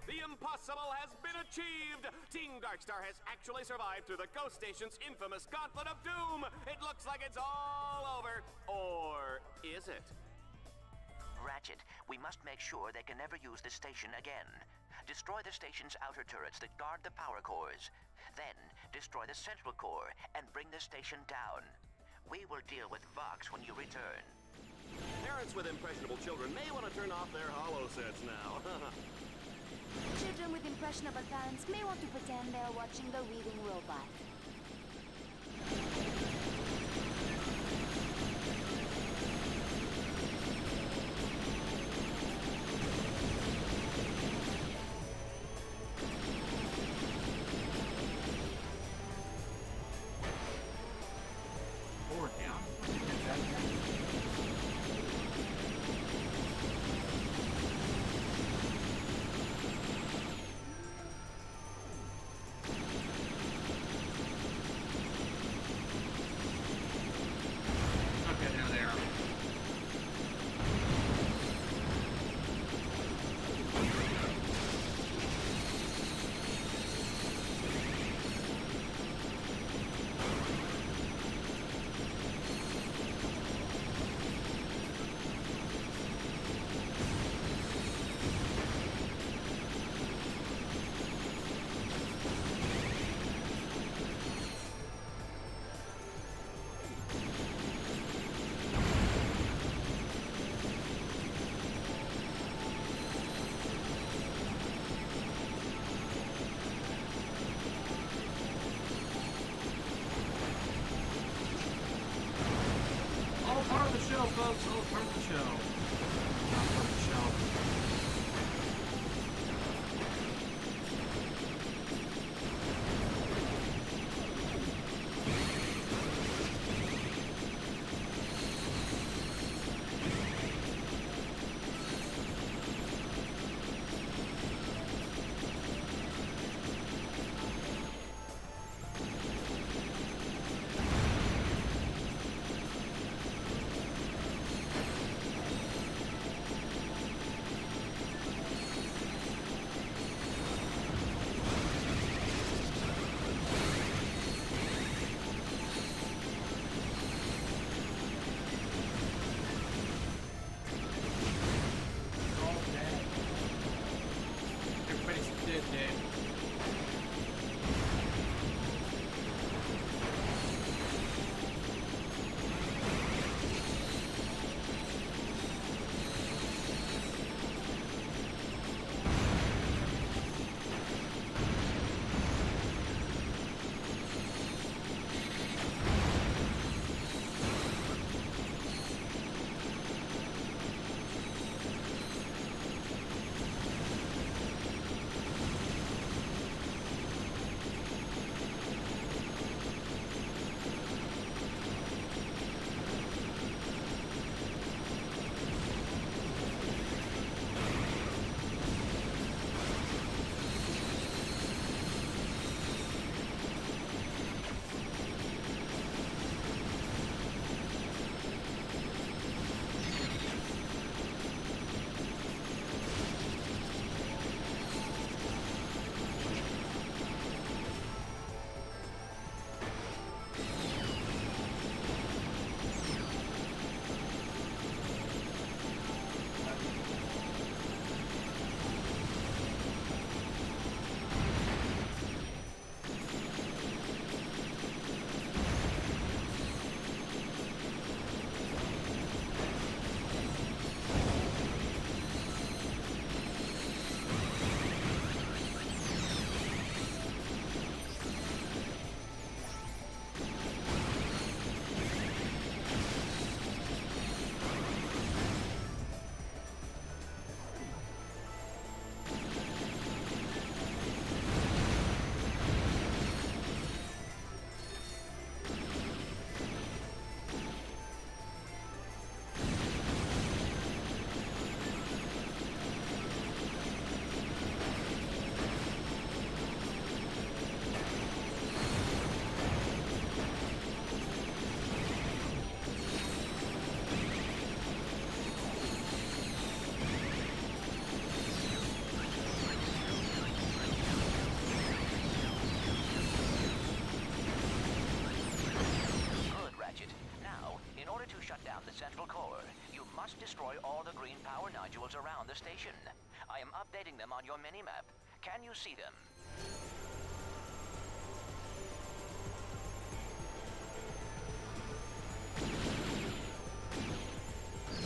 The impossible has been achieved! Team Darkstar has actually survived through the Ghost Station's infamous Gauntlet of Doom! It looks like it's all over. Or is it? Ratchet, we must make sure they can never use the station again. Destroy the station's outer turrets that guard the power cores. Then, destroy the central core and bring the station down. We will deal with Vox when you return. Parents with impressionable children may want to turn off their holo sets now. Children with impressionable parents may want to pretend they're watching the reading robot. Forward down. Okay, now they are. All part of the show, folks. All part of the show. Not part of the show. must destroy all the green power nodules around the station. I am updating them on your minimap. Can you see them?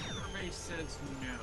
Survey says no.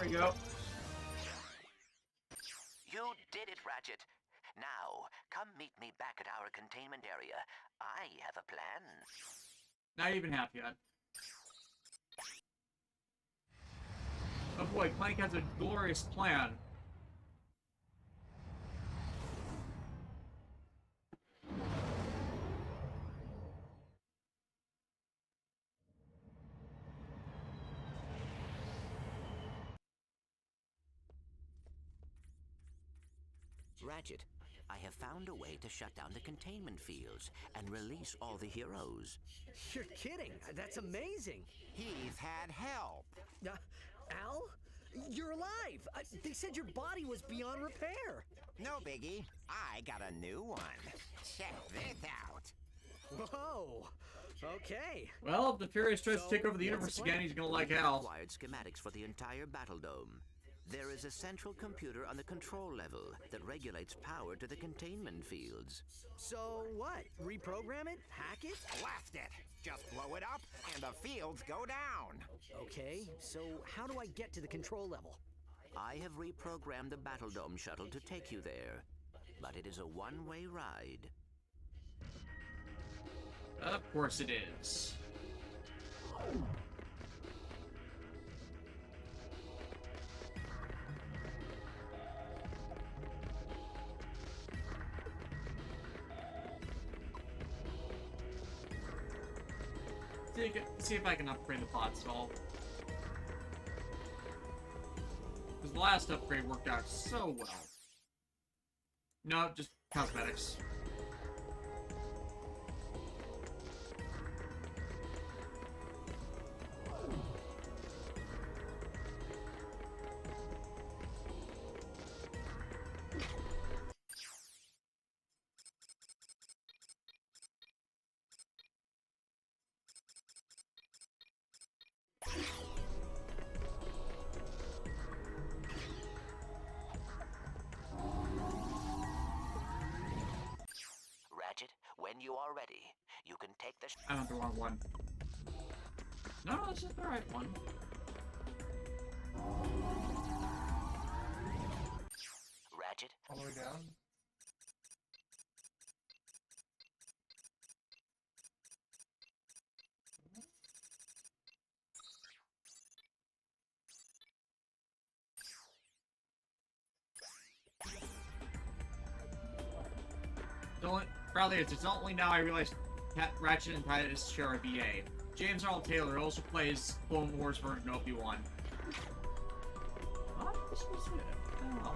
There we go. You did it, Ratchet. Now, come meet me back at our containment area. I have a plan. Not even half yet. Oh boy, Clank has a glorious plan. Ratchet, I have found a way to shut down the containment fields and release all the heroes. You're kidding. That's amazing. He's had help. Al? You're alive. They said your body was beyond repair. No biggie. I got a new one. Check this out. Whoa. Okay. Well, if the Furious tries to take over the universe again, he's gonna like Al. Required schematics for the entire battle dome. There is a central computer on the control level that regulates power to the containment fields. So what? Reprogram it? Hack it? Blast it! Just blow it up, and the fields go down. Okay, so how do I get to the control level? I have reprogrammed the Battle Dome shuttle to take you there, but it is a one-way ride. Of course it is. See if I can upgrade the pod stall. Because the last upgrade worked out so well. No, just cosmetics. When you are ready, you can take the... I want the wrong one. No, this is the right one. Ratchet? All the way down? Probably it's only now I realized Ratchet and Titus share a BA. James Earl Taylor also plays Clone Wars version Obi-Wan. this supposed to be? Oh.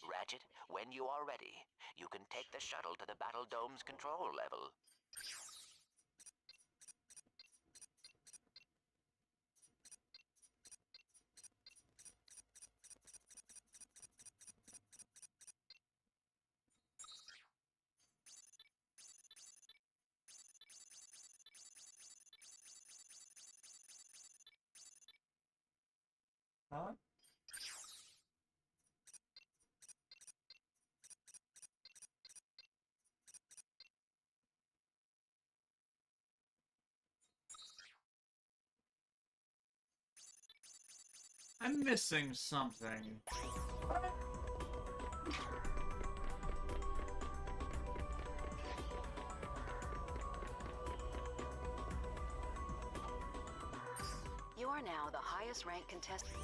Ratchet, when you are ready, you can take the shuttle to the Battle Dome's control level. Huh? I'm missing something. You are now the highest ranked contestant.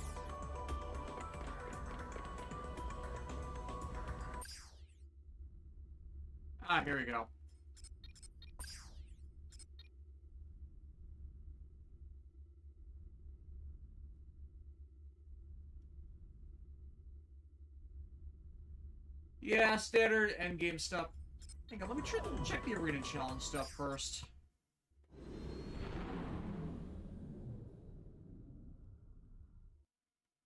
Ah, here we go. Yeah, standard endgame stuff. Hang on, let me check the arena challenge stuff first.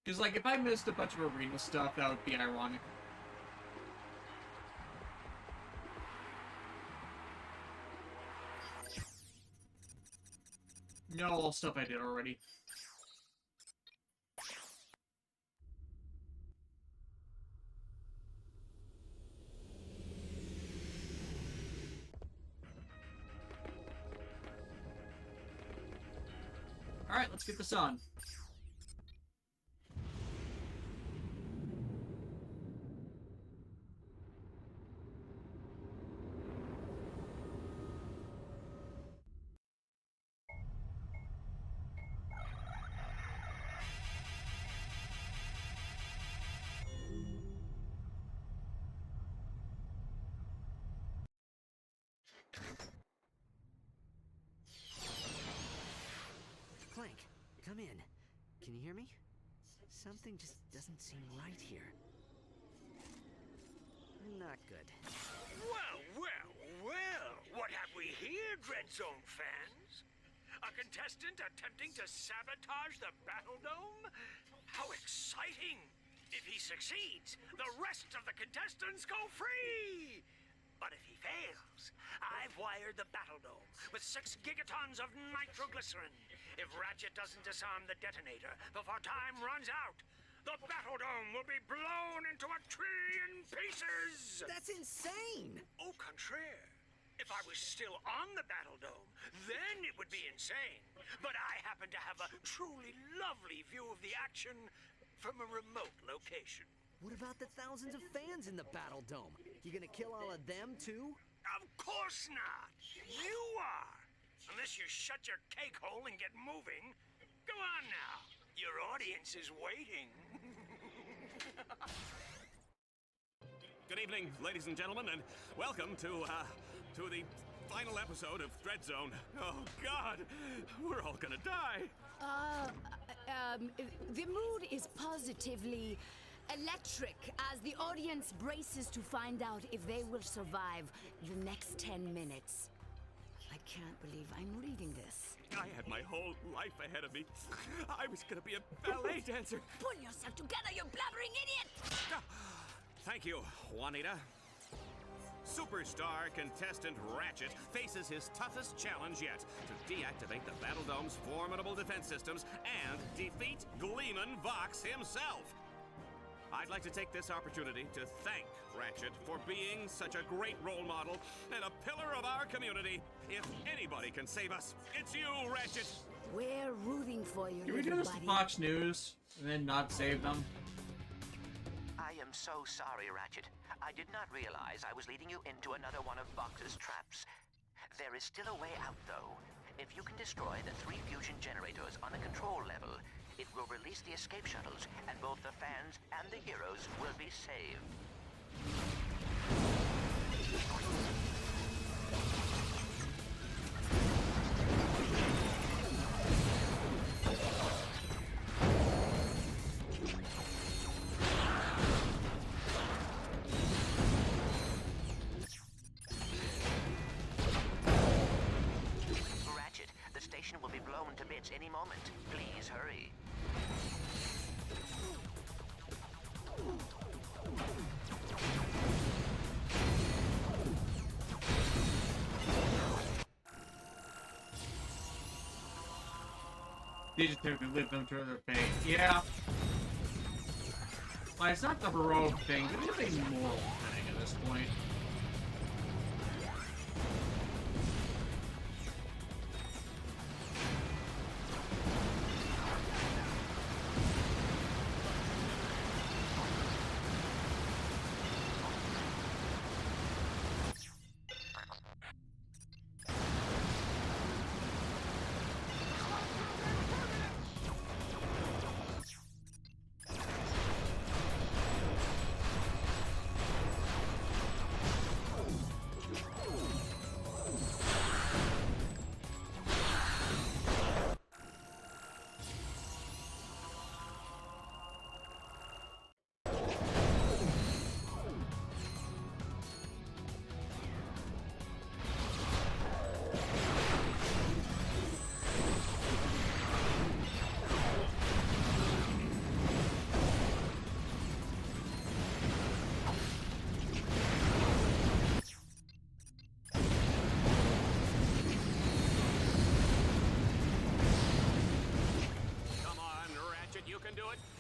Because, like, if I missed a bunch of arena stuff, that would be ironic. No, all stuff I did already. Alright, let's get this on. Clank, come in. Can you hear me? Something just doesn't seem right here. Not good. Well, well, well! What have we here, Dreadzone fans? A contestant attempting to sabotage the Battle Dome? How exciting! If he succeeds, the rest of the contestants go free! But if he fails, I've wired the Battle Dome with 6 gigatons of nitroglycerin. If Ratchet doesn't disarm the detonator before time runs out, the Battle Dome will be blown into 1 trillion pieces! That's insane! Au contraire. If I was still on the Battle Dome, then it would be insane. But I happen to have a truly lovely view of the action from a remote location. What about the thousands of fans in the Battle Dome? You gonna kill all of them, too? Of course not! You are! Unless you shut your cake hole and get moving. Go on now. Your audience is waiting. Good evening, ladies and gentlemen, and welcome to the final episode of Dreadzone. Oh, God! We're all gonna die! The mood is positively electric as the audience braces to find out if they will survive the next 10 minutes. I can't believe I'm reading this. I had my whole life ahead of me. I was gonna be a ballet dancer. Pull yourself together, you blabbering idiot! Thank you, Juanita. Superstar contestant Ratchet faces his toughest challenge yet to deactivate the Battle Dome's formidable defense systems and defeat Gleeman Vox himself. I'd like to take this opportunity to thank Ratchet for being such a great role model and a pillar of our community. If anybody can save us, it's you, Ratchet. We're rooting for you, Can we do this to Fox News and then not save them? I am so sorry, Ratchet. I did not realize I was leading you into another one of Vox's traps. There is still a way out, though. If you can destroy the 3 fusion generators on the control level, it will release the escape shuttles, and both the fans and the heroes will be saved. targets any moment. Please hurry. They just typically live them to their fate. Yeah. Well, it's not the heroic thing, but it is a moral thing at this point.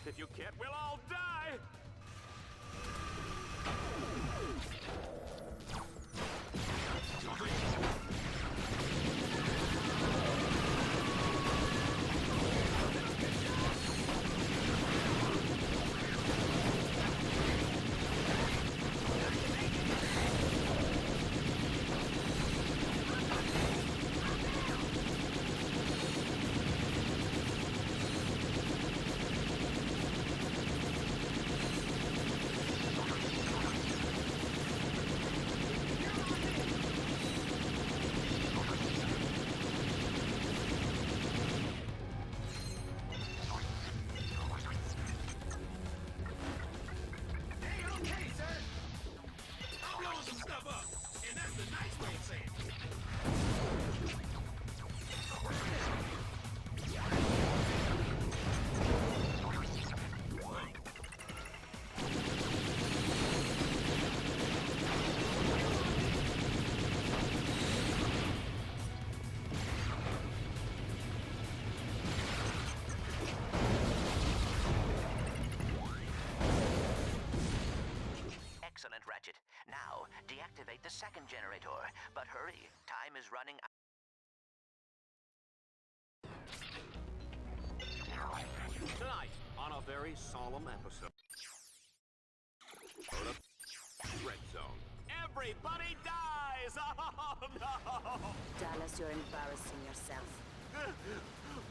If you can't, we'll all die! Excellent, Ratchet. Now, deactivate the second generator. But hurry, time is running out. Tonight, on a very solemn episode of Dreadzone, everybody dies! Oh, no! Dallas, you're embarrassing yourself.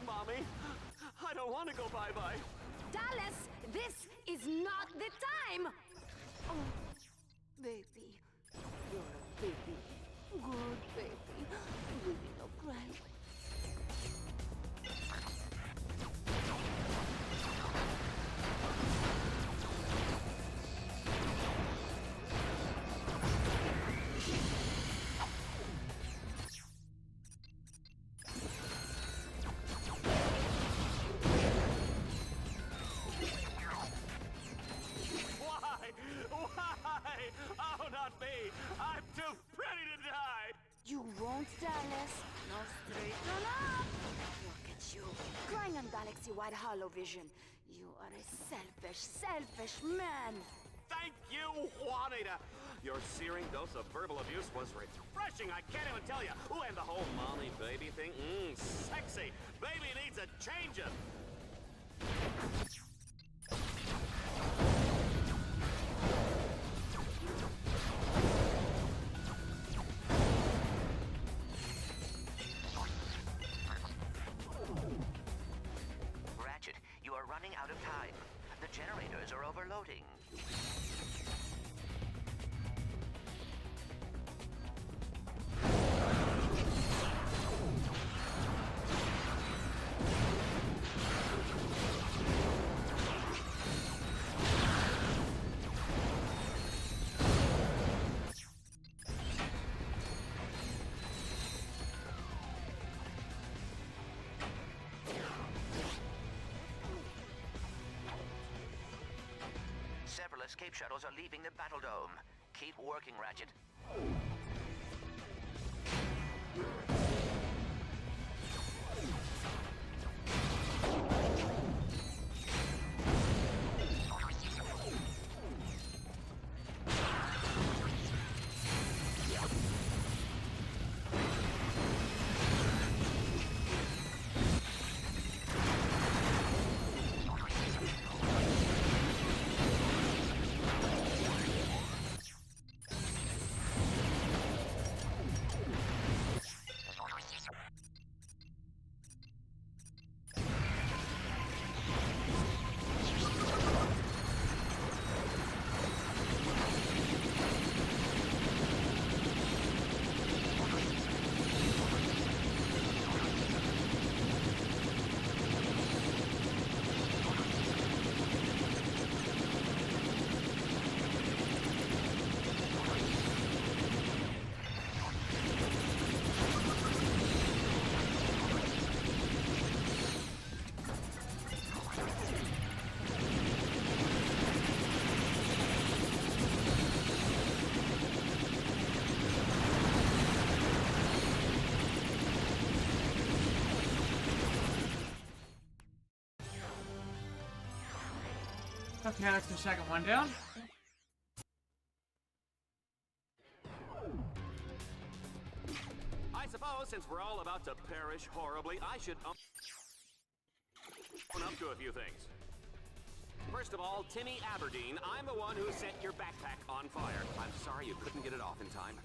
Mommy, I don't want to go bye-bye. Dallas, this is not the time! Oh, baby. You're a baby. Good baby. Really no cry. Oh, not me! I'm too pretty to die! You won't, Dallas. No straighten up. Look at you. Crying on galaxy-wide holovision. You are a selfish, selfish man. Thank you, Juanita! Your searing dose of verbal abuse was refreshing, I can't even tell you! Ooh, and the whole mommy-baby thing, sexy! Baby needs a change-up! Ratchet, you are running out of time. The generators are overloading. escape shuttles are leaving the Battle Dome. Keep working, Ratchet. Okay, that's the second one down. I suppose since we're all about to perish horribly, I should own up to a few things. First of all, Timmy Aberdeen, I'm the one who set your backpack on fire. I'm sorry you couldn't get it off in time.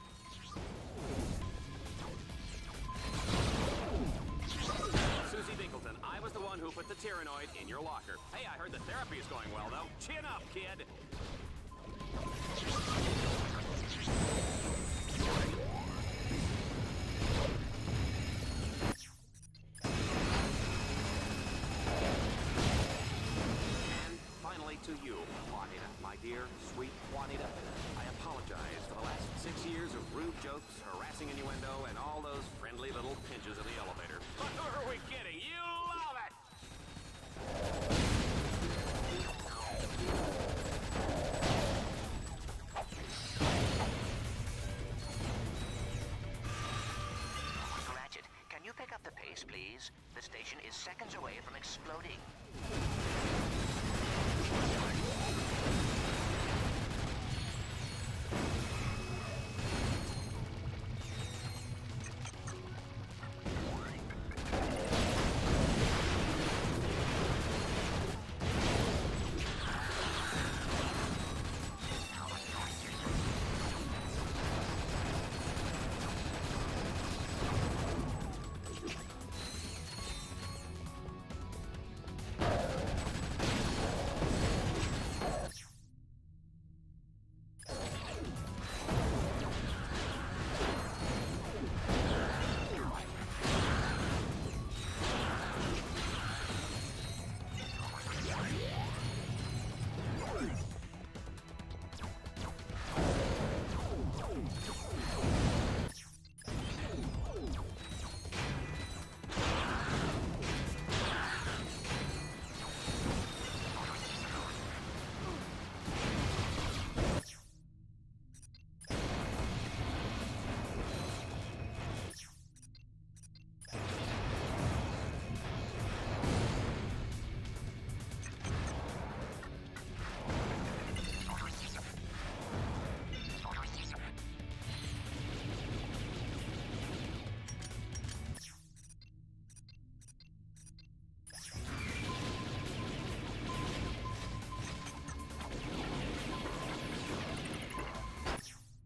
Susie Binkleton, I was the one who put the Tyrannoid in your locker. Hey, I heard the therapy is going well, though. Chin up, kid! And finally to you, Juanita, my dear, sweet Juanita. I apologize for the last 6 years of rude jokes, harassing innuendo, and all those friendly little pinches in the elevator. But who are we kidding? You love it! Ratchet, can you pick up the pace, please? The station is seconds away from exploding.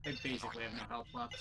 They basically have no health left.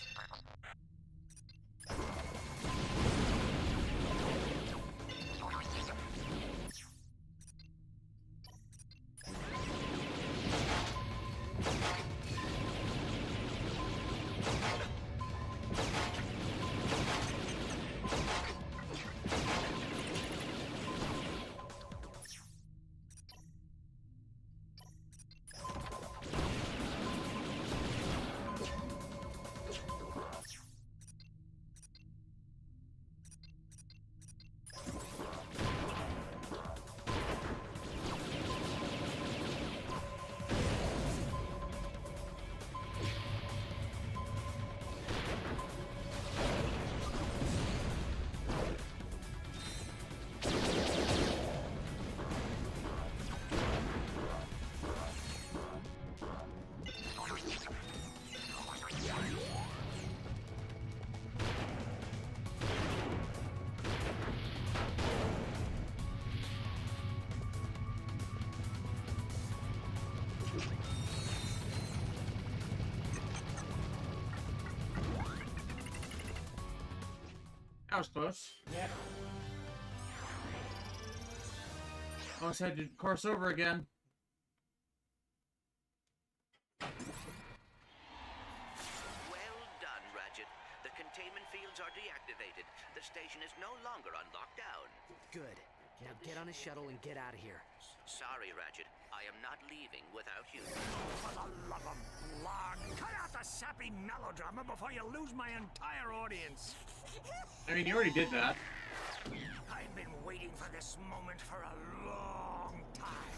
That was close. Yeah. Almost had to course over again. Well done, Ratchet. The containment fields are deactivated. The station is no longer on lockdown. Good. Now get on a shuttle and get out of here. Sorry, Ratchet. I am not leaving without you. For the love of Blarg, cut out the sappy melodrama before you lose my entire audience. I mean, you already did that. I've been waiting for this moment for a long time.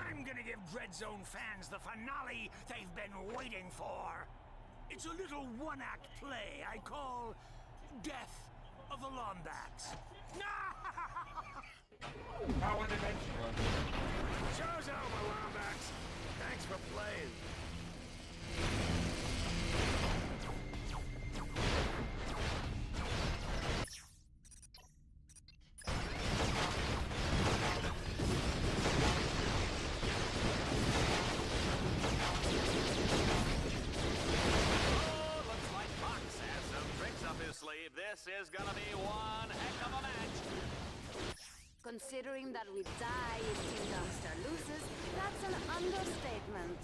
I'm gonna give Dreadzone fans the finale they've been waiting for. It's a little one-act play I call Death of the Lombats. How one-dimensional. Show's over, Lombats. Thanks for playing. Looks like Fox has some tricks up his sleeve. This is gonna be one heck of a match. Considering that we die if Team Darkstar loses, that's an understatement.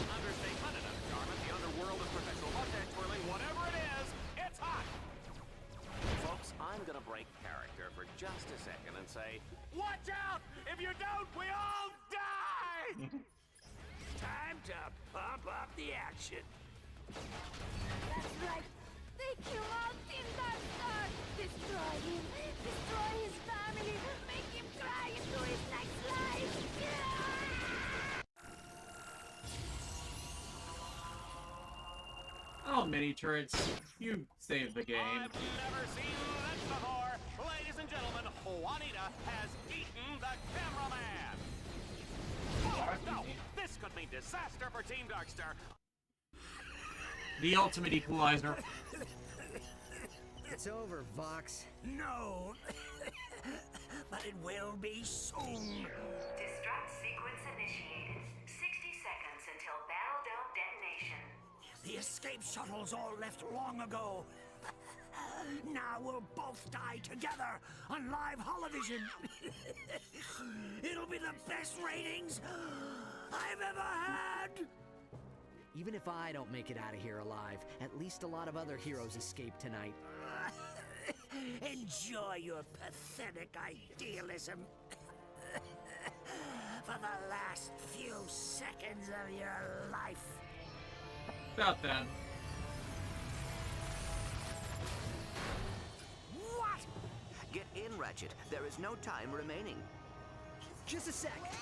Understatement and undergarment, the underworld of professional mustache twirling, whatever it is, it's hot! Folks, I'm gonna break character for just a second and say, watch out! If you don't, we all die! Time to pump up the action. That's right. They kill out Team Darkstar. Destroy him. Destroy his family. Make him cry into his next life. Oh, mini turrets. You saved the game. I've never seen this before. Ladies and gentlemen, Juanita has eaten the cameraman. Oh, no, this could mean disaster for Team Darkstar. The ultimate equalizer. It's over, Vox. No, but it will be soon. Destruct sequence initiated. 60 seconds until Battle Dome detonation. The escape shuttles all left long ago. Now we'll both die together on live holovision. It'll be the best ratings I've ever had. Even if I don't make it out of here alive, at least a lot of other heroes escape tonight. Enjoy your pathetic idealism. For the last few seconds of your life. About that. What? Get in, Ratchet. There is no time remaining. Just a sec.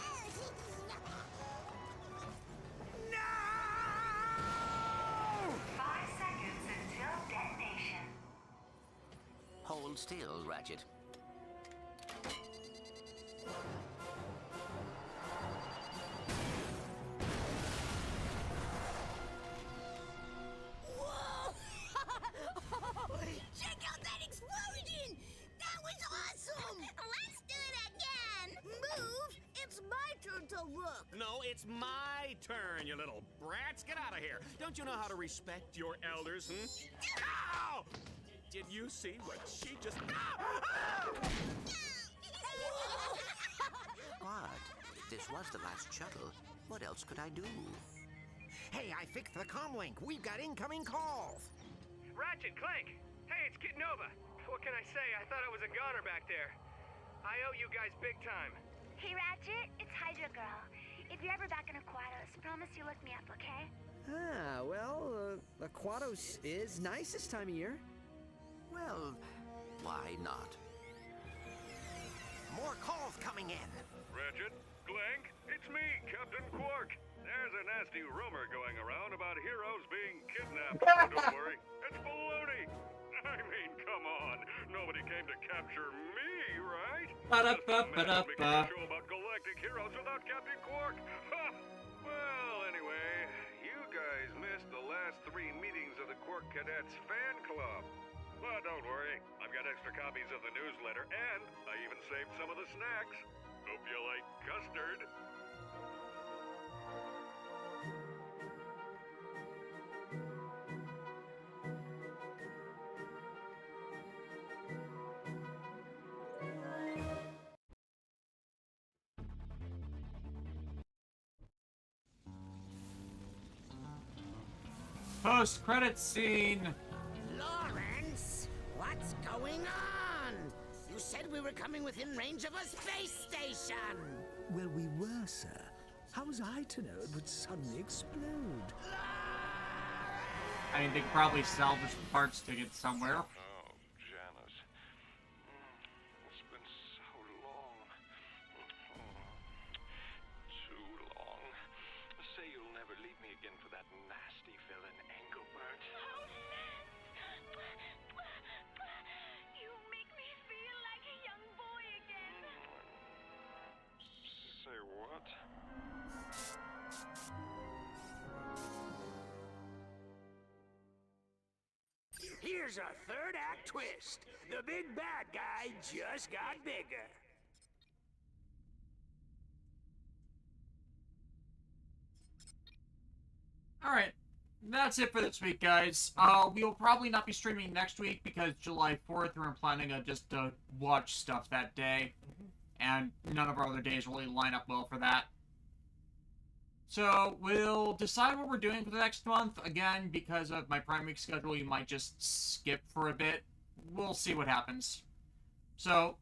5 seconds until detonation. Hold still, Ratchet. Whoa! Check out that explosion! That was awesome! Let's do it again! Move! It's my turn to look! No, it's my turn, you little brats. Get out of here. Don't you know how to respect your elders, Ow! Did you see what she just... What? This was the last shuttle. What else could I do? Hey, I fixed the comlink. We've got incoming calls. Ratchet, Clank! Hey, it's Kit Nova. What can I say? I thought I was a goner back there. I owe you guys big time. Hey, Ratchet, it's Hydra Girl. If you're ever back in Aquatos, promise you look me up, okay? Ah, well, Aquatos is nice this time of year. Well, why not? More calls coming in. Ratchet, Clank, it's me, Captain Quark. There's a nasty rumor going around about heroes being kidnapped. Don't worry, it's baloney. I mean, come on. Nobody came to capture me, right? Ba-da-ba-ba-da-ba. Making a show about galactic heroes without Captain Quark. Ha! Well, anyway, you guys missed the last 3 meetings of the Quark Cadets fan club. But don't worry, I've got extra copies of the newsletter, and I even saved some of the snacks. Hope you like custard. Post-credit scene. Lawrence, what's going on? You said we were coming within range of a space station. Well, we were, sir. How was I to know it would suddenly explode? I mean, they could probably salvage the parts to get somewhere. Oh, Janice. It's been so long. Too long. Say you'll never leave me again for that nasty villain, Engelbert. Oh, you make me feel like a young boy again. Say what? Here's a third act twist. The big bad guy just got bigger. Alright, that's it for this week, guys. We will probably not be streaming next week because July 4th, we're planning on just to watch stuff that day. And none of our other days really line up well for that. So, we'll decide what we're doing for the next month. Again, because of my Prime Week schedule, you might just skip for a bit. We'll see what happens. So,